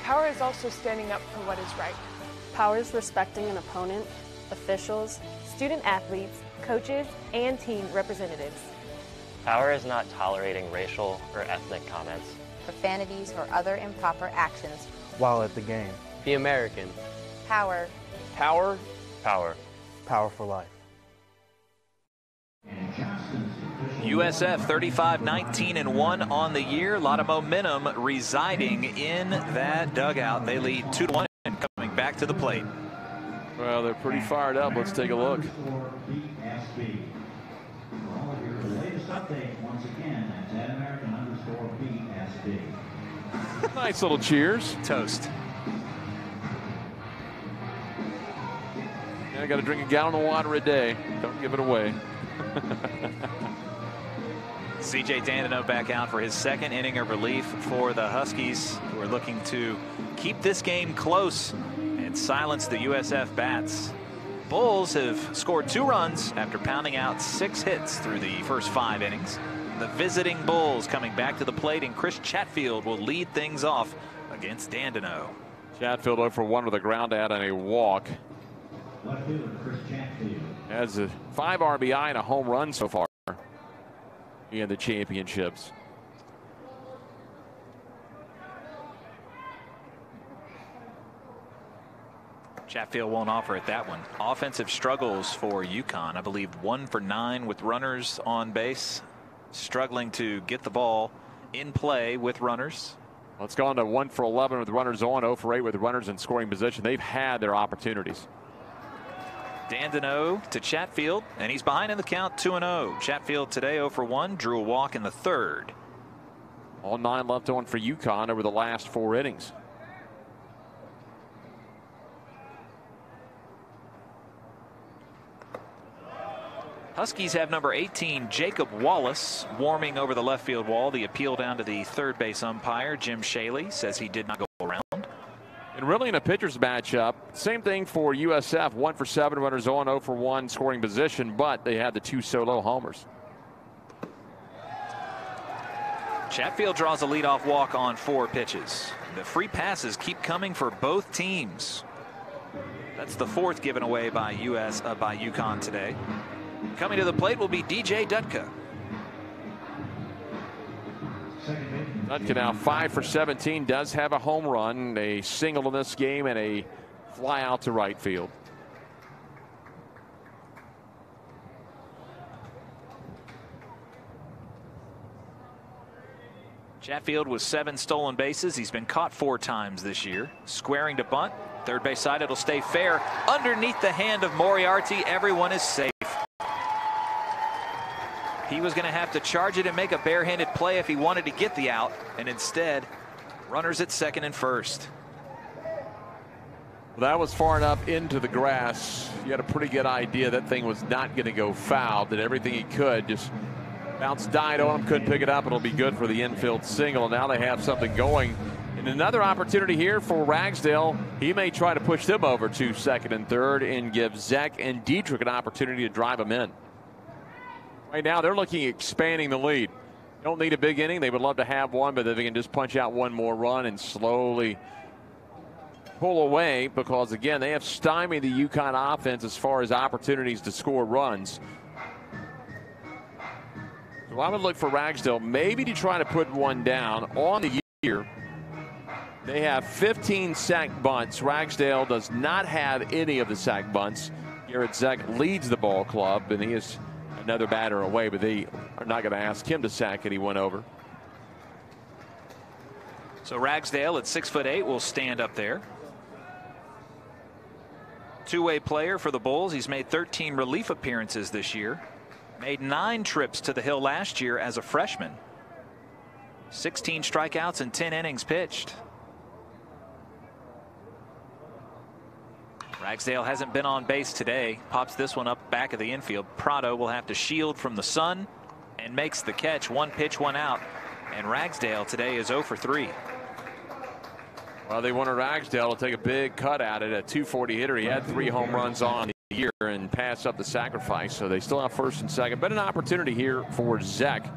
Power is also standing up for what is right. Power is respecting an opponent, officials, student athletes, coaches, and team representatives. Power is not tolerating racial or ethnic comments, profanities, or other improper actions while at the game. Be American. Power. Power. Power. Power for life. USF 35-19-1 on the year. A lot of momentum residing in that dugout. They lead 2-1 and coming back to the plate. Well, they're pretty fired up. Let's take a look. Nice little cheers. Toast. I got to drink a gallon of water a day. Don't give it away. CJ Dandino back out for his second inning of relief for the Huskies, who are looking to keep this game close and silence the USF bats. Bulls have scored 2 runs after pounding out 6 hits through the first 5 innings. The visiting Bulls coming back to the plate, and Chris Chatfield will lead things off against Dandino. Chatfield 0 for 1 with a ground out and a walk. Has a 5 RBI and a home run so far in the championships. Chatfield won't offer at that one. Offensive struggles for UConn. I believe 1 for 9 with runners on base. Struggling to get the ball in play with runners. Well, it's gone to 1 for 11 with runners on, 0 for 8 with runners in scoring position. They've had their opportunities. Dandino to Chatfield, and he's behind in the count 2-0. Chatfield today 0 for 1, drew a walk in the 3rd. All 9 left on for UConn over the last 4 innings. Huskies have number 18, Jacob Wallace, warming over the left field wall. The appeal down to the third base umpire, Jim Shaley, says he did not go around. And really in a pitcher's matchup, same thing for USF. 1 for 7, runners on, 0 for 1 scoring position, but they had the 2 solo homers. Chatfield draws a leadoff walk on 4 pitches. The free passes keep coming for both teams. That's the 4th given away by UConn today. Coming to the plate will be DJ Dutka. Dutka now 5 for 17, does have a home run, a single in this game, and a fly out to right field. Chatfield with 7 stolen bases. He's been caught 4 times this year. Squaring to bunt. Third base side, it'll stay fair. Underneath the hand of Moriarty, everyone is safe. He was going to have to charge it and make a barehanded play if he wanted to get the out, and instead, runners at second and first. Well, that was far enough into the grass. You had a pretty good idea that thing was not going to go foul. Did everything he could. Just bounce died on him, couldn't pick it up. It'll be good for the infield single. Now they have something going. And another opportunity here for Ragsdale. He may try to push them over to second and third and give Zach and Dietrich an opportunity to drive them in. Right now they're looking at expanding the lead. Don't need a big inning. They would love to have one, but if they can just punch out one more run and slowly pull away, because again, they have stymied the UConn offense as far as opportunities to score runs. So I would look for Ragsdale maybe to try to put one down on the year. They have 15 sack bunts. Ragsdale does not have any of the sack bunts. Garrett Zeck leads the ball club, and he is another batter away, but they are not going to ask him to sack it. He went over. So Ragsdale at 6'8" will stand up there. Two-way player for the Bulls. He's made 13 relief appearances this year. Made 9 trips to the hill last year as a freshman. 16 strikeouts and 10 innings pitched. Ragsdale hasn't been on base today. Pops this one up back of the infield. Prado will have to shield from the sun and makes the catch. 1 pitch, 1 out. And Ragsdale today is 0 for 3. Well, they wanted Ragsdale to take a big cut at it. A .240 hitter. He had 3 home runs on the year and pass up the sacrifice. So they still have first and second. But an opportunity here for Zeck.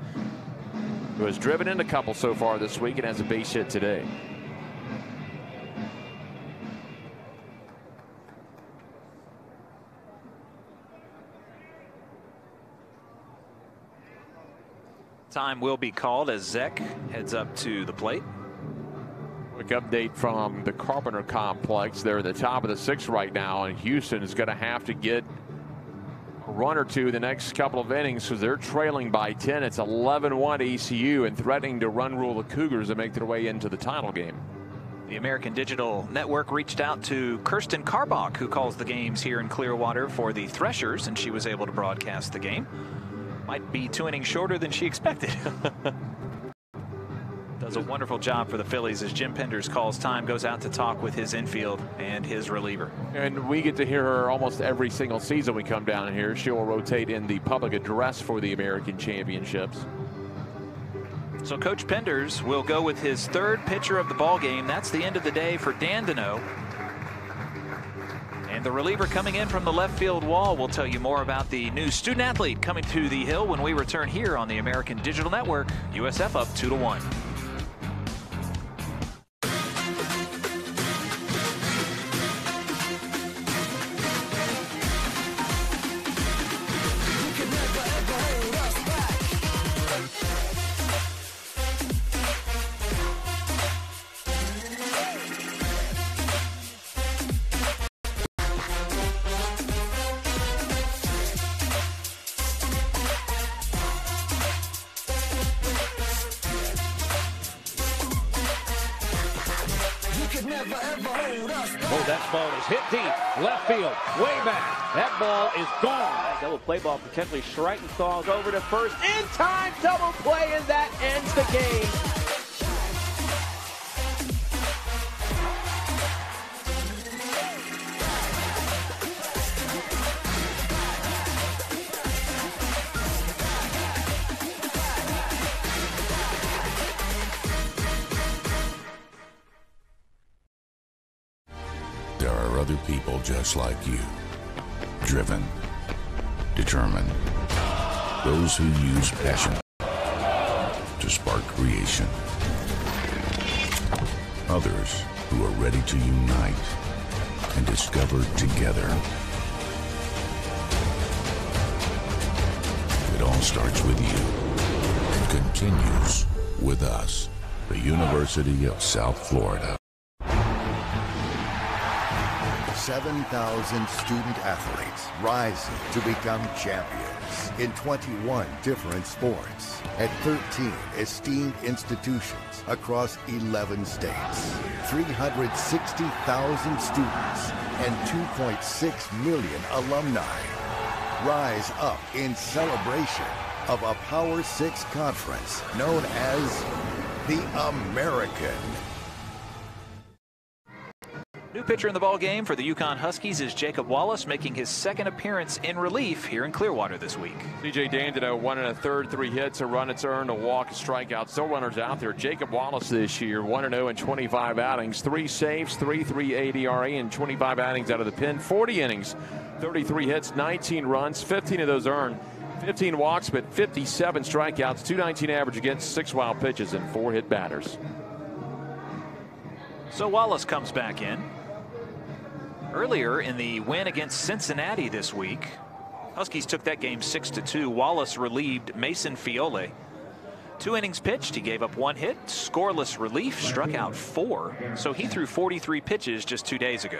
who has driven in a couple so far this week and has a base hit today. Time will be called as Zek heads up to the plate. Quick update from the Carpenter complex. They're at the top of the sixth right now, and Houston is going to have to get a run or two the next couple of innings because they're trailing by 10. It's 11-1 ECU and threatening to run rule the Cougars and make their way into the title game. The American Digital Network reached out to Kirsten Karbach, who calls the games here in Clearwater for the Threshers, and she was able to broadcast the game. Might be 2 innings shorter than she expected. Does a wonderful job for the Phillies as Jim Penders calls time, goes out to talk with his infield and his reliever. And we get to hear her almost every single season we come down here. She'll rotate in the public address for the American Championships. So Coach Penders will go with his third pitcher of the ball game. That's the end of the day for Dandino. And the reliever coming in from the left field wall. We'll tell you more about the new student athlete coming to the Hill when we return here on the American Digital Network. USF up 2-1. Oh, that ball is hit deep, left field, way back. That ball is gone. Double play ball potentially Schreitenthal over to first. In time, double play, and that ends the game. There are other people just like you, driven, determined, those who use passion to spark creation, others who are ready to unite and discover together. It all starts with you and continues with us, the University of South Florida. 7,000 student athletes rising to become champions in 21 different sports at 13 esteemed institutions across 11 states. 360,000 students and 2.6 million alumni rise up in celebration of a Power 6 conference known as the American. New pitcher in the ball game for the UConn Huskies is Jacob Wallace, making his second appearance in relief here in Clearwater this week. C.J. Dandino, 1 1/3, 3 hits, a run it's earned, a walk, a strikeout. Still runners out there. Jacob Wallace this year, 1-0 in 25 outings, 3 saves, 3.38 ERA in 25 outings out of the pen, 40 innings, 33 hits, 19 runs, 15 of those earned, 15 walks, but 57 strikeouts, 2.19 average against 6 wild pitches and 4 hit batters. So Wallace comes back in. Earlier in the win against Cincinnati this week, Huskies took that game 6-2. Wallace relieved Mason Fiole. 2 innings pitched, he gave up 1 hit, scoreless relief, struck out 4. So he threw 43 pitches just 2 days ago.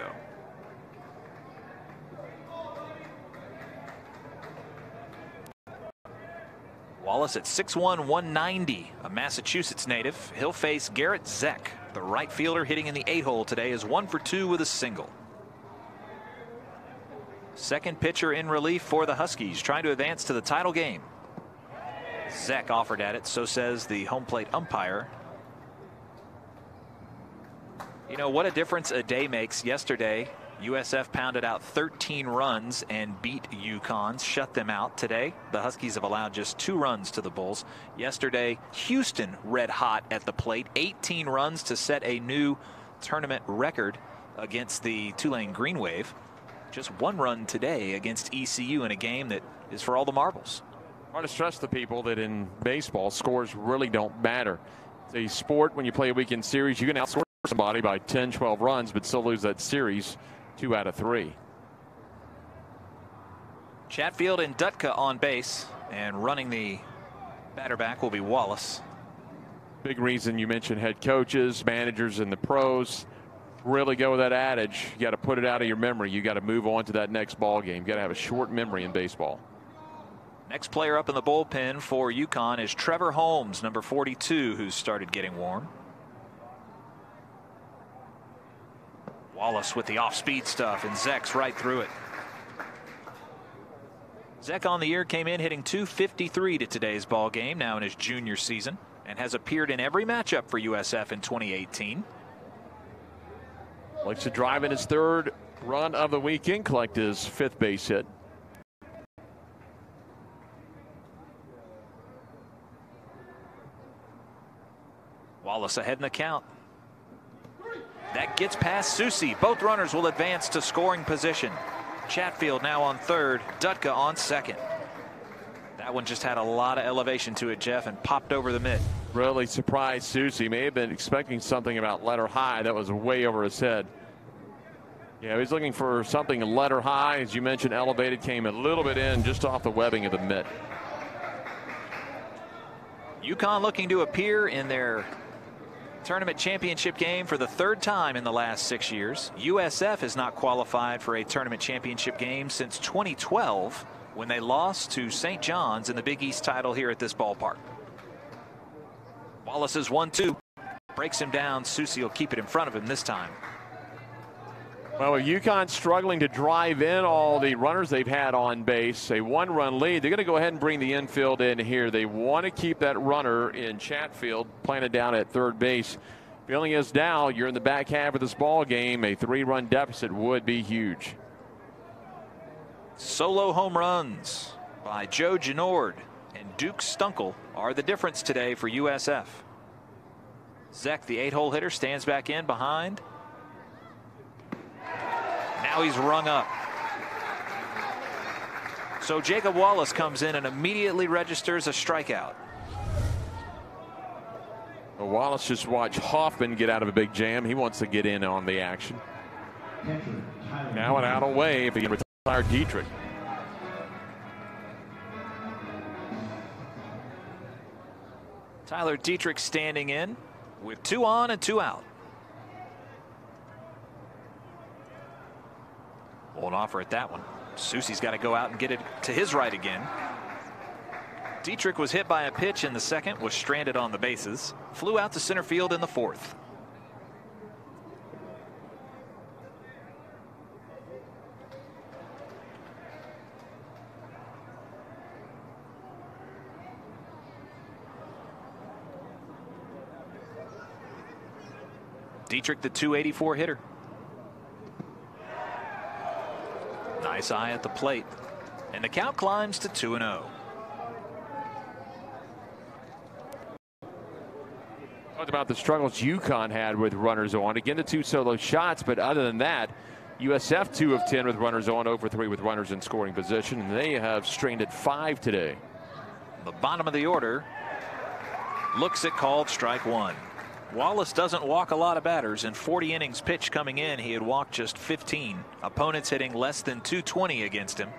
Wallace at 6'1", 190, a Massachusetts native. He'll face Garrett Zek, the right fielder, hitting in the 8-hole today, is 1 for 2 with a single. Second pitcher in relief for the Huskies, trying to advance to the title game. Zek offered at it, so says the home plate umpire. You know what a difference a day makes. Yesterday, USF pounded out 13 runs and beat UConn, shut them out. Today, the Huskies have allowed just 2 runs to the Bulls. Yesterday, Houston red hot at the plate, 18 runs to set a new tournament record against the Tulane Green Wave. Just 1 run today against ECU in a game that is for all the marbles. I want to stress to people that in baseball, scores really don't matter. It's a sport. When you play a weekend series, you can outscore somebody by 10, 12 runs, but still lose that series 2 out of 3. Chatfield and Dutka on base, and running the batter back will be Wallace. Big reason you mentioned head coaches, managers, and the pros really go with that adage. You got to put it out of your memory. You got to move on to that next ball game. You got to have a short memory in baseball. Next player up in the bullpen for UConn is Trevor Holmes, number 42, who's started getting warm. Wallace with the off-speed stuff, and Zek's right through it. Zek on the year came in hitting .253 to today's ball game, now in his junior season, and has appeared in every matchup for USF in 2018. Likes to drive in his 3rd run of the weekend, collect his 5th base hit. Wallace ahead in the count. That gets past Susi. Both runners will advance to scoring position. Chatfield now on 3rd, Dutka on 2nd. That one just had a lot of elevation to it, Jeff, and popped over the mitt. Really surprised Susi. May have been expecting something about letter high. That was way over his head. Yeah, he's looking for something letter high. As you mentioned, elevated, came a little bit in just off the webbing of the mitt. UConn looking to appear in their tournament championship game for the 3rd time in the last 6 years. USF has not qualified for a tournament championship game since 2012, when they lost to St. John's in the Big East title here at this ballpark. Wallace is 1-2, breaks him down. Susi will keep it in front of him this time. Well, with UConn struggling to drive in all the runners they've had on base, a 1-run lead, they're going to go ahead and bring the infield in here. They want to keep that runner in Chatfield planted down at 3rd base. Feeling is now you're in the back half of this ball game. A 3-run deficit would be huge. Solo home runs by Joe Genord and Duke Stunkel are the difference today for USF. Zek, the 8-hole hitter, stands back in behind. Now he's rung up. So Jacob Wallace comes in and immediately registers a strikeout. Well, Wallace just watched Hoffman get out of a big jam. He wants to get in on the action. Now an out away if he can retire Dietrich. Tyler Dietrich standing in with 2 on and 2 out. Won't offer at that one. Susi's got to go out and get it to his right again. Dietrich was hit by a pitch in the 2nd, was stranded on the bases, flew out to center field in the 4th. Dietrich, the .284 hitter. Nice eye at the plate, and the count climbs to 2-0. Talked about the struggles UConn had with runners on. Again, the 2 solo shots, but other than that, USF 2 of 10 with runners on, 0 for 3 with runners in scoring position, and they have strained at 5 today. The bottom of the order looks at called strike 1. Wallace doesn't walk a lot of batters. In 40 innings pitched coming in, he had walked just 15. Opponents hitting less than .220 against him.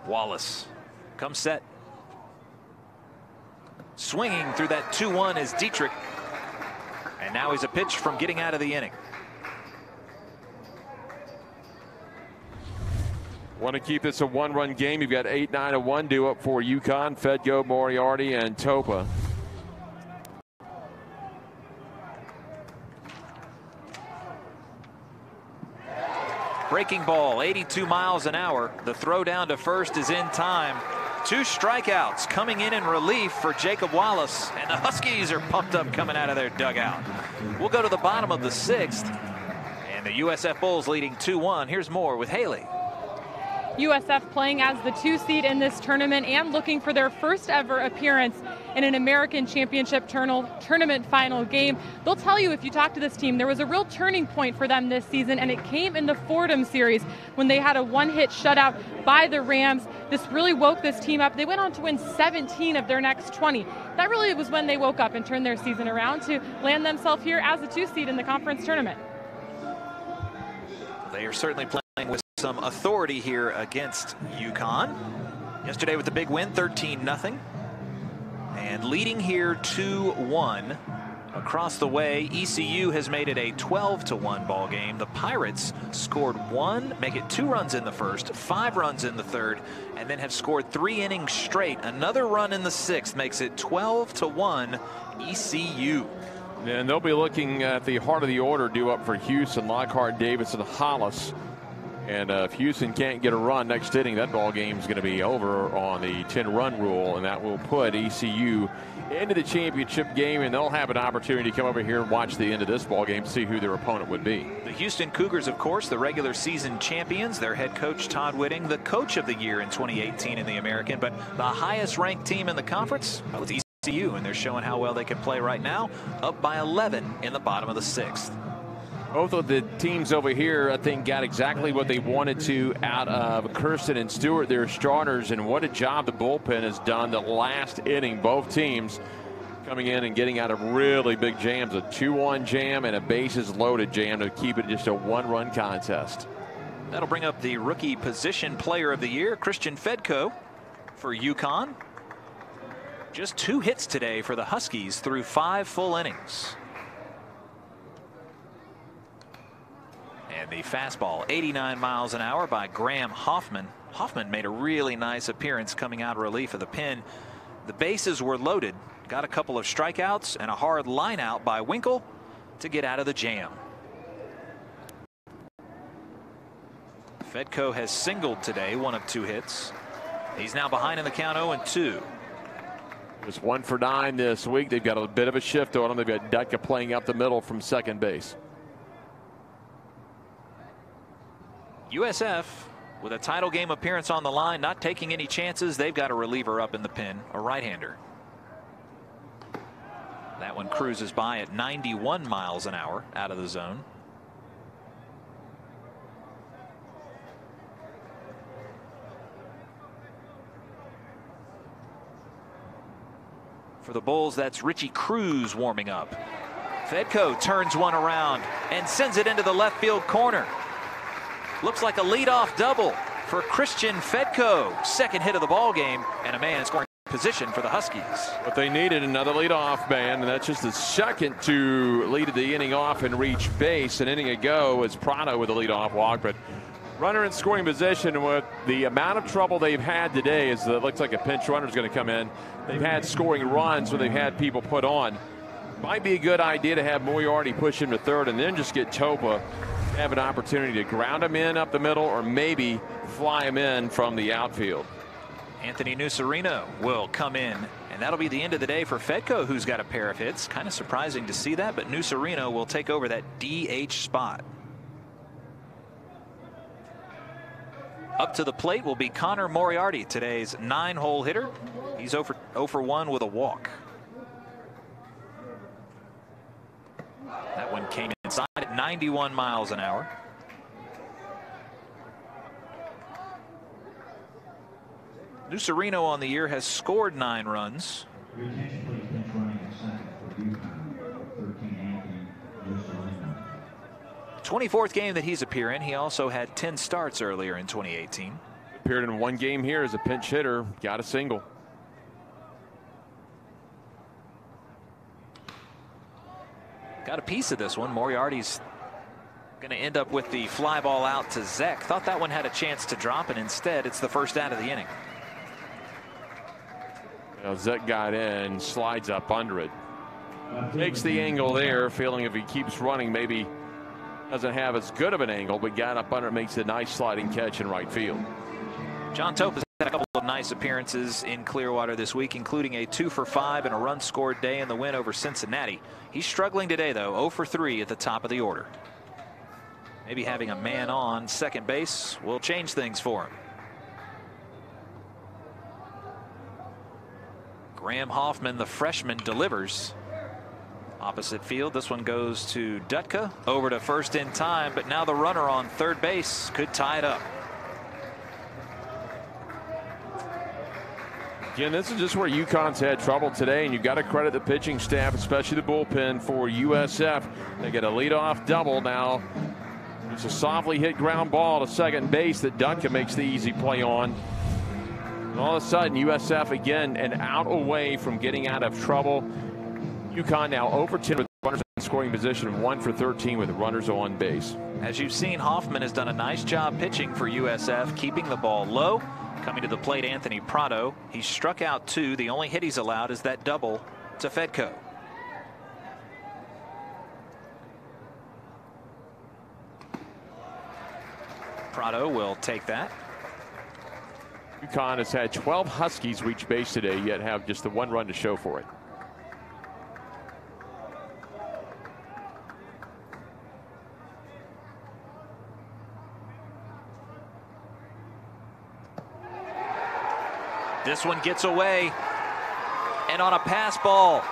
Wallace comes set. Swinging through that 2-1 is Dietrich. And now he's a pitch from getting out of the inning. Want to keep this a 1-run game. You've got 8-9-1 due up for UConn. Fedgo, Moriarty, and Topa. Breaking ball, 82 miles an hour. The throw down to first is in time. 2 strikeouts coming in relief for Jacob Wallace, and the Huskies are pumped up coming out of their dugout. We'll go to the bottom of the 6th, and the USF Bulls leading 2-1. Here's more with Haley. USF playing as the 2 seed in this tournament and looking for their first ever appearance in an American Championship tournament final game. They'll tell you, if you talk to this team, there was a real turning point for them this season, and it came in the Fordham series when they had a one-hit shutout by the Rams. This really woke this team up. They went on to win 17 of their next 20. That really was when they woke up and turned their season around to land themselves here as a 2 seed in the conference tournament. They are certainly playing with some authority here against UConn. Yesterday with the big win, 13-0. And leading here 2-1. Across the way, ECU has made it a 12-1 ball game. The Pirates scored 1, make it 2 runs in the first, 5 runs in the third, and then have scored 3 innings straight. Another run in the 6th makes it 12-1 ECU. And they'll be looking at the heart of the order due up for Houston, Lockhart, Davis, and Hollis. And if Houston can't get a run next inning, that ball game is going to be over on the 10-run rule, and that will put ECU into the championship game, and they'll have an opportunity to come over here and watch the end of this ball game, see who their opponent would be. The Houston Cougars, of course, the regular season champions. Their head coach, Todd Whitting, the coach of the year in 2018 in the American, but the highest ranked team in the conference was ECU, and they're showing how well they can play right now, up by 11 in the bottom of the 6th. Both of the teams over here, I think, got exactly what they wanted to out of Kirsten and Stewart, their starters, and what a job the bullpen has done the last inning. Both teams coming in and getting out of really big jams, a 2-1 jam and a bases loaded jam to keep it just a 1-run contest. That'll bring up the rookie position player of the year, Christian Fedko for UConn. Just 2 hits today for the Huskies through 5 full innings. And the fastball, 89 miles an hour by Graham Hoffman. Hoffman made a really nice appearance coming out of relief of the pen. The bases were loaded, got a couple of strikeouts and a hard line out by Winkle to get out of the jam. Fedko has singled today, 1 of 2 hits. He's now behind in the count, 0-2. Just 1 for 9 this week. They've got a bit of a shift on them. They've got Dutka playing up the middle from second base. USF with a title game appearance on the line, not taking any chances. They've got a reliever up in the pen, a right-hander. That one cruises by at 91 miles an hour out of the zone. For the Bulls, that's Richie Cruz warming up. Fedko turns one around and sends it into the left field corner. Looks like a leadoff double for Christian Fedko. Second hit of the ball game, and a man in scoring position for the Huskies. But they needed another leadoff man, and that's just the second to lead the inning off and reach base. An inning ago was Prado with a leadoff walk, but runner in scoring position. With the amount of trouble they've had today, is it looks like a pinch runner is going to come in. They've had scoring runs when they've had people put on. Might be a good idea to have Moriarty push him to third and then just get Topa. Have an opportunity to ground him in up the middle or maybe fly him in from the outfield. Anthony Nucerino will come in, and that'll be the end of the day for Fedko, who's got a pair of hits. Kind of surprising to see that, but Nucerino will take over that DH spot. Up to the plate will be Connor Moriarty, today's 9-hole hitter. He's 0 for 1 with a walk. That one came inside at 91 miles an hour. Nucerino on the year has scored 9 runs. 24th game that he's appeared in. He also had 10 starts earlier in 2018. Appeared in 1 game here as a pinch hitter, got a single. Got a piece of this one. Moriarty's going to end up with the fly ball out to Zek. Thought that one had a chance to drop, and instead it's the first out of the inning. Well, Zek got in, slides up under it. Takes the angle there, feeling if he keeps running, maybe doesn't have as good of an angle, but got up under it, makes a nice sliding catch in right field. John Topa has had a couple of nice appearances in Clearwater this week, including a 2 for 5 and a run scored day in the win over Cincinnati. He's struggling today, though, 0 for 3 at the top of the order. Maybe having a man on second base will change things for him. Graham Hoffman, the freshman, delivers. Opposite field, this one goes to Dutka, over to first in time, but now the runner on third base could tie it up. Again, this is just where UConn's had trouble today, and you've got to credit the pitching staff, especially the bullpen for USF. They get a leadoff double now. It's a softly hit ground ball to second base that Dutka makes the easy play on. And all of a sudden, USF again an out away from getting out of trouble. UConn now over 10 with runners in scoring position, 1 for 13 with runners on base. As you've seen, Hoffman has done a nice job pitching for USF, keeping the ball low. Coming to the plate, Anthony Prado. He struck out 2. The only hit he's allowed is that double to Fedko. Prado will take that. UConn has had 12 Huskies reach base today, yet have just the 1 run to show for it. This one gets away, and on a pass ball,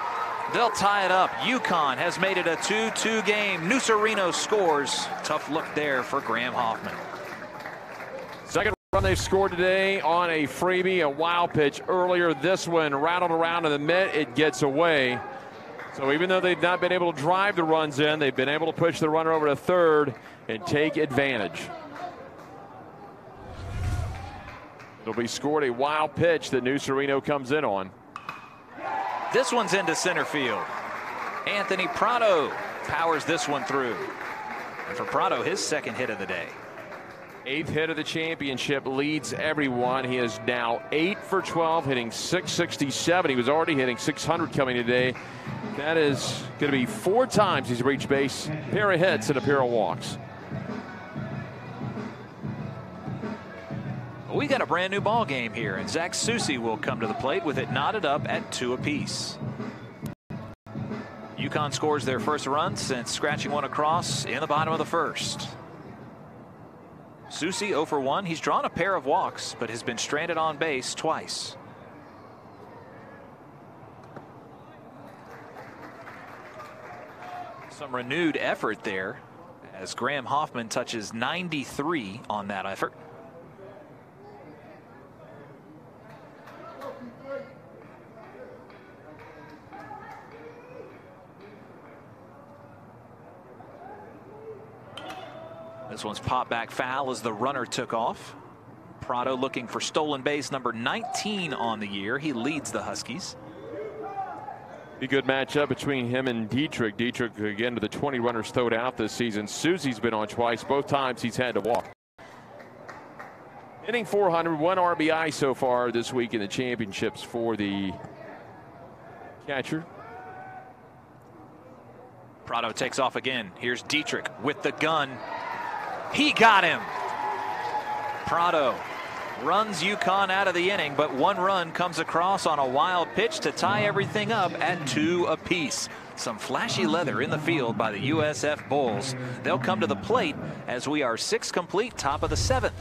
they'll tie it up. UConn has made it a 2-2 game. Nucerino scores. Tough look there for Graham Hoffman. Second run they've scored today on a freebie, a wild pitch earlier. This one rattled around in the mitt. It gets away. So even though they've not been able to drive the runs in, they've been able to push the runner over to third and take advantage. It'll be scored a wild pitch that Nucerino comes in on. This one's into center field. Anthony Prado powers this one through. And for Prado, his second hit of the day. 8th hit of the championship, leads everyone. He is now 8 for 12, hitting .667. He was already hitting .600 coming today. That is going to be 4 times he's reached base. A pair of hits and a pair of walks. We got a brand new ball game here, and Zach Susi will come to the plate with it knotted up at 2 apiece. UConn scores their first run since scratching one across in the bottom of the first. Susi 0 for 1. He's drawn a pair of walks, but has been stranded on base twice. Some renewed effort there as Graham Hoffman touches 93 on that effort. This one's popped back foul as the runner took off. Prado looking for stolen base number 19 on the year. He leads the Huskies. A good matchup between him and Dietrich. Dietrich again to the 20 runners thrown out this season. Susi's been on twice. Both times he's had to walk. Hitting .400, 1 RBI so far this week in the championships for the catcher. Prado takes off again. Here's Dietrich with the gun. He got him. Prado runs UConn out of the inning, but 1 run comes across on a wild pitch to tie everything up at 2 apiece. Some flashy leather in the field by the USF Bulls. They'll come to the plate as we are 6 complete, top of the 7th.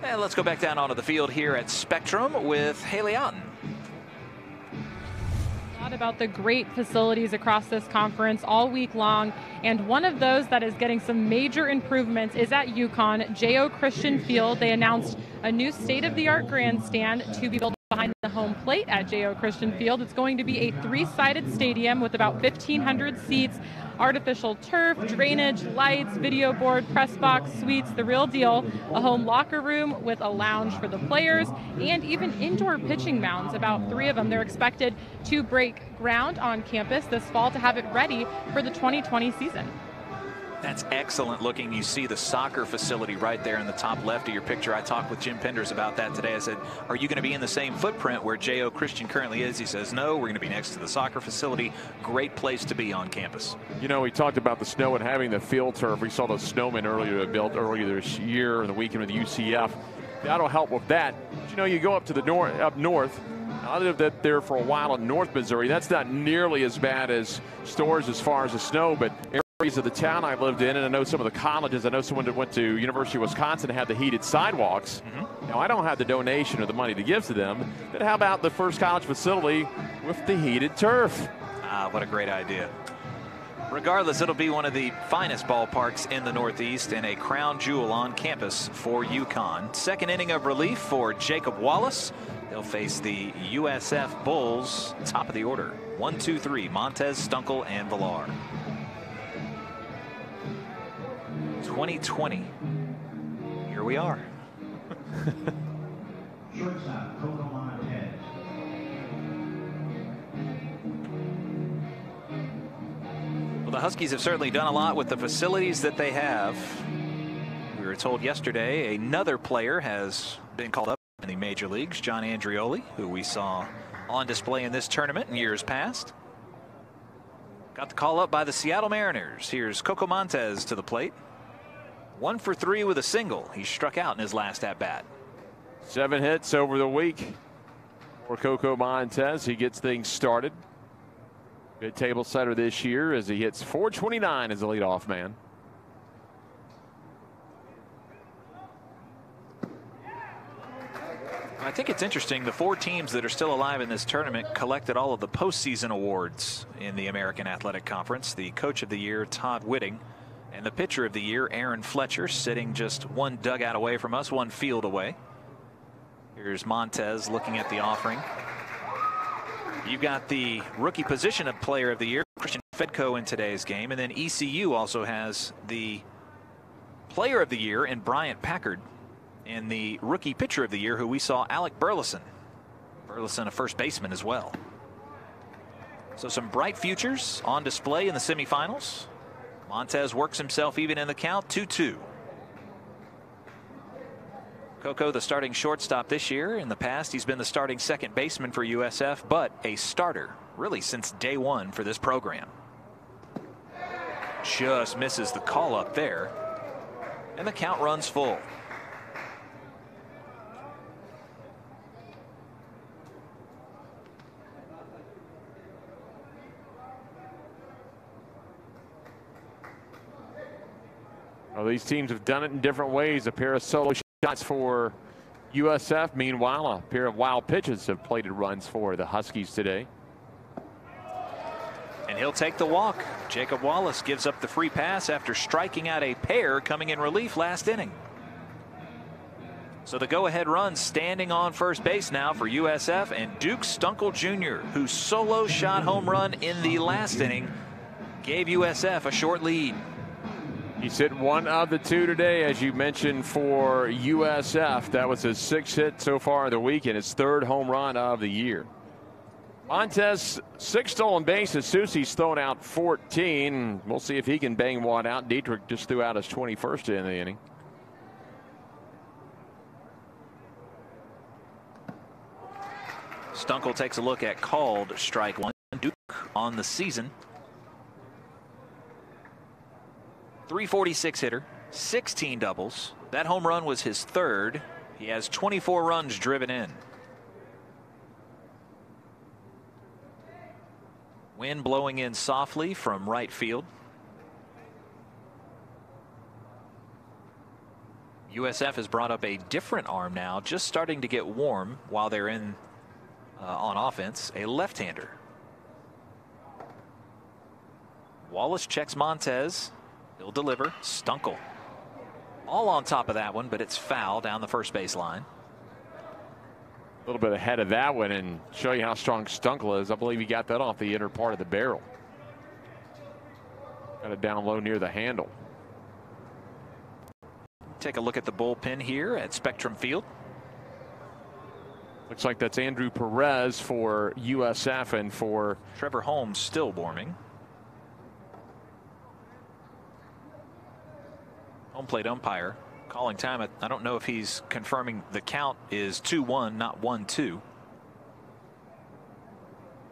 And let's go back down onto the field here at Spectrum with Haley Otten. About the great facilities across this conference all week long, and one of those that is getting some major improvements is at UConn, J.O. Christian Field. They announced a new state-of-the-art grandstand to be built behind the home plate at J.O. Christian Field. It's going to be a 3-sided stadium with about 1,500 seats, artificial turf, drainage, lights, video board, press box, suites, the real deal, a home locker room with a lounge for the players, and even indoor pitching mounds, about 3 of them. They're expected to break ground on campus this fall to have it ready for the 2020 season. That's excellent looking. You see the soccer facility right there in the top left of your picture. I talked with Jim Penders about that today. I said, are you going to be in the same footprint where J.O. Christian currently is? He says, no, we're going to be next to the soccer facility. Great place to be on campus. You know, we talked about the snow and having the field turf. We saw the snowmen built earlier this year in the weekend with the UCF. That'll help with that. But, you know, you go up to the up north. I lived there for a while in North Missouri. That's not nearly as bad as Storrs as far as the snow, but of the town I lived in, and I know some of the colleges. I know someone that went to University of Wisconsin had the heated sidewalks. Now, I don't have the donation or the money to give to them, but how about the first college facility with the heated turf? What a great idea. Regardless, it'll be one of the finest ballparks in the Northeast and a crown jewel on campus for UConn. Second inning of relief for Jacob Wallace. They'll face the USF Bulls, top of the order. 1, 2, 3, Montez, Stunkel, and Villar. 2020. Here we are. Well, the Huskies have certainly done a lot with the facilities that they have. We were told yesterday another player has been called up in the major leagues, John Andrioli, who we saw on display in this tournament in years past. Got the call up by the Seattle Mariners. Here's Coco Montez to the plate. 1 for 3 with a single. He struck out in his last at bat. 7 hits over the week for Coco Montez. He gets things started. Good table setter this year as he hits .429 as a leadoff man. I think it's interesting. The 4 teams that are still alive in this tournament collected all of the postseason awards in the American Athletic Conference. The Coach of the Year, Todd Whitting, and the Pitcher of the Year, Aaron Fletcher, sitting just one dugout away from us, one field away. Here's Montez looking at the offering. You've got the Rookie Position of Player of the Year, Christian Fedko, in today's game, and then ECU also has the Player of the Year in Bryant Packard, and the Rookie Pitcher of the Year, who we saw, Alec Burleson. Burleson, a first baseman as well. So some bright futures on display in the semifinals. Montez works himself even in the count, 2-2. Coco, the starting shortstop this year. In the past, he's been the starting second baseman for USF, but a starter really since day one for this program. Just misses the call up there, and the count runs full. Well, these teams have done it in different ways. A pair of solo shots for USF. Meanwhile, a pair of wild pitches have plated runs for the Huskies today. And he'll take the walk. Jacob Wallace gives up the free pass after striking out a pair coming in relief last inning. So the go-ahead run standing on first base now for USF, and Duke Stunkel Jr., whose solo shot home run in the last inning gave USF a short lead. He's hit 1 of the 2 today, as you mentioned, for USF. That was his 6th hit so far in the week and his 3rd home run of the year. Montez, 6 stolen bases. Susie's thrown out 14. We'll see if he can bang one out. Dietrich just threw out his 21st in the inning. Stunkel takes a look at called strike 1. Duke on the season. 346 hitter, 16 doubles. That home run was his 3rd. He has 24 runs driven in. Wind blowing in softly from right field. USF has brought up a different arm now, just starting to get warm while they're in on offense, a left-hander. Wallace checks Montez. He'll deliver. Stunkel all on top of that one, but it's foul down the first base line. A little bit ahead of that one, and show you how strong Stunkel is. I believe he got that off the inner part of the barrel. Got it down low near the handle. Take a look at the bullpen here at Spectrum Field. Looks like that's Andrew Perez for USF, and for Trevor Holmes still warming. Home plate umpire calling time. I don't know if he's confirming the count is 2-1, not 1-2.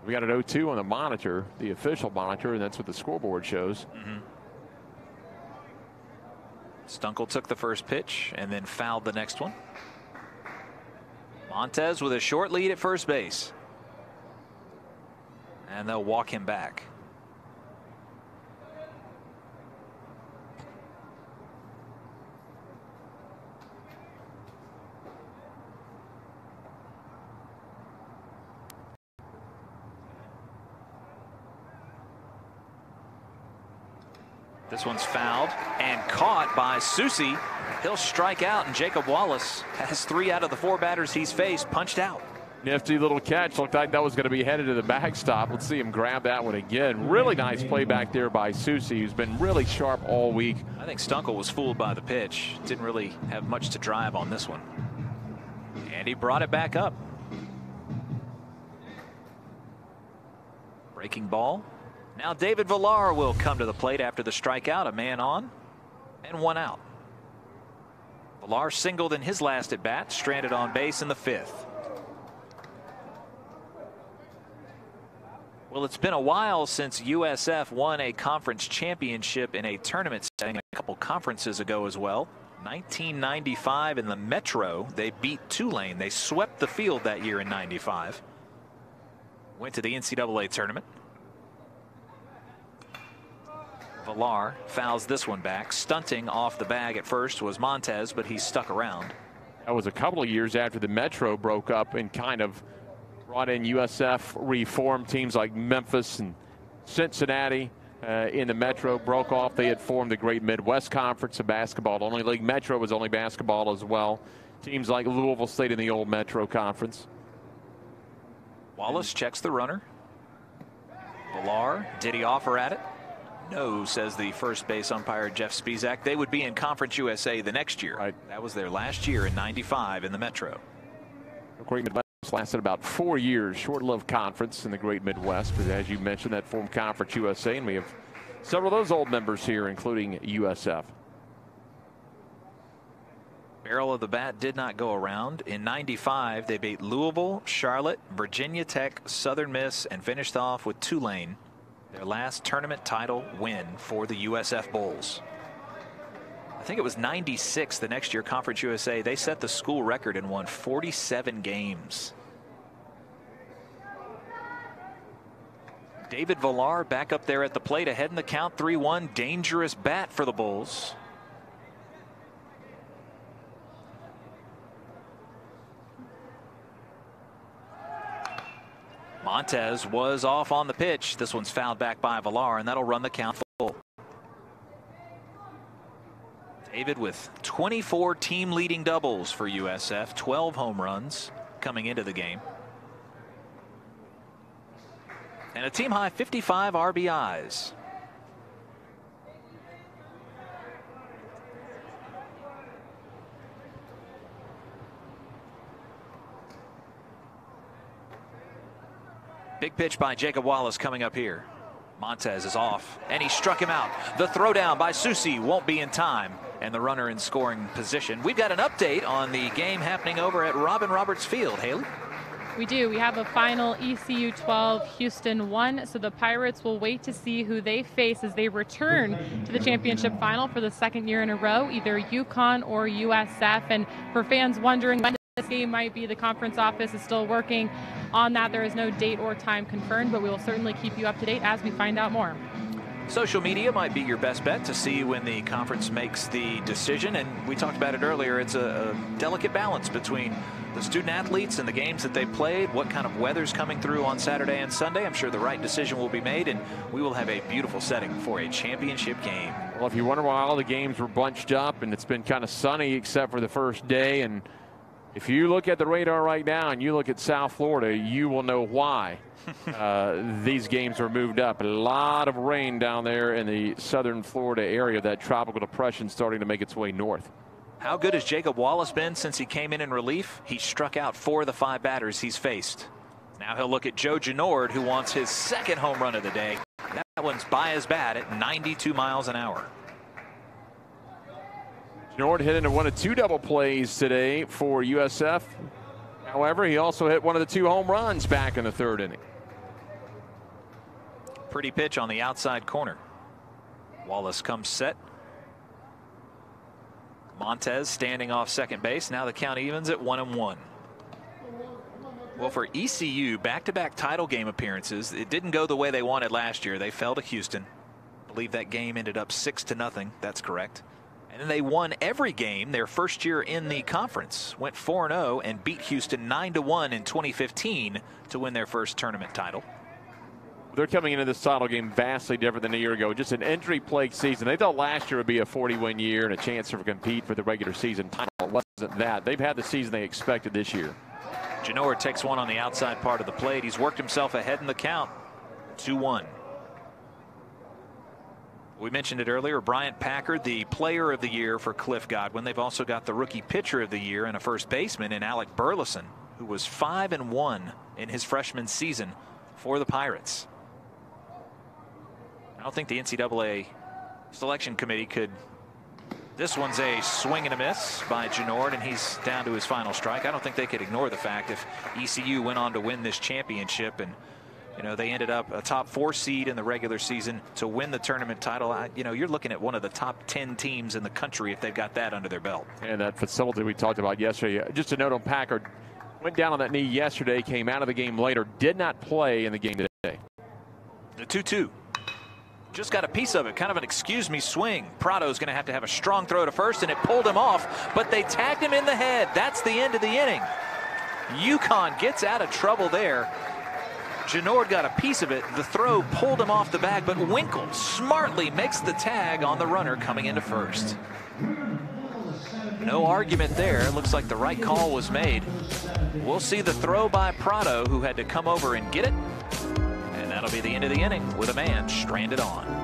We got an 0-2 on the monitor, the official monitor, and that's what the scoreboard shows. Stunkel took the first pitch and then fouled the next one. Montez with a short lead at first base. And they'll walk him back. This one's fouled and caught by Susi. He'll strike out, and Jacob Wallace has 3 out of the 4 batters he's faced punched out. Nifty little catch. Looked like that was going to be headed to the backstop. Let's see him grab that one again. Really nice play back there by Susi, who's been really sharp all week. I think Stunkel was fooled by the pitch. Didn't really have much to drive on this one. And he brought it back up. Breaking ball. Now David Villar will come to the plate after the strikeout. A man on and 1 out. Villar singled in his last at bat, stranded on base in the 5th. Well, it's been a while since USF won a conference championship in a tournament setting, a couple conferences ago as well. 1995 in the Metro, they beat Tulane. They swept the field that year in '95. Went to the NCAA tournament. Villar fouls this one back. Stunting off the bag at first was Montez, but he stuck around. That was a couple of years after the Metro broke up and kind of brought in USF reformed teams like Memphis and Cincinnati in the Metro. Broke off. They had formed the Great Midwest Conference of basketball. The only league Metro was only basketball as well. Teams like Louisville stayed in the old Metro Conference. Wallace checks the runner. Villar, did he offer at it? No, says the first base umpire Jeff Spizak. They would be in Conference USA the next year. Right. That was their last year in '95 in the Metro. Great Midwest lasted about 4 years. Short-lived conference in the Great Midwest, but as you mentioned, that formed Conference USA, and we have several of those old members here, including USF. Barrel of the bat did not go around. In '95, they beat Louisville, Charlotte, Virginia Tech, Southern Miss, and finished off with Tulane. Their last tournament title win for the USF Bulls. I think it was '96 the next year, Conference USA. They set the school record and won 47 games. David Villar back up there at the plate, ahead in the count, 3-1. Dangerous bat for the Bulls. Montez was off on the pitch. This one's fouled back by Villar, and that'll run the count full. David with 24 team leading doubles for USF, 12 home runs coming into the game. And a team high 55 RBIs. Big pitch by Jacob Wallace coming up here. Montez is off, and he struck him out. The throwdown by Susi won't be in time, and the runner in scoring position. We've got an update on the game happening over at Robin Roberts Field. Haley? We do. We have a final ECU 12, Houston 1. So the Pirates will wait to see who they face as they return to the championship final for the 2nd year in a row, either UConn or USF. And for fans wondering when this game might be, the conference office is still working on that. There is no date or time confirmed, but we will certainly keep you up to date as we find out more. Social media might be your best bet to see when the conference makes the decision, and we talked about it earlier. It's a delicate balance between the student athletes and the games that they played, what kind of weather's coming through on Saturday and Sunday. I'm sure the right decision will be made, and we will have a beautiful setting for a championship game. Well, if you wonder why all the games were bunched up and it's been kind of sunny except for the first day, and if you look at the radar right now and you look at South Florida, you will know why these games are moved up. A lot of rain down there in the southern Florida area. That tropical depression starting to make its way north. How good has Jacob Wallace been since he came in relief? He struck out 4 of the 5 batters he's faced. Now he'll look at Joe Genord, who wants his 2nd home run of the day. That one's by his bat at 92 miles an hour. Genord hit into one of 2 double plays today for USF. However, he also hit one of the 2 home runs back in the 3rd inning. Pretty pitch on the outside corner. Wallace comes set. Montez standing off second base. Now the count evens at 1-1. Well, for ECU, back-to-back title game appearances, it didn't go the way they wanted last year. They fell to Houston. I believe that game ended up 6-0. That's correct. And then they won every game their first year in the conference. Went 4-0 and beat Houston 9-1 in 2015 to win their first tournament title. they're coming into this title game vastly different than a year ago. Just an injury-plagued season. They thought last year would be a 40-win year and a chance to compete for the regular season title. It wasn't that. They've had the season they expected this year. Genord takes one on the outside part of the plate. He's worked himself ahead in the count. 2-1. We mentioned it earlier. Bryant Packard, the player of the year for Cliff Godwin. They've also got the rookie pitcher of the year and a first baseman in Alec Burleson, who was 5-1 in his freshman season for the Pirates. I don't think the NCAA selection committee could. This one's a swing and a miss by Genord, and he's down to his final strike. I don't think they could ignore the fact if ECU went on to win this championship, and you know, they ended up a top 4 seed in the regular season to win the tournament title. You know, you're looking at one of the top 10 teams in the country if they've got that under their belt. And that facility we talked about yesterday. Just a note on Packard. Went down on that knee yesterday, came out of the game later, did not play in the game today. The 2-2. Just got a piece of it, kind of an excuse me swing. Prado's going to have a strong throw to first, and it pulled him off, but they tagged him in the head. That's the end of the inning. UConn gets out of trouble there. Genord got a piece of it. The throw pulled him off the bag, but Winkle smartly makes the tag on the runner coming into first. No argument there. Looks like the right call was made. We'll see the throw by Prado, who had to come over and get it. And that'll be the end of the inning with a man stranded on.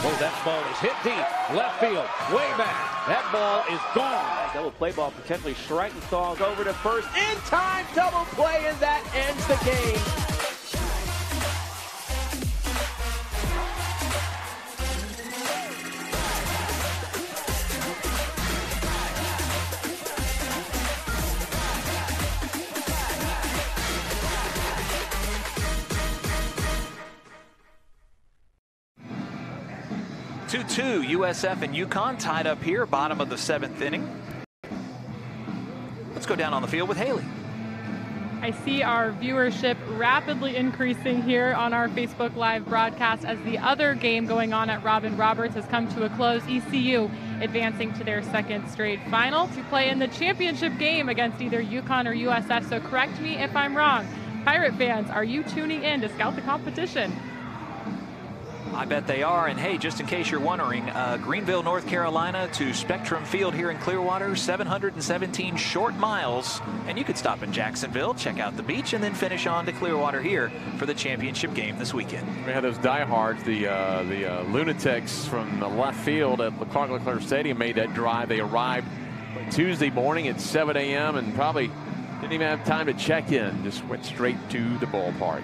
Oh, that ball is hit deep, left field, way back. That ball is gone. Double play ball potentially Schreitenstal's over to first. In time, double play, and that ends the game. 2-2, USF and UConn tied up here, bottom of the 7th inning. Let's go down on the field with Haley. I see our viewership rapidly increasing here on our Facebook Live broadcast as the other game going on at Robin Roberts has come to a close. ECU advancing to their 2nd straight final to play in the championship game against either UConn or USF. So correct me if I'm wrong. Pirate fans, are you tuning in to scout the competition? I bet they are. And hey, just in case you're wondering, Greenville, North Carolina to Spectrum Field here in Clearwater, 717 short miles. And you could stop in Jacksonville, check out the beach, and then finish on to Clearwater here for the championship game this weekend. We had those diehards, the lunatics from the left field at Leclerc Stadium made that drive. They arrived Tuesday morning at 7 a.m. and probably didn't even have time to check in. Just went straight to the ballpark.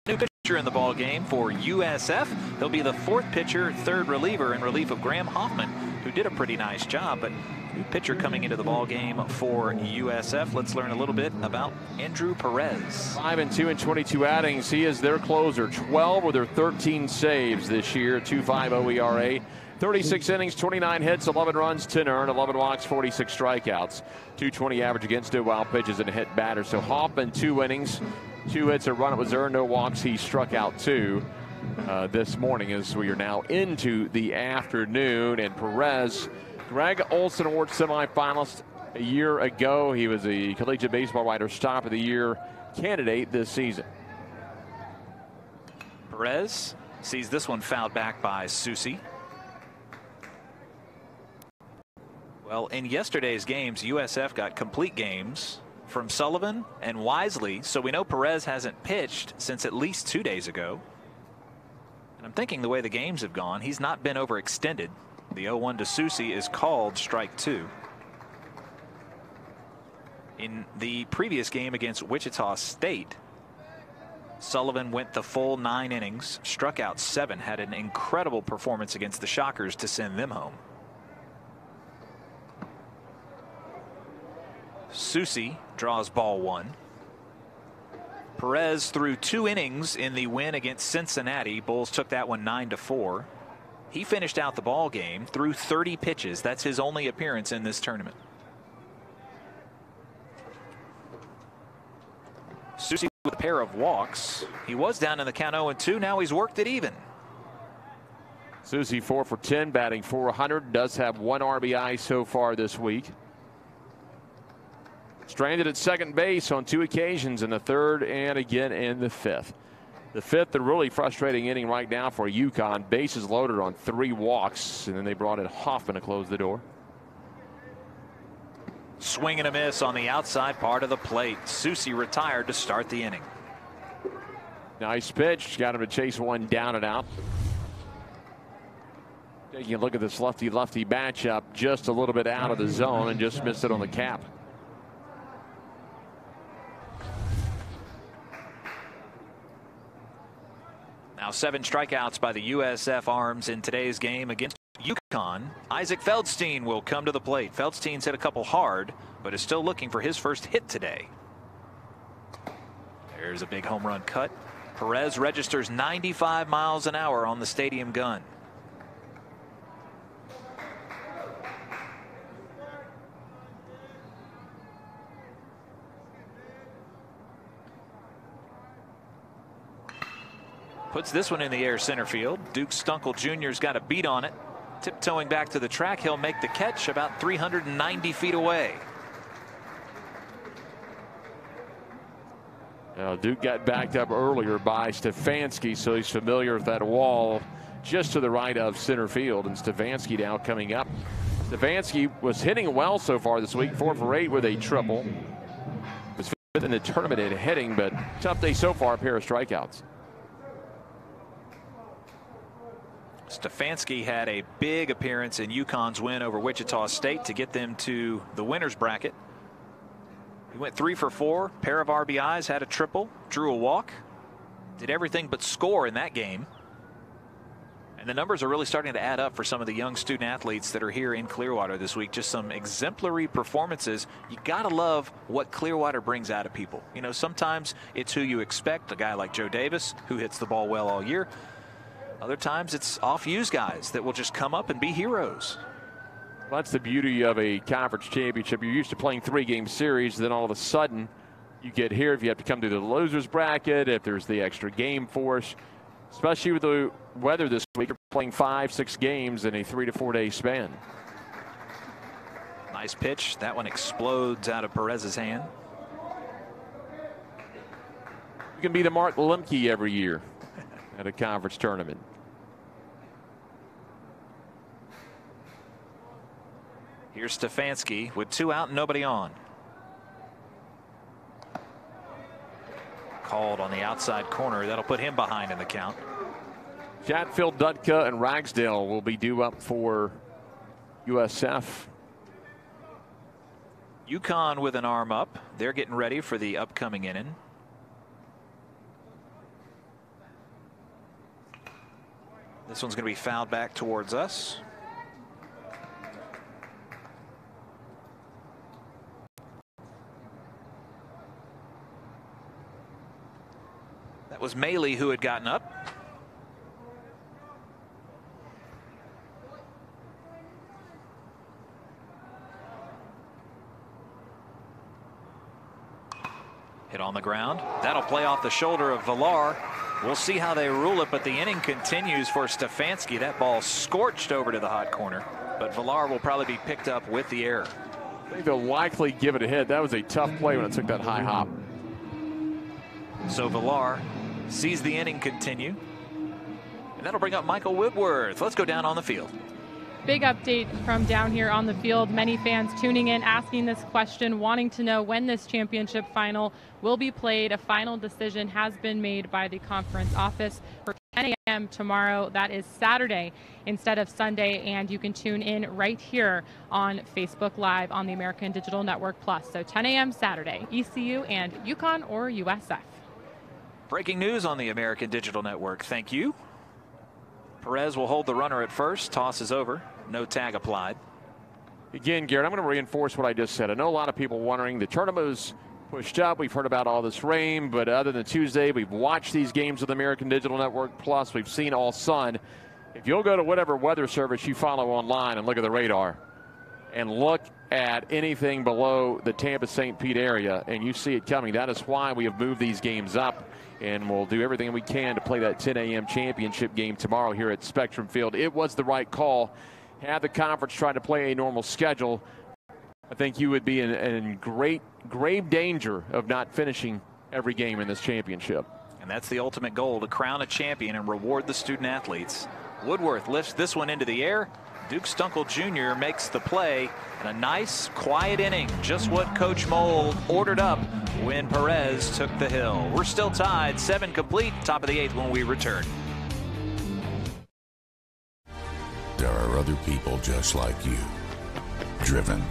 New pitcher in the ball game for USF. He'll be the 4th pitcher, 3rd reliever in relief of Graham Hoffman, who did a pretty nice job. But new pitcher coming into the ball game for USF. Let's learn a little bit about Andrew Perez. 5-2 in 22 outings. He is their closer. 12 of their 13 saves this year. 2.50 ERA. 36 innings, 29 hits, 11 runs, 10 earned, 11 walks, 46 strikeouts. 220 average against no wild pitches and a hit batter. So Hoffman 2 innings. 2 hits, a run, it was earned, no walks. He struck out 2 this morning as we are now into the afternoon. And Perez, Greg Olson Award semifinalist a year ago. He was a Collegiate Baseball Writer Stop of the Year candidate this season. Perez sees this one fouled back by Susi. Well, in yesterday's games, USF got complete games from Sullivan and Wisely, so we know Perez hasn't pitched since at least 2 days ago. And I'm thinking the way the games have gone, he's not been overextended. The 0-1 to Susi is called strike 2. In the previous game against Wichita State, Sullivan went the full 9 innings, struck out 7, had an incredible performance against the Shockers to send them home. Susi draws ball 1. Perez threw 2 innings in the win against Cincinnati. Bulls took that one 9-4. He finished out the ball game through 30 pitches. That's his only appearance in this tournament. Susi with a pair of walks. He was down in the count 0-2. Now he's worked it even. Susi 4 for 10, batting .400. Does have 1 RBI so far this week. Stranded at second base on 2 occasions, in the 3rd and again in the 5th. The 5th, a really frustrating inning right now for UConn. Bases loaded on 3 walks, and then they brought in Hoffman to close the door. Swing and a miss on the outside part of the plate. Susi retired to start the inning. Nice pitch. Got him to chase one down and out. Taking a look at this lefty-lefty matchup, just a little bit out of the zone and just missed it on the cap. Now 7 strikeouts by the USF Arms in today's game against UConn. Isaac Feldstein will come to the plate. Feldstein's hit a couple hard, but is still looking for his first hit today. There's a big home run cut. Perez registers 95 miles an hour on the stadium gun. Puts this one in the air center field. Duke Stunkel Jr.'s got a beat on it. Tiptoeing back to the track, he'll make the catch about 390 feet away. Now, Duke got backed up earlier by Stefanski, so he's familiar with that wall just to the right of center field. And Stefanski now coming up. Stefanski was hitting well so far this week, 4 for 8 with a triple. Was 5th in the tournament in hitting, but tough day so far, a pair of strikeouts. Stefanski had a big appearance in UConn's win over Wichita State to get them to the winner's bracket. He went 3 for 4, pair of RBIs, had a triple, drew a walk, did everything but score in that game. And the numbers are really starting to add up for some of the young student athletes that are here in Clearwater this week. Just some exemplary performances. You got to love what Clearwater brings out of people. You know, sometimes it's who you expect, a guy like Joe Davis, who hits the ball well all year. Other times it's off-used guys that will just come up and be heroes. Well, that's the beauty of a conference championship. You're used to playing 3-game series, then all of a sudden you get here. If you have to come through the losers bracket, if there's the extra game force, especially with the weather this week, you're playing 5-6 games in a 3 to 4 day span. Nice pitch. That one explodes out of Perez's hand. You can be the Mark Lemke every year at a conference tournament. Here's Stefanski with 2 out and nobody on. Called on the outside corner. That'll put him behind in the count. Chatfield, Dutka, and Ragsdale will be due up for USF. UConn with an arm up. They're getting ready for the upcoming inning. This one's going to be fouled back towards us. That was Maley who had gotten up. Hit on the ground. That'll play off the shoulder of Villar. We'll see how they rule it, but the inning continues for Stefanski. That ball scorched over to the hot corner, but Villar will probably be picked up with the error. I think they'll likely give it a hit. That was a tough play when it took that high hop. So Villar sees the inning continue, and that'll bring up Michael Woodworth. Let's go down on the field. Big update from down here on the field. Many fans tuning in, asking this question, wanting to know when this championship final will be played. A final decision has been made by the conference office for 10 a.m. tomorrow. That is Saturday instead of Sunday, and you can tune in right here on Facebook Live on the American Digital Network Plus. So 10 a.m. Saturday, ECU and UConn or USF. Breaking news on the American Digital Network. Thank you. Perez will hold the runner at first. Toss is over. No tag applied. Again, Garrett, I'm going to reinforce what I just said. I know a lot of people wondering, the tournament was pushed up. We've heard about all this rain, but other than Tuesday, we've watched these games with American Digital Network Plus. We've seen all sun. If you'll go to whatever weather service you follow online and look at the radar and look at anything below the Tampa-St. Pete area and you see it coming, that is why we have moved these games up, and we'll do everything we can to play that 10 a.m. championship game tomorrow here at Spectrum Field. It was the right call. Had the conference tried to play a normal schedule, I think you would be in grave danger of not finishing every game in this championship. And that's the ultimate goal, to crown a champion and reward the student athletes. Woodworth lifts this one into the air. Duke Stunkel Jr. makes the play, and a nice, quiet inning, just what Coach Mold ordered up when Perez took the hill. We're still tied, 7 complete, top of the 8th when we return. There are other people just like you, driven,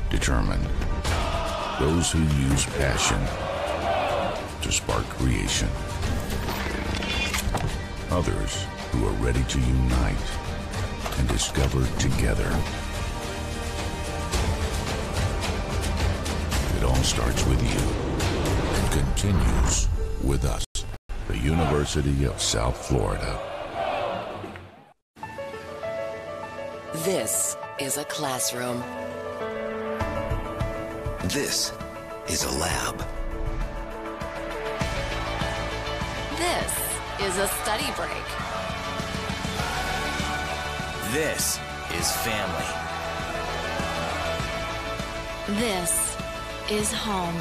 determined, those who use passion to spark creation, others who are ready to unite and discover together. It all starts with you and continues with us, the University of South Florida. This is a classroom. This is a lab. This is a study break. This is family. This is home.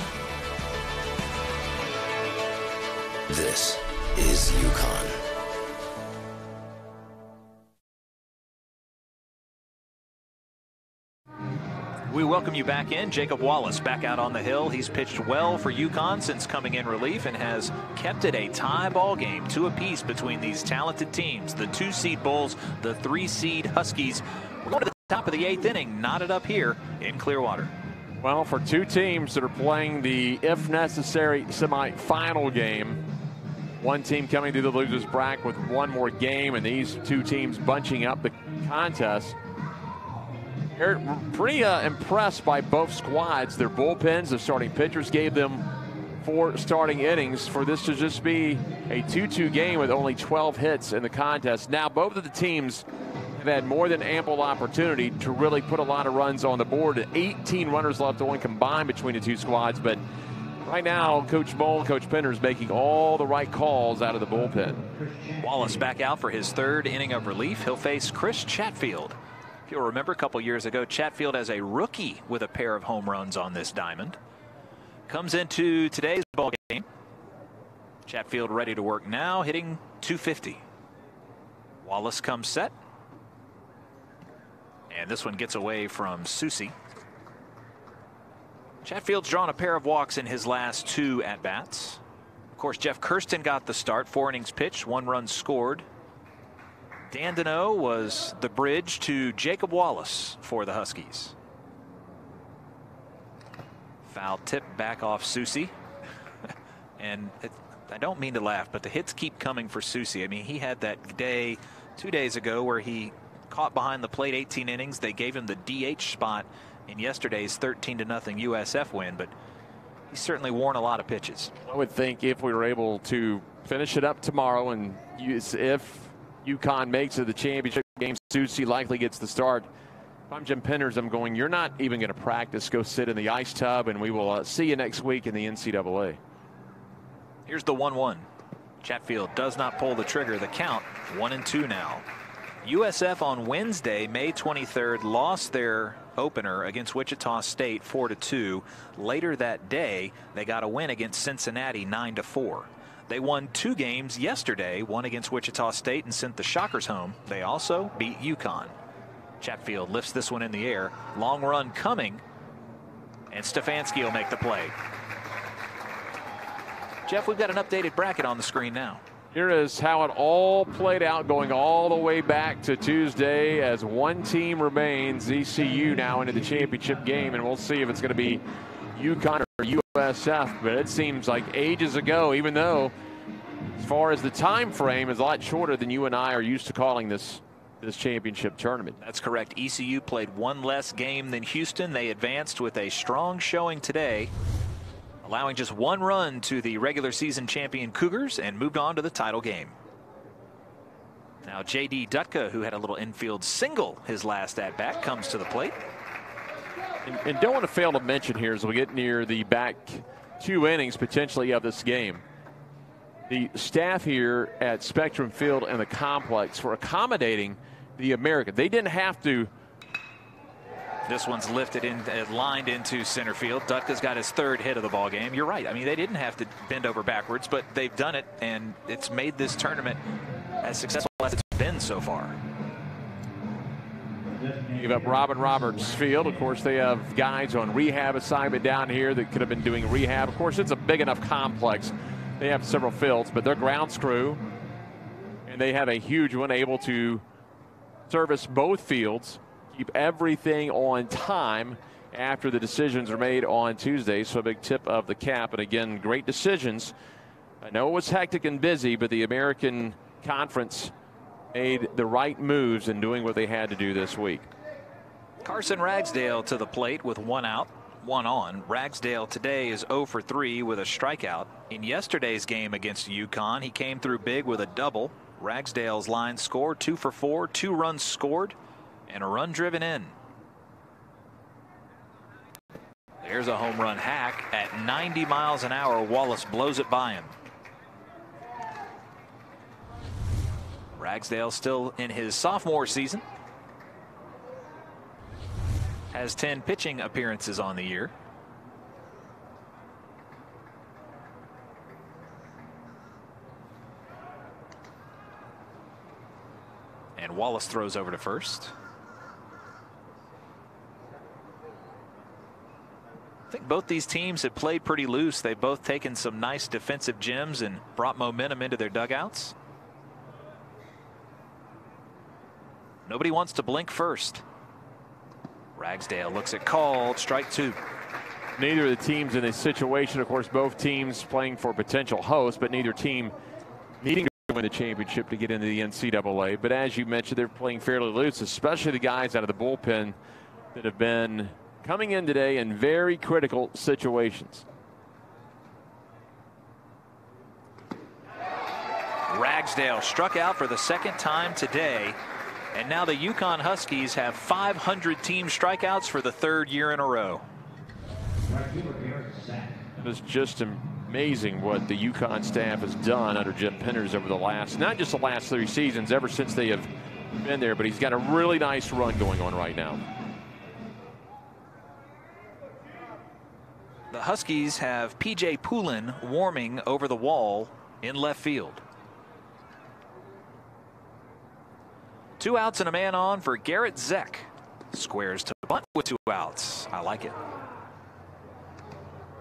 This is UConn. We welcome you back in. Jacob Wallace back out on the hill. He's pitched well for UConn since coming in relief and has kept it a tie ball game, 2 apiece between these talented teams. The 2-seed Bulls, the 3-seed Huskies. We're going to the top of the 8th inning, knotted up here in Clearwater. Well, for 2 teams that are playing the, if necessary, semifinal game, one team coming through the losers bracket with 1 more game, and these 2 teams bunching up the contest. They're pretty impressed by both squads. Their bullpens, the starting pitchers gave them 4 starting innings for this to just be a 2-2 game with only 12 hits in the contest. Now, both of the teams have had more than ample opportunity to really put a lot of runs on the board. 18 runners left on combined between the 2 squads, but right now, Coach Moll, Coach Penner is making all the right calls out of the bullpen. Wallace back out for his 3rd inning of relief. He'll face Chris Chatfield. If you'll remember, a couple years ago, Chatfield as a rookie with a pair of home runs on this diamond. Comes into today's ball game. Chatfield ready to work now, hitting .250. Wallace comes set. And this one gets away from Susi. Chatfield's drawn a pair of walks in his last 2 at-bats. Of course, Jeff Kirsten got the start. 4 innings pitched, 1 run scored. Dandino was the bridge to Jacob Wallace for the Huskies. Foul tip back off Susi. And I don't mean to laugh, but the hits keep coming for Susi. I mean, he had that day 2 days ago where he caught behind the plate 18 innings. They gave him the DH spot in yesterday's 13-0 USF win, but he's certainly worn a lot of pitches. I would think if we were able to finish it up tomorrow, and if UConn makes it to the championship game, Susi likely gets the start. If I'm Jim Penders, I'm going, you're not even going to practice. Go sit in the ice tub, and we will see you next week in the NCAA. Here's the 1-1. Chatfield does not pull the trigger. The count 1-2 now. USF on Wednesday, May 23rd, lost their opener against Wichita State 4-2. Later that day, they got a win against Cincinnati 9-4. They won 2 games yesterday, one against Wichita State and sent the Shockers home. They also beat UConn. Chatfield lifts this one in the air. Long run coming, and Stefanski will make the play. Jeff, we've got an updated bracket on the screen now. Here is how it all played out, going all the way back to Tuesday as 1 team remains, ECU, now into the championship game, and we'll see if it's going to be UConn or USF, but it seems like ages ago, even though as far as the time frame is a lot shorter than you and I are used to calling this this championship tournament. That's correct. ECU played one less game than Houston. They advanced with a strong showing today, allowing just one run to the regular season champion Cougars, and moved on to the title game. Now J.D. Dutka, who had a little infield single his last at bat, comes to the plate. And don't want to fail to mention here as we get near the back 2 innings potentially of this game, the staff here at Spectrum Field and the complex for accommodating the American. They didn't have to. This one's lifted in, lined into center field. Dutka's got his 3rd hit of the ball game. You're right. I mean, they didn't have to bend over backwards, but they've done it, and it's made this tournament as successful as it's been so far. Give up Robin Roberts Field. Of course, they have guys on rehab assignment down here that could have been doing rehab. Of course, it's a big enough complex. They have several fields, but their grounds crew, and they have a huge one, able to service both fields, keep everything on time after the decisions are made on Tuesday. So a big tip of the cap. And again, great decisions. I know it was hectic and busy, but the American Conference made the right moves in doing what they had to do this week. Carson Ragsdale to the plate with 1 out, 1 on. Ragsdale today is 0 for 3 with a strikeout. In yesterday's game against UConn, he came through big with a double. Ragsdale's line scored 2 for 4, 2 runs scored, and a run driven in. There's a home run hack at 90 miles an hour. Wallace blows it by him. Ragsdale still in his sophomore season. Has 10 pitching appearances on the year. And Wallace throws over to first. I think both these teams have played pretty loose. They've both taken some nice defensive gems and brought momentum into their dugouts. Nobody wants to blink first. Ragsdale looks at called, strike 2. Neither of the teams in this situation, of course, both teams playing for potential hosts, but neither team needing to win the championship to get into the NCAA. But as you mentioned, they're playing fairly loose, especially the guys out of the bullpen that have been coming in today in very critical situations. Ragsdale struck out for the 2nd time today. And now the UConn Huskies have 500 team strikeouts for the 3rd year in a row. It was just amazing what the UConn staff has done under Jim Penders over the last, not just the last 3 seasons, ever since they have been there, but he's got a really nice run going on right now. The Huskies have P.J. Poulin warming over the wall in left field. 2 outs and a man on for Garrett Zeck. Squares to bunt with 2 outs. I like it.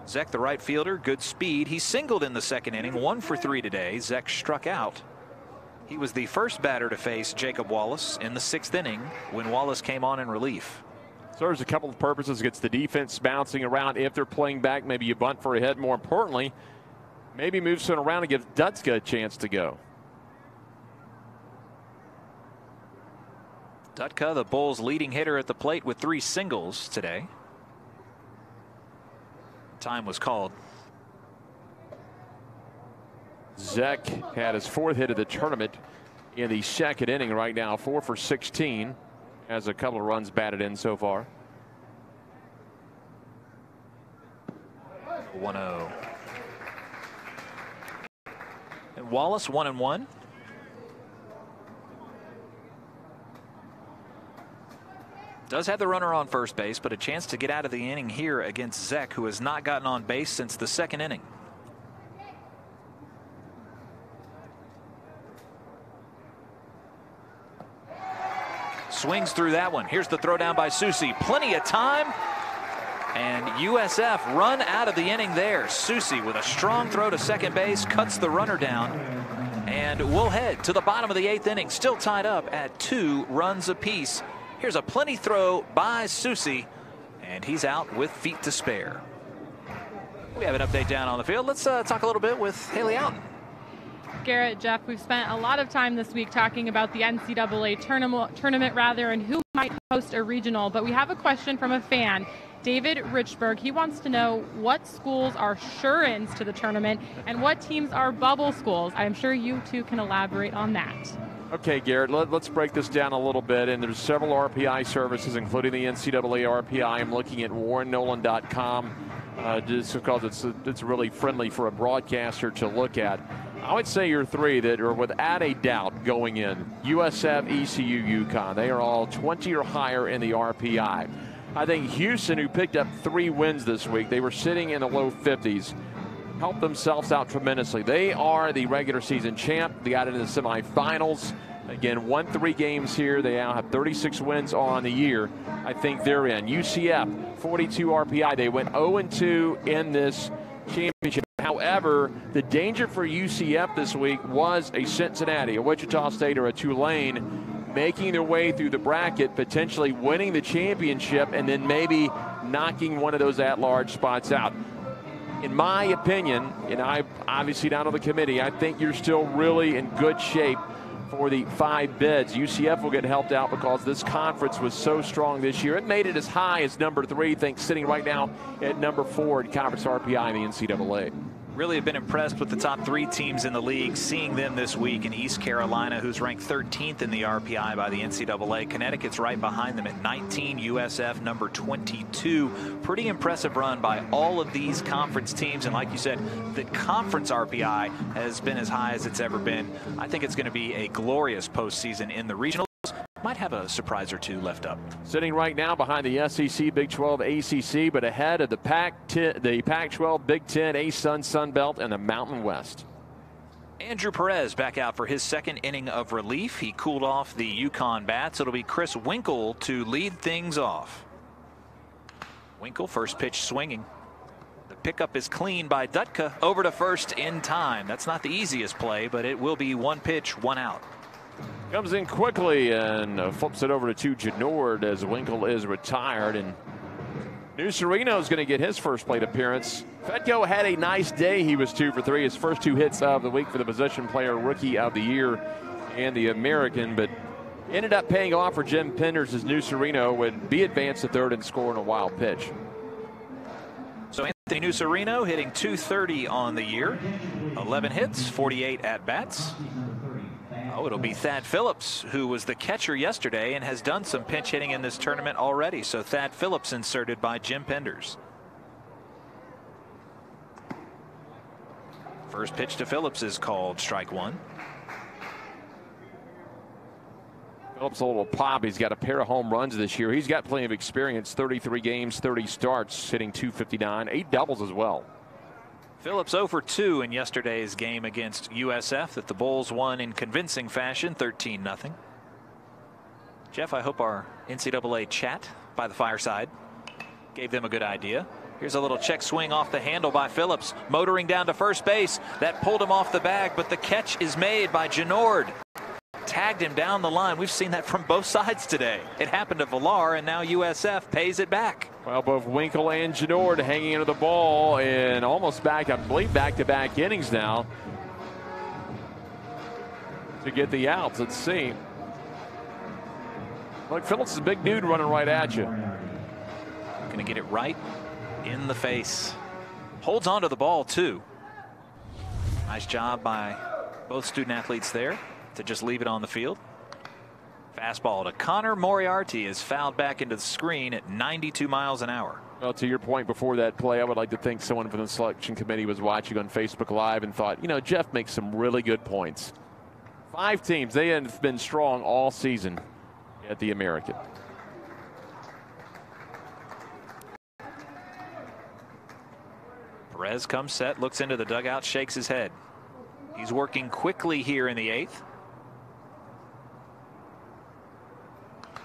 Zeck, the right fielder, good speed. He singled in the 2nd inning, 1 for 3 today. Zeck struck out. He was the first batter to face Jacob Wallace in the 6th inning when Wallace came on in relief. Serves a couple of purposes. Gets the defense bouncing around. If they're playing back, maybe you bunt for a hit. More importantly, maybe move someone around and give Dutka a chance to go. Dutka, the Bulls' leading hitter at the plate with 3 singles today. Time was called. Zeck had his 4th hit of the tournament in the 2nd inning right now. 4 for 16. Has a couple of runs batted in so far. 1-0. And Wallace 1-1. Does have the runner on first base, but a chance to get out of the inning here against Zeck, who has not gotten on base since the 2nd inning. Swings through that one. Here's the throw down by Susi. Plenty of time. And USF run out of the inning there. Susi with a strong throw to second base, cuts the runner down. And we'll head to the bottom of the 8th inning, still tied up at 2 runs apiece. Here's a plenty throw by Susi, and he's out with feet to spare. We have an update down on the field. Let's talk a little bit with Haley Outen. Garrett, Jeff, we've spent a lot of time this week talking about the NCAA tournament and who might host a regional, but we have a question from a fan, David Richburg. He wants to know what schools are sure-ins to the tournament and what teams are bubble schools. I'm sure you two can elaborate on that. Okay, Garrett, let's break this down a little bit. And there's several RPI services, including the NCAA RPI. I'm looking at warrennolan.com just because it's really friendly for a broadcaster to look at. I would say your three that are without a doubt going in: USF, ECU, UConn. They are all 20 or higher in the RPI. I think Houston, who picked up 3 wins this week, they were sitting in the low 50s, helped themselves out tremendously. They are the regular season champ. They got into the semifinals. Again, won 3 games here. They now have 36 wins on the year. I think they're in. UCF, 42 RPI. They went 0-2 in this championship. However, the danger for UCF this week was a Cincinnati, a Wichita State, or a Tulane making their way through the bracket, potentially winning the championship, and then maybe knocking one of those at-large spots out. In my opinion, and I'm obviously not on the committee, I think you're still really in good shape for the 5 bids. UCF will get helped out because this conference was so strong this year. It made it as high as number 3, I think, sitting right now at number 4 in conference RPI in the NCAA. Really have been impressed with the top 3 teams in the league, seeing them this week in East Carolina, who's ranked 13th in the RPI by the NCAA. Connecticut's right behind them at 19, USF number 22. Pretty impressive run by all of these conference teams, and like you said, the conference RPI has been as high as it's ever been. I think it's going to be a glorious postseason in the regional. Might have a surprise or 2 left up. Sitting right now behind the SEC, Big 12, ACC, but ahead of the Pac-12, Big 10, A-Sun, Sun Belt, and the Mountain West. Andrew Perez back out for his 2nd inning of relief. He cooled off the UConn bats. It'll be Chris Winkle to lead things off. Winkle, first pitch swinging. The pickup is clean by Dutka. Over to first in time. That's not the easiest play, but it will be 1 pitch, 1 out. Comes in quickly and flips it over to Genord as Winkle is retired. And Nucerino is going to get his first plate appearance. Fetko had a nice day. He was 2 for 3. His first 2 hits of the week for the position player, Rookie of the Year and the American. But ended up paying off for Jim Penders as Nucerino would be advanced to 3rd and scoring a wild pitch. So Anthony Nucerino hitting .230 on the year. 11 hits, 48 at-bats. Oh, it'll be Thad Phillips, who was the catcher yesterday and has done some pinch hitting in this tournament already. So Thad Phillips inserted by Jim Penders. First pitch to Phillips is called strike 1. Phillips a little pop. He's got a pair of home runs this year. He's got plenty of experience. 33 games, 30 starts, hitting .259, 8 doubles as well. Phillips 0 for 2 in yesterday's game against USF that the Bulls won in convincing fashion, 13-0. Jeff, I hope our NCAA chat by the fireside gave them a good idea. Here's a little check swing off the handle by Phillips, motoring down to first base. That pulled him off the bag, but the catch is made by Genord. Tagged him down the line. We've seen that from both sides today. It happened to Villar, and now USF pays it back. Well, both Winkle and Genord hanging into the ball and almost back, I believe, back-to-back innings now to get the outs. Let's see. Look, Phillips is a big dude running right at you. Going to get it right in the face. Holds on to the ball, too. Nice job by both student athletes there to just leave it on the field. Fastball to Connor Moriarty is fouled back into the screen at 92 miles an hour. Well, to your point before that play, I would like to think someone from the selection committee was watching on Facebook Live and thought, you know, Jeff makes some really good points. 5 teams, they have been strong all season at the American. Perez comes set, looks into the dugout, shakes his head. He's working quickly here in the 8th.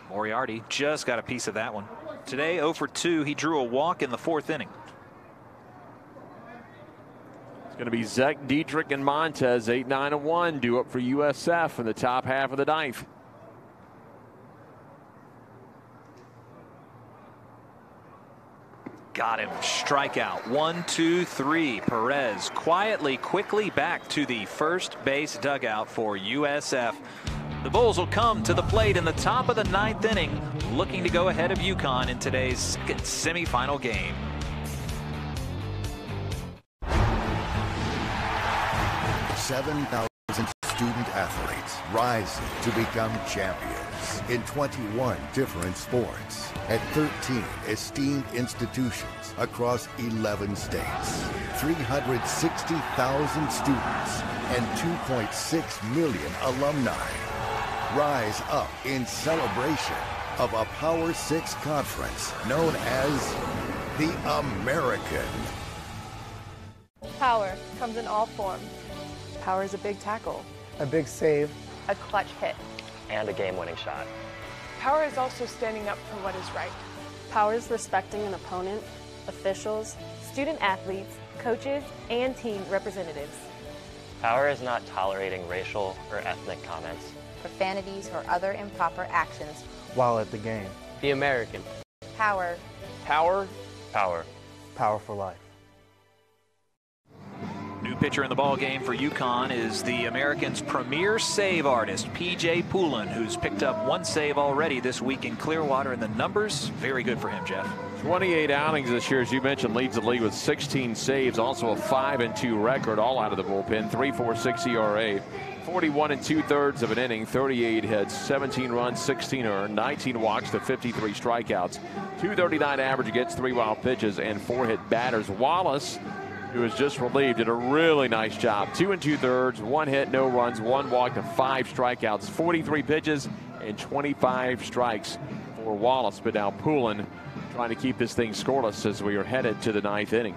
Moriarty just got a piece of that one. Today 0 for 2. He drew a walk in the 4th inning. It's going to be Zach, Dietrich, and Montez, 8-9-1, due up for USF in the top half of the 9th. Got him. Strikeout. 1, 2, 3. Perez quickly back to the first base dugout for USF. The Bulls will come to the plate in the top of the 9th inning, looking to go ahead of UConn in today's second semifinal game. $7,000 student athletes rising to become champions in 21 different sports at 13 esteemed institutions across 11 states. 360,000 students and 2.6 million alumni rise up in celebration of a Power 6 conference known as the American. Power comes in all forms. Power is a big tackle, a big save, a clutch hit, and a game-winning shot. Power is also standing up for what is right. Power is respecting an opponent, officials, student athletes, coaches, and team representatives. Power is not tolerating racial or ethnic comments, profanities, or other improper actions while at the game. The American. Power. Power. Power. Power for life. New pitcher in the ball game for UConn is the American's premier save artist, P.J. Poulin, who's picked up 1 save already this week in Clearwater, and the numbers very good for him, Jeff. 28 outings this year, as you mentioned, leads the league with 16 saves, also a 5-2 record, all out of the bullpen, 3.46 ERA, 41 2/3 of an inning, 38 hits, 17 runs, 16 earned, 19 walks to 53 strikeouts, 239 average against 3 wild pitches, and 4 hit batters. Wallace, who was just relieved, did a really nice job. 2 2/3, 1 hit, no runs, 1 walk to 5 strikeouts, 43 pitches, and 25 strikes for Wallace. But now Poulin trying to keep this thing scoreless as we are headed to the 9th inning.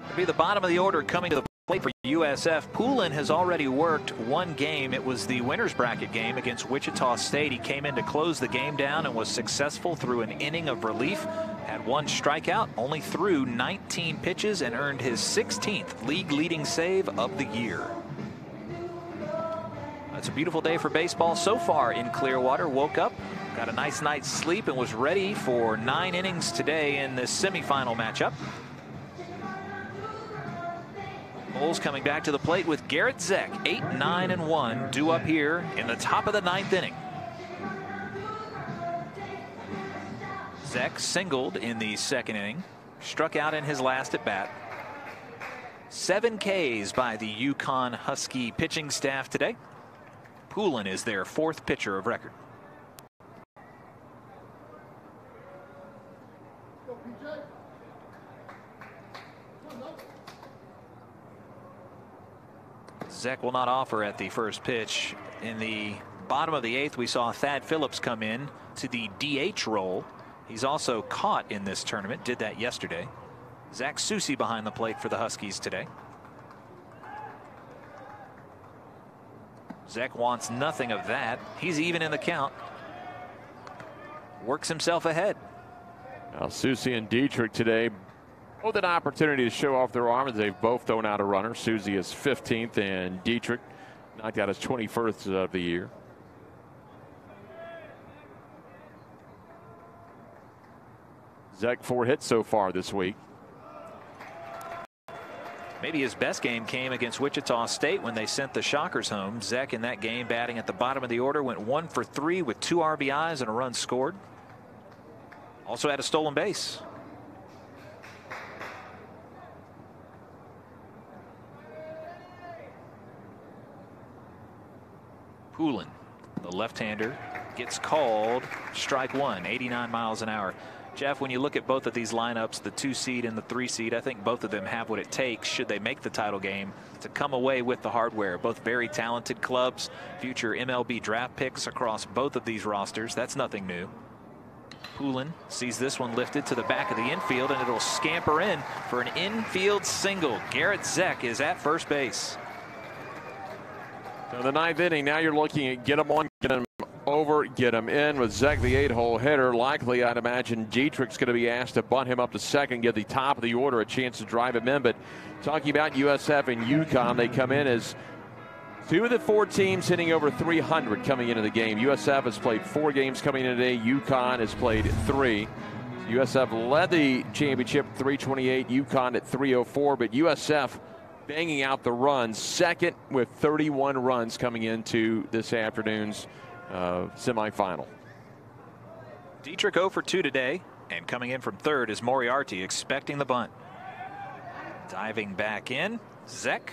It'll be the bottom of the order coming to the plate for USF. Poulin has already worked 1 game. It was the winner's bracket game against Wichita State. He came in to close the game down and was successful through an inning of relief. Had 1 strikeout, only threw 19 pitches, and earned his 16th league-leading save of the year. It's a beautiful day for baseball so far in Clearwater. Woke up, got a nice night's sleep, and was ready for 9 innings today in this semifinal matchup. Bulls coming back to the plate with Garrett Zek, 8, 9, and 1, due up here in the top of the 9th inning. Zek singled in the 2nd inning, struck out in his last at bat. 7 Ks by the UConn Husky pitching staff today. Poulin is their 4th pitcher of record. Zek will not offer at the first pitch. In the bottom of the 8th, we saw Thad Phillips come in to the DH role. He's also caught in this tournament, did that yesterday. Zach Soucy behind the plate for the Huskies today. Zek wants nothing of that. He's even in the count. Works himself ahead. Now Soucy and Dietrich today both an opportunity to show off their arm as they've both thrown out a runner. Soucy is 15th and Dietrich knocked out his 21st of the year. Zek 4 hits so far this week. Maybe his best game came against Wichita State when they sent the Shockers home. Zek in that game batting at the bottom of the order went 1 for 3 with 2 RBIs and a run scored. Also had a stolen base. Poulin, the left-hander, gets called strike 1, 89 miles an hour. Jeff, when you look at both of these lineups, the 2 seed and the 3 seed, I think both of them have what it takes, should they make the title game, to come away with the hardware. Both very talented clubs, future MLB draft picks across both of these rosters. That's nothing new. Poulin sees this one lifted to the back of the infield, and it'll scamper in for an infield single. Garrett Zek is at first base. So the 9th inning, now you're looking at get them on, get them over, get him in with Zek, the 8-hole hitter. Likely, I'd imagine Dietrich's going to be asked to bunt him up to second, give the top of the order a chance to drive him in. But talking about USF and UConn, they come in as 2 of the 4 teams hitting over 300 coming into the game. USF has played 4 games coming in today. UConn has played 3. USF led the championship 328, UConn at 304, but USF banging out the runs, second with 31 runs coming into this afternoon's semifinal. Dietrich 0 for 2 today, and coming in from third is Moriarty, expecting the bunt. Diving back in, Zek,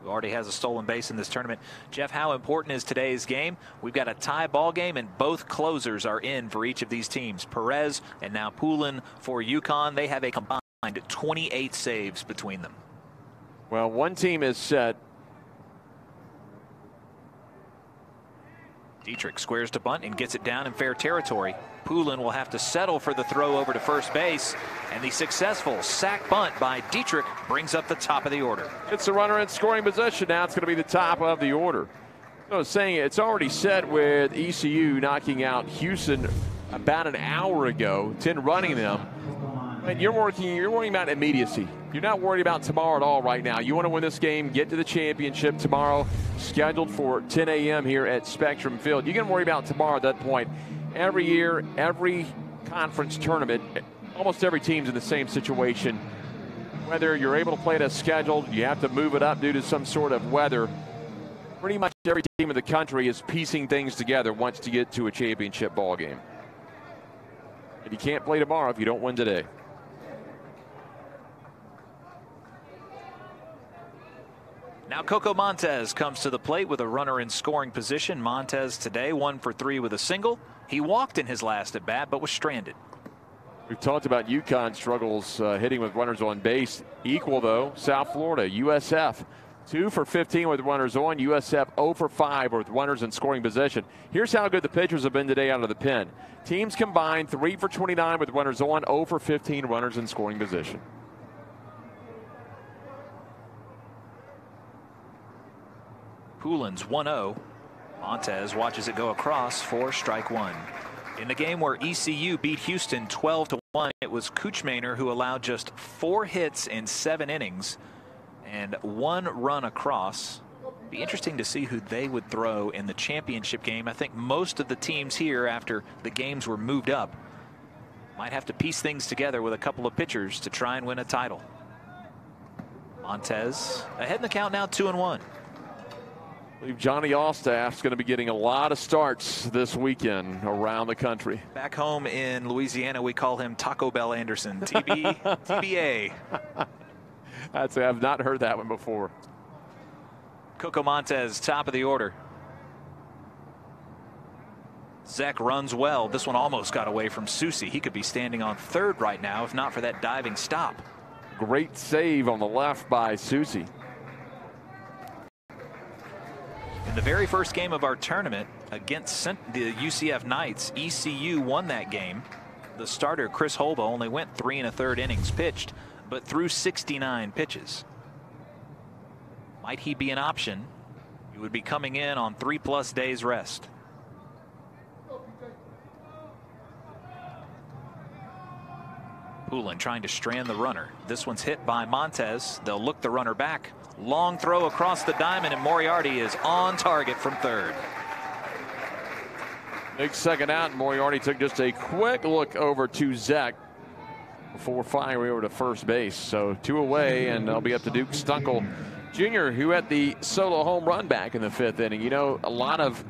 who already has a stolen base in this tournament. Jeff, how important is today's game? We've got a tie ball game, and both closers are in for each of these teams. Perez and now Poulin for UConn. They have a combined 28 saves between them. Well, one team is set. Dietrich squares to bunt and gets it down in fair territory. Poulin will have to settle for the throw over to first base, and the successful sac bunt by Dietrich brings up the top of the order. It's the runner in scoring position. Now it's going to be the top of the order. So I was saying it's already set with ECU knocking out Houston about an hour ago, 10 running them. And you're worrying about immediacy. You're not worried about tomorrow at all right now. You want to win this game, get to the championship tomorrow, scheduled for 10 a.m. here at Spectrum Field. You can worry about tomorrow at that point. Every year, every conference tournament, almost every team's in the same situation. Whether you're able to play it as scheduled, you have to move it up due to some sort of weather. Pretty much every team in the country is piecing things together once to get to a championship ball game. And you can't play tomorrow if you don't win today. Now Coco Montez comes to the plate with a runner in scoring position. Montez today 1 for 3 with a single. He walked in his last at bat but was stranded. We've talked about UConn struggles hitting with runners on base. Equal though, South Florida, USF 2 for 15 with runners on. USF 0 for 5 with runners in scoring position. Here's how good the pitchers have been today out of the pen. Teams combined 3 for 29 with runners on, 0 for 15 runners in scoring position. Poulin's 1-0. Montez watches it go across for strike one. In the game where ECU beat Houston 12-1, it was Kuchmaner who allowed just 4 hits in 7 innings and 1 run across. Be interesting to see who they would throw in the championship game. I think most of the teams here, after the games were moved up, might have to piece things together with a couple of pitchers to try and win a title. Montez ahead in the count now, 2-1. I believe Johnny Allstaff's going to be getting a lot of starts this weekend around the country. Back home in Louisiana, we call him Taco Bell Anderson. TBA. I've not heard that one before. Coco Montez, top of the order. Zek runs well. This one almost got away from Susi. He could be standing on third right now if not for that diving stop. Great save on the left by Susi. In the very first game of our tournament against the UCF Knights, ECU won that game. The starter, Chris Holba, only went 3 1/3 innings pitched, but threw 69 pitches. Might he be an option? He would be coming in on 3+ days rest. Poulin trying to strand the runner. This one's hit by Montez. They'll look the runner back. Long throw across the diamond, and Moriarty is on target from third. Big second out, and Moriarty took just a quick look over to Zek before firing over to first base. So 2 away, and they'll be up to Duke Stunkel Jr., who had the solo home run back in the 5th inning. You know, a lot of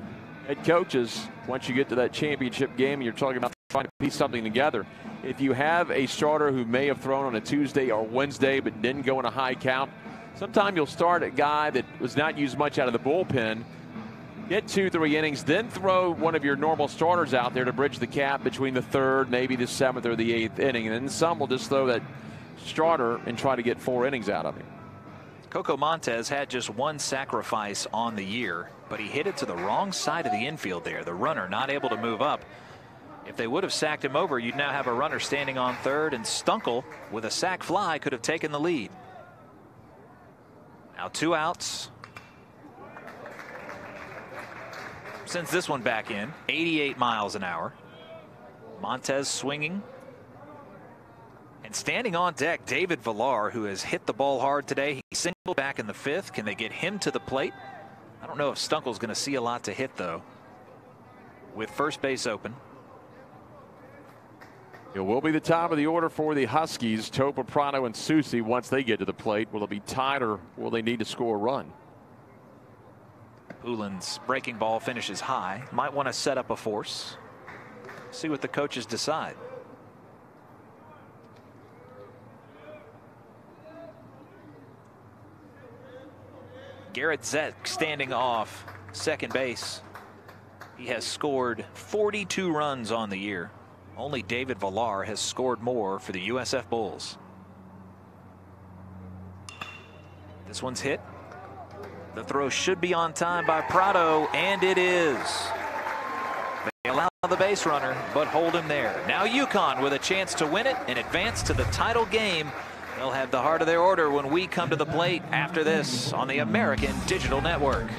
head coaches, once you get to that championship game, you're talking about trying to piece something together. If you have a starter who may have thrown on a Tuesday or Wednesday but didn't go in a high count, sometimes you'll start a guy that was not used much out of the bullpen, get 2-3 innings, then throw one of your normal starters out there to bridge the gap between the 3rd, maybe the 7th or the 8th inning. And then some will just throw that starter and try to get 4 innings out of him. Coco Montez had just 1 sacrifice on the year, but he hit it to the wrong side of the infield there. The runner not able to move up. If they would have sacked him over, you'd now have a runner standing on third, and Stunkel, with a sac fly, could have taken the lead. Now 2 outs. Sends this one back in, 88 miles an hour. Montez swinging. And standing on deck, David Villar, who has hit the ball hard today. He singled back in the 5th. Can they get him to the plate? I don't know if Stunkel's going to see a lot to hit, though. With first base open. It will be the top of the order for the Huskies. Topa, Prado, and Susi once they get to the plate. Will it be tied or will they need to score a run? Uland's breaking ball finishes high. Might want to set up a force. See what the coaches decide. Garrett Zek standing off second base. He has scored 42 runs on the year. Only David Villar has scored more for the USF Bulls. This one's hit. The throw should be on time by Prado, and it is. They allow the base runner, but hold him there. Now UConn with a chance to win it and advance to the title game. They'll have the heart of their order when we come to the plate after this on the American Digital Network.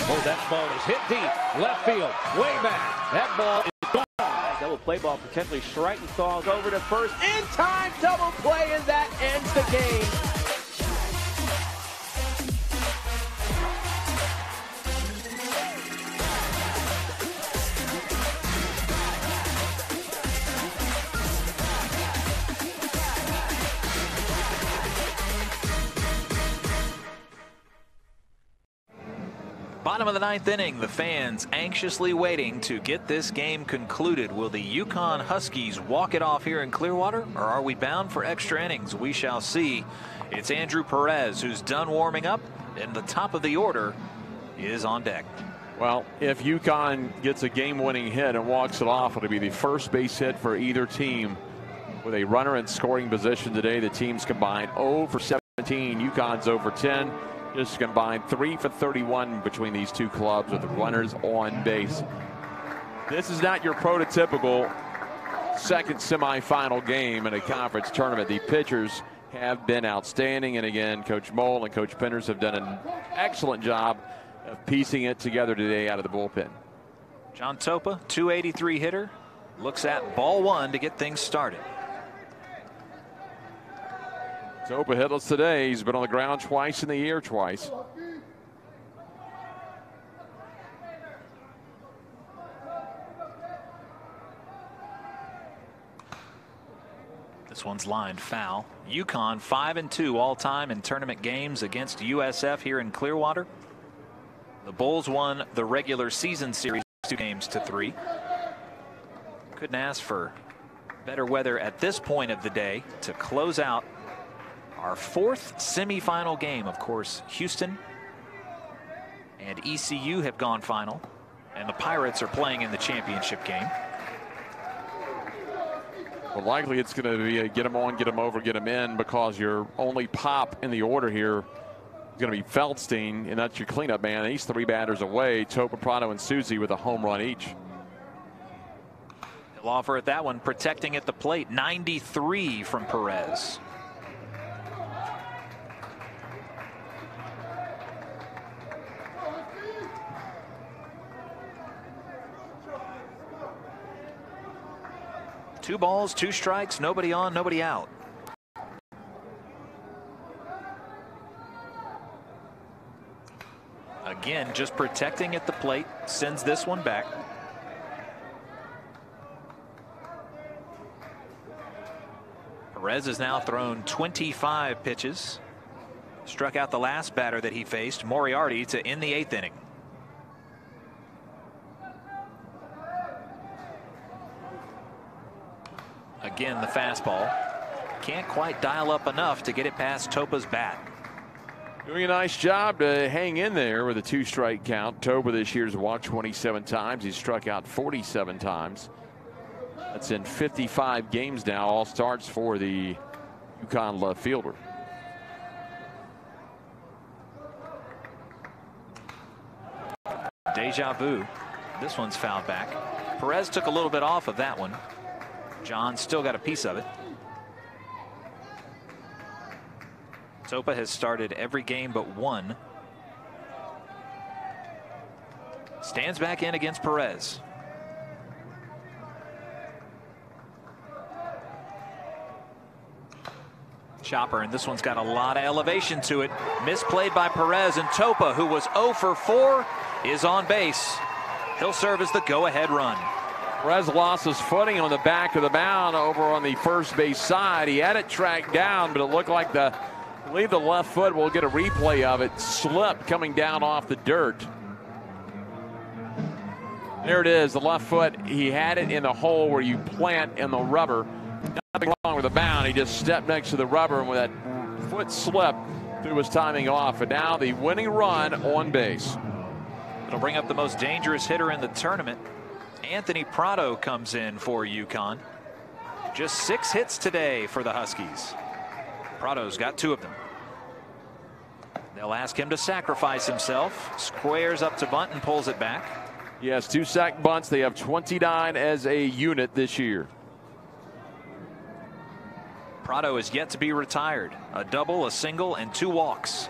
Oh, that ball is hit deep. Left field. Way back. That ball is gone. Double play ball potentially striking Thalls over to first. In time. Double play, and that ends the game. Bottom of the ninth inning, the fans anxiously waiting to get this game concluded. Will the UConn Huskies walk it off here in Clearwater, or are we bound for extra innings? We shall see. It's Andrew Perez who's done warming up, and the top of the order is on deck. Well, if UConn gets a game-winning hit and walks it off, it'll be the first base hit for either team. With a runner in scoring position today, the teams combined 0 for 17. UConn's 0 for 10. Just combined 3 for 31 between these two clubs with the runners on base. This is not your prototypical second semifinal game in a conference tournament. The pitchers have been outstanding, and again, Coach Mole and Coach Penders have done an excellent job of piecing it together today out of the bullpen. John Topa, 283 hitter, looks at ball one to get things started. Topa hitless today. He's been on the ground twice in the year, twice. This one's lined foul. UConn 5-2 all time in tournament games against USF here in Clearwater. The Bulls won the regular season series 2-3. Couldn't ask for better weather at this point of the day to close out our fourth semifinal game. Of course, Houston and ECU have gone final, and the Pirates are playing in the championship game. Well, likely it's going to be a get them on, get them over, get them in, because your only pop in the order here is going to be Feldstein, and that's your cleanup man. He's 3 batters away. Topa, Prado, and Susi with a home run each. He'll offer at that one, protecting at the plate. 93 from Perez. Two balls, 2 strikes, nobody on, nobody out. Again, just protecting at the plate, sends this one back. Perez has now thrown 25 pitches. Struck out the last batter that he faced, Moriarty, to end the 8th inning. Again, the fastball. Can't quite dial up enough to get it past Topa's bat. Doing a nice job to hang in there with a 2-strike count. Topa this year's walked 27 times. He's struck out 47 times. That's in 55 games now. All starts for the UConn left fielder. deja vu. This one's fouled back. Perez took a little bit off of that one. John still got a piece of it. Topa has started every game but one. Stands back in against Perez. Chopper, and this one's got a lot of elevation to it. Misplayed by Perez, and Topa, who was 0 for 4, is on base. He'll serve as the go-ahead run. Perez lost his footing on the back of the mound over on the first base side. He had it tracked down, but it looked like I believe the left foot, we'll get a replay of it, slipped coming down off the dirt. There it is, the left foot. He had it in the hole where you plant in the rubber. Nothing wrong with the mound. He just stepped next to the rubber, and with that foot slip, threw his timing off. And now the winning run on base. It'll bring up the most dangerous hitter in the tournament. Anthony Prado comes in for UConn. Just 6 hits today for the Huskies. Prado's got 2 of them. They'll ask him to sacrifice himself. Squares up to bunt and pulls it back. Yes, 2 sack bunts. They have 29 as a unit this year. Prado is yet to be retired. A double, a single, and 2 walks.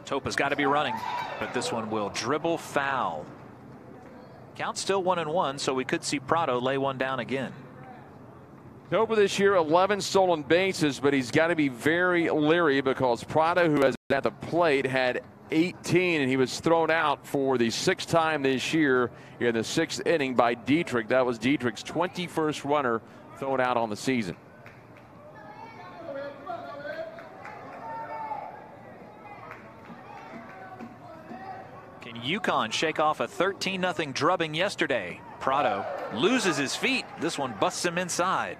Topa's got to be running, but this one will dribble foul. Count still 1-1, so we could see Prado lay one down again. Topa this year, 11 stolen bases, but he's got to be very leery because Prado, who has been at the plate, had 18, and he was thrown out for the 6th time this year in the 6th inning by Dietrich. That was Dietrich's 21st runner thrown out on the season. Can UConn shake off a 13-0 drubbing yesterday? Prado loses his feet. This one busts him inside.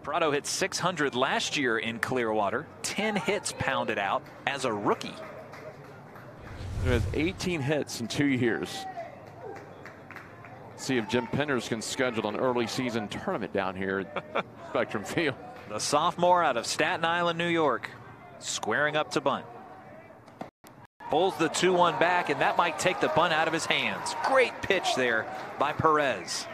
Prado hit 600 last year in Clearwater. 10 hits pounded out as a rookie. He has 18 hits in 2 years. Let's see if Jim Penders can schedule an early season tournament down here at Spectrum Field. The sophomore out of Staten Island, New York, squaring up to bunt. Pulls the 2-1 back, and that might take the bunt out of his hands. Great pitch there by Perez.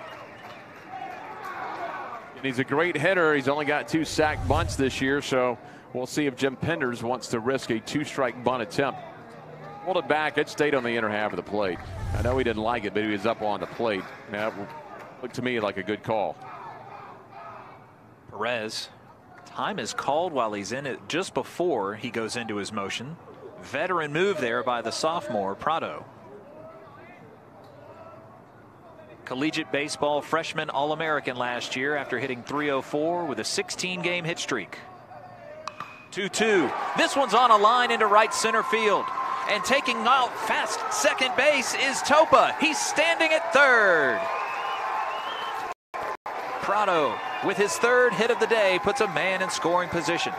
And he's a great hitter. He's only got 2 sack bunts this year, so we'll see if Jim Penders wants to risk a 2-strike bunt attempt. Pulled it back. It stayed on the inner half of the plate. I know he didn't like it, but he was up on the plate. That looked to me like a good call. Perez, time is called while he's in it just before he goes into his motion. Veteran move there by the sophomore, Prado. Collegiate baseball freshman All-American last year after hitting .304 with a 16-game hit streak. 2-2. This one's on a line into right center field. And taking out fast second base is Topa. He's standing at third. Prado, with his 3rd hit of the day, puts a man in scoring position.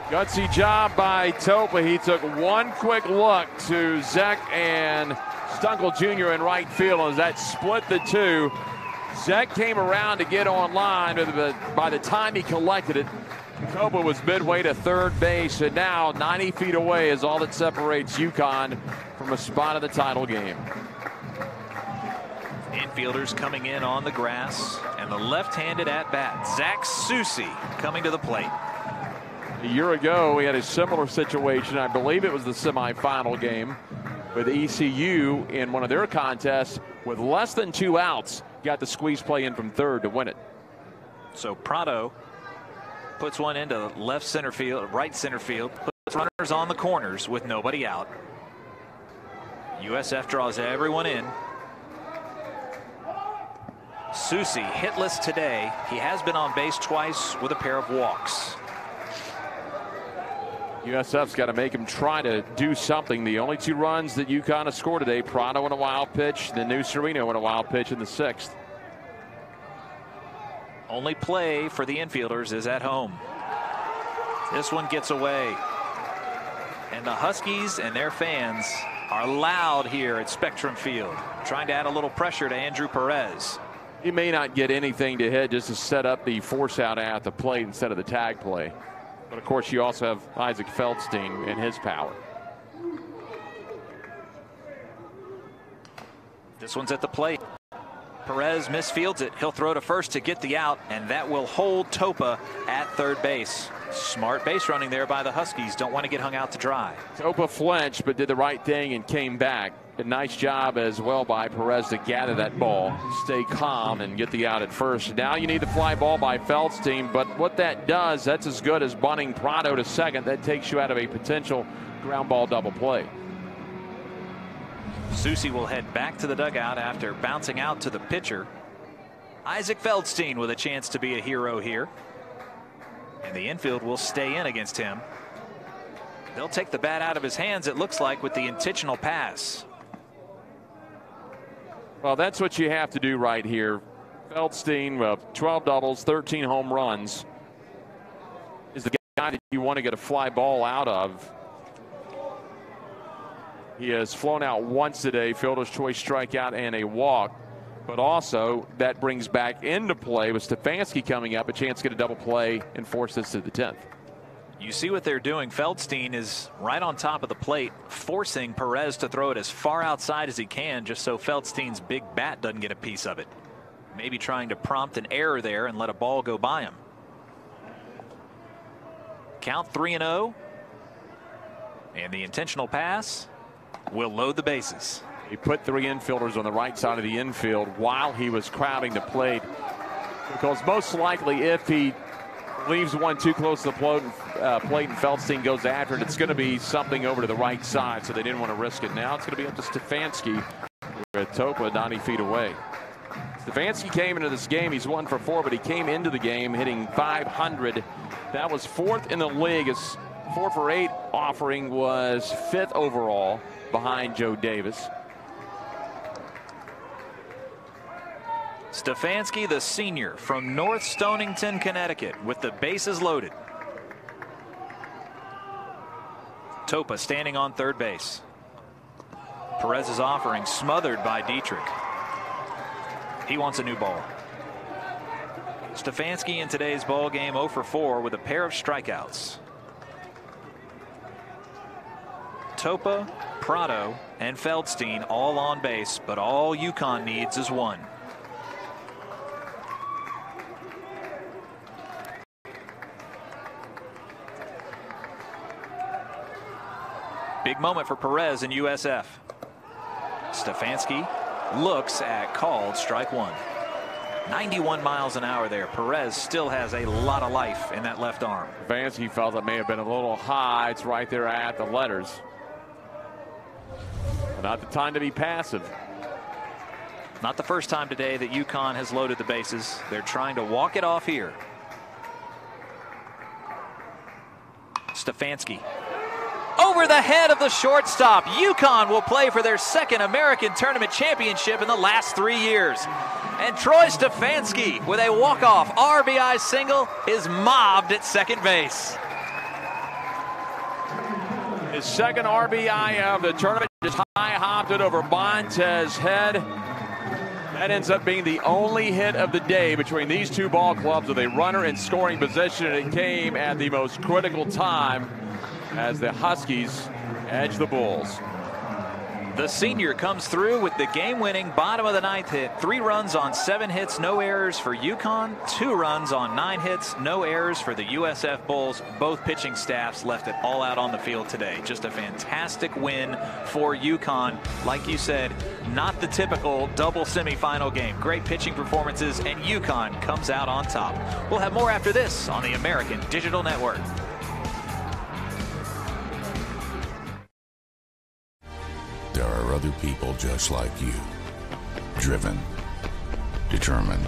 Gutsy job by Topa. He took one quick look to Zek and Stunkel Jr. in right field as that split the 2. Zek came around to get on line, but by the time he collected it, Topa was midway to third base, and now 90 feet away is all that separates UConn from a spot in the title game. Infielders coming in on the grass, and the left-handed at-bat, Zach Susi, coming to the plate. A year ago, we had a similar situation. I believe it was the semifinal game with ECU in one of their contests with less than 2 outs. Got the squeeze play in from third to win it. So Prado puts one into left center field, right center field, puts runners on the corners with nobody out. USF draws everyone in. Susi hitless today. He has been on base twice with a pair of walks. USF's got to make him try to do something. The only 2 runs that UConn has scored today, Prado in a wild pitch, then New Sereno in a wild pitch in the 6th. Only play for the infielders is at home. This one gets away. And the Huskies and their fans are loud here at Spectrum Field, trying to add a little pressure to Andrew Perez. He may not get anything to hit just to set up the force out at the plate instead of the tag play. But of course, you also have Isaac Feldstein and his power. This one's at the plate. Perez misfields it. He'll throw to first to get the out, and that will hold Topa at third base. Smart base running there by the Huskies. Don't want to get hung out to dry. Topa flinched but did the right thing and came back. A nice job as well by Perez to gather that ball, stay calm, and get the out at first. Now you need the fly ball by Feldstein, but what that does, that's as good as bunting Prado to second. That takes you out of a potential ground ball double play. Susi will head back to the dugout after bouncing out to the pitcher. Isaac Feldstein with a chance to be a hero here. And the infield will stay in against him. They'll take the bat out of his hands, it looks like, with the intentional pass. Well, that's what you have to do right here. Feldstein, 12 doubles, 13 home runs, is the guy that you want to get a fly ball out of. He has flown out once today, fielder's choice strikeout and a walk. But also that brings back into play with Stefanski coming up, a chance to get a double play and force this to the 10th. You see what they're doing. Feldstein is right on top of the plate, forcing Perez to throw it as far outside as he can, just so Feldstein's big bat doesn't get a piece of it. Maybe trying to prompt an error there and let a ball go by him. Count 3-0. And the intentional pass will load the bases. He put three infielders on the right side of the infield while he was crowding the plate, because most likely if he leaves one too close to the plate and Feldstein goes after it, it's going to be something over to the right side, so they didn't want to risk it. Now it's going to be up to Stefanski with Topa 90 feet away. Stefanski came into this game, he's 1 for 4, but he came into the game hitting .500. That was 4th in the league. His 4 for 8 offering was 5th overall behind Joe Davis. Stefanski, the senior from North Stonington, Connecticut, with the bases loaded. Topa standing on third base. Perez's offering smothered by Dietrich. He wants a new ball. Stefanski in today's ball game 0 for 4 with a pair of strikeouts. Topa, Prado, and Feldstein all on base, but all UConn needs is one. Big moment for Perez and USF. Stefanski looks at called strike one. 91 miles an hour there. Perez still has a lot of life in that left arm. Stefanski felt it may have been a little high. It's right there at the letters. But not the time to be passive. Not the first time today that UConn has loaded the bases. They're trying to walk it off here. Stefanski. Over the head of the shortstop. UConn will play for their second American Tournament championship in the last 3 years. And Troy Stefanski, with a walk-off RBI single, is mobbed at second base. His second RBI of the tournament, just high-hopped it over Bontes' head. That ends up being the only hit of the day between these two ball clubs with a runner in scoring position, and it came at the most critical time as the Huskies edge the Bulls. The senior comes through with the game-winning bottom of the ninth hit. 3 runs on 7 hits, no errors for UConn. 2 runs on 9 hits, no errors for the USF Bulls. Both pitching staffs left it all out on the field today. Just a fantastic win for UConn. Like you said, not the typical double semifinal game. Great pitching performances, and UConn comes out on top. We'll have more after this on the American Digital Network. There are other people just like you, driven, determined,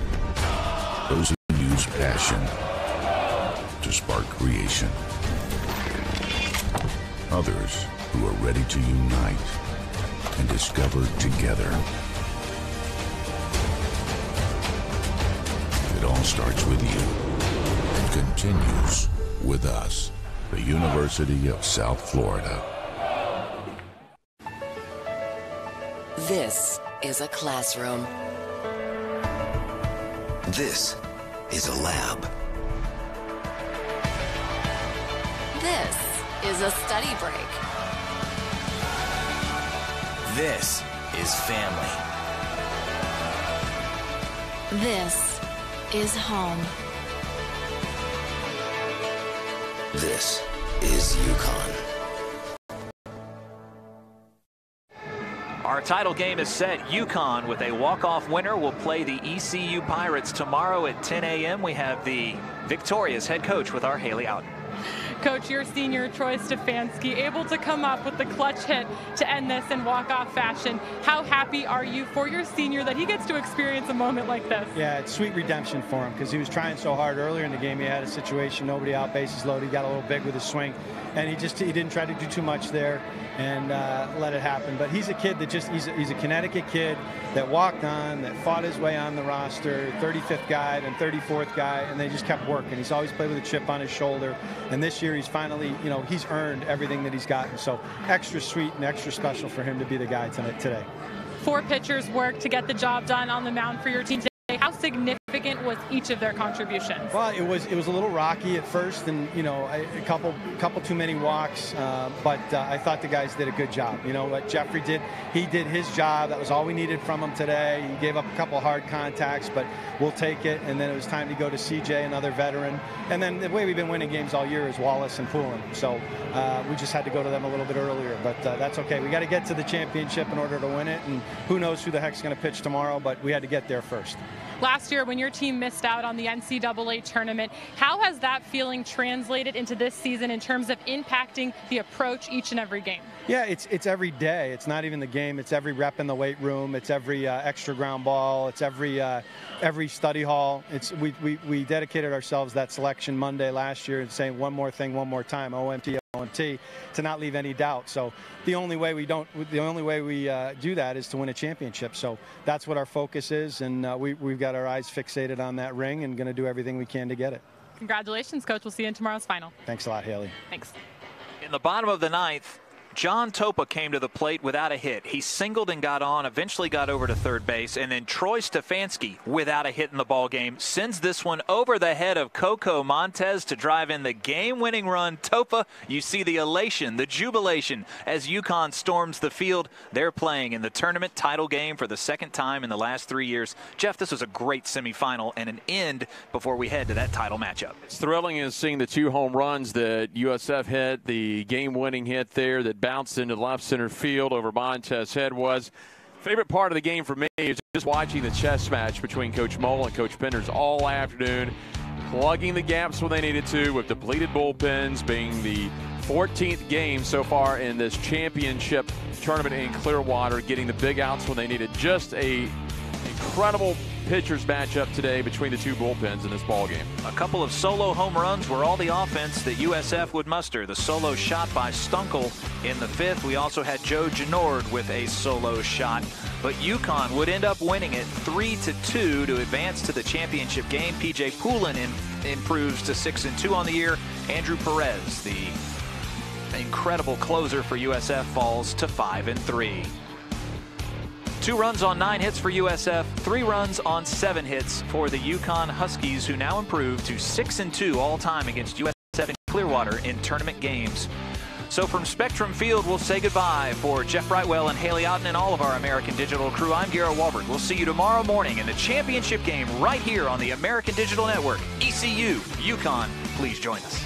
those who use passion to spark creation, others who are ready to unite and discover together. It all starts with you and continues with us, the University of South Florida. This is a classroom. This is a lab. This is a study break. This is family. This is home. This is UConn. Our title game is set. UConn, with a walk-off winner, will play the ECU Pirates tomorrow at 10 a.m. We have the victorious head coach with our Haley Outen. Coach, your senior, Troy Stefanski, able to come up with the clutch hit to end this in walk-off fashion. How happy are you for your senior that he gets to experience a moment like this? Yeah, it's sweet redemption for him because he was trying so hard earlier in the game. He had a situation, nobody out, bases loaded. He got a little big with his swing, and he didn't try to do too much there and let it happen. But he's a kid that he's a Connecticut kid that walked on, that fought his way on the roster, 35th guy, then 34th guy, and they just kept working. He's always played with a chip on his shoulder, and this year he's finally, he's earned everything that he's gotten. So extra sweet and extra special for him to be the guy today. 4 pitchers worked to get the job done on the mound for your team today. How significant was each of their contributions? Well, it was a little rocky at first, and a couple too many walks, but I thought the guys did a good job. What Jeffrey did, he did his job. That was all we needed from him today. He gave up a couple hard contacts, but we'll take it. And then it was time to go to CJ, another veteran. And then the way we've been winning games all year is Wallace and Poulin. So we just had to go to them a little bit earlier, but that's okay. We got to get to the championship in order to win it, and who knows who the heck's going to pitch tomorrow, but we had to get there first. Last year, when your team missed out on the NCAA tournament, how has that feeling translated into this season in terms of impacting the approach each and every game? Yeah, it's every day. It's not even the game. It's every rep in the weight room. It's every extra ground ball. It's every study hall. We dedicated ourselves that selection Monday last year and saying one more thing, one more time, OMT, to not leave any doubt. So the only way we do that is to win a championship. So that's what our focus is, and we've got our eyes fixated on that ring and going to do everything we can to get it. Congratulations, Coach. We'll see you in tomorrow's final. Thanks a lot, Haley. Thanks. In the bottom of the 9th, John Topa came to the plate without a hit. He singled and got on, eventually got over to third base, and then Troy Stefanski, without a hit in the ball game, sends this one over the head of Coco Montez to drive in the game-winning run. Topa, you see the elation, the jubilation as UConn storms the field. They're playing in the tournament title game for the second time in the last 3 years. Jeff, this was a great semifinal and an end before we head to that title matchup. It's thrilling is seeing the 2 home runs that USF hit, the game-winning hit there that bounced into left center field over Montez's head. Was favorite part of the game for me is just watching the chess match between Coach Mole and Coach Penders all afternoon, plugging the gaps when they needed to with depleted bullpens, being the 14th game so far in this championship tournament in Clearwater, getting the big outs when they needed. Just a incredible pitchers matchup today between the 2 bullpens in this ball game. A couple of solo home runs were all the offense that USF would muster. The solo shot by Stunkel in the 5th. We also had Joe Genord with a solo shot, but UConn would end up winning it 3-2 to advance to the championship game. PJ Poulin improves to 6-2 on the year. Andrew Perez, the incredible closer for USF, falls to 5-3. 2 runs on 9 hits for USF, 3 runs on 7 hits for the UConn Huskies, who now improve to 6-2 all time against USF in Clearwater in tournament games. So from Spectrum Field, we'll say goodbye. For Jeff Brightwell and Haley Outen and all of our American Digital crew, I'm Garrett Walbert. We'll see you tomorrow morning in the championship game right here on the American Digital Network. ECU, UConn, please join us.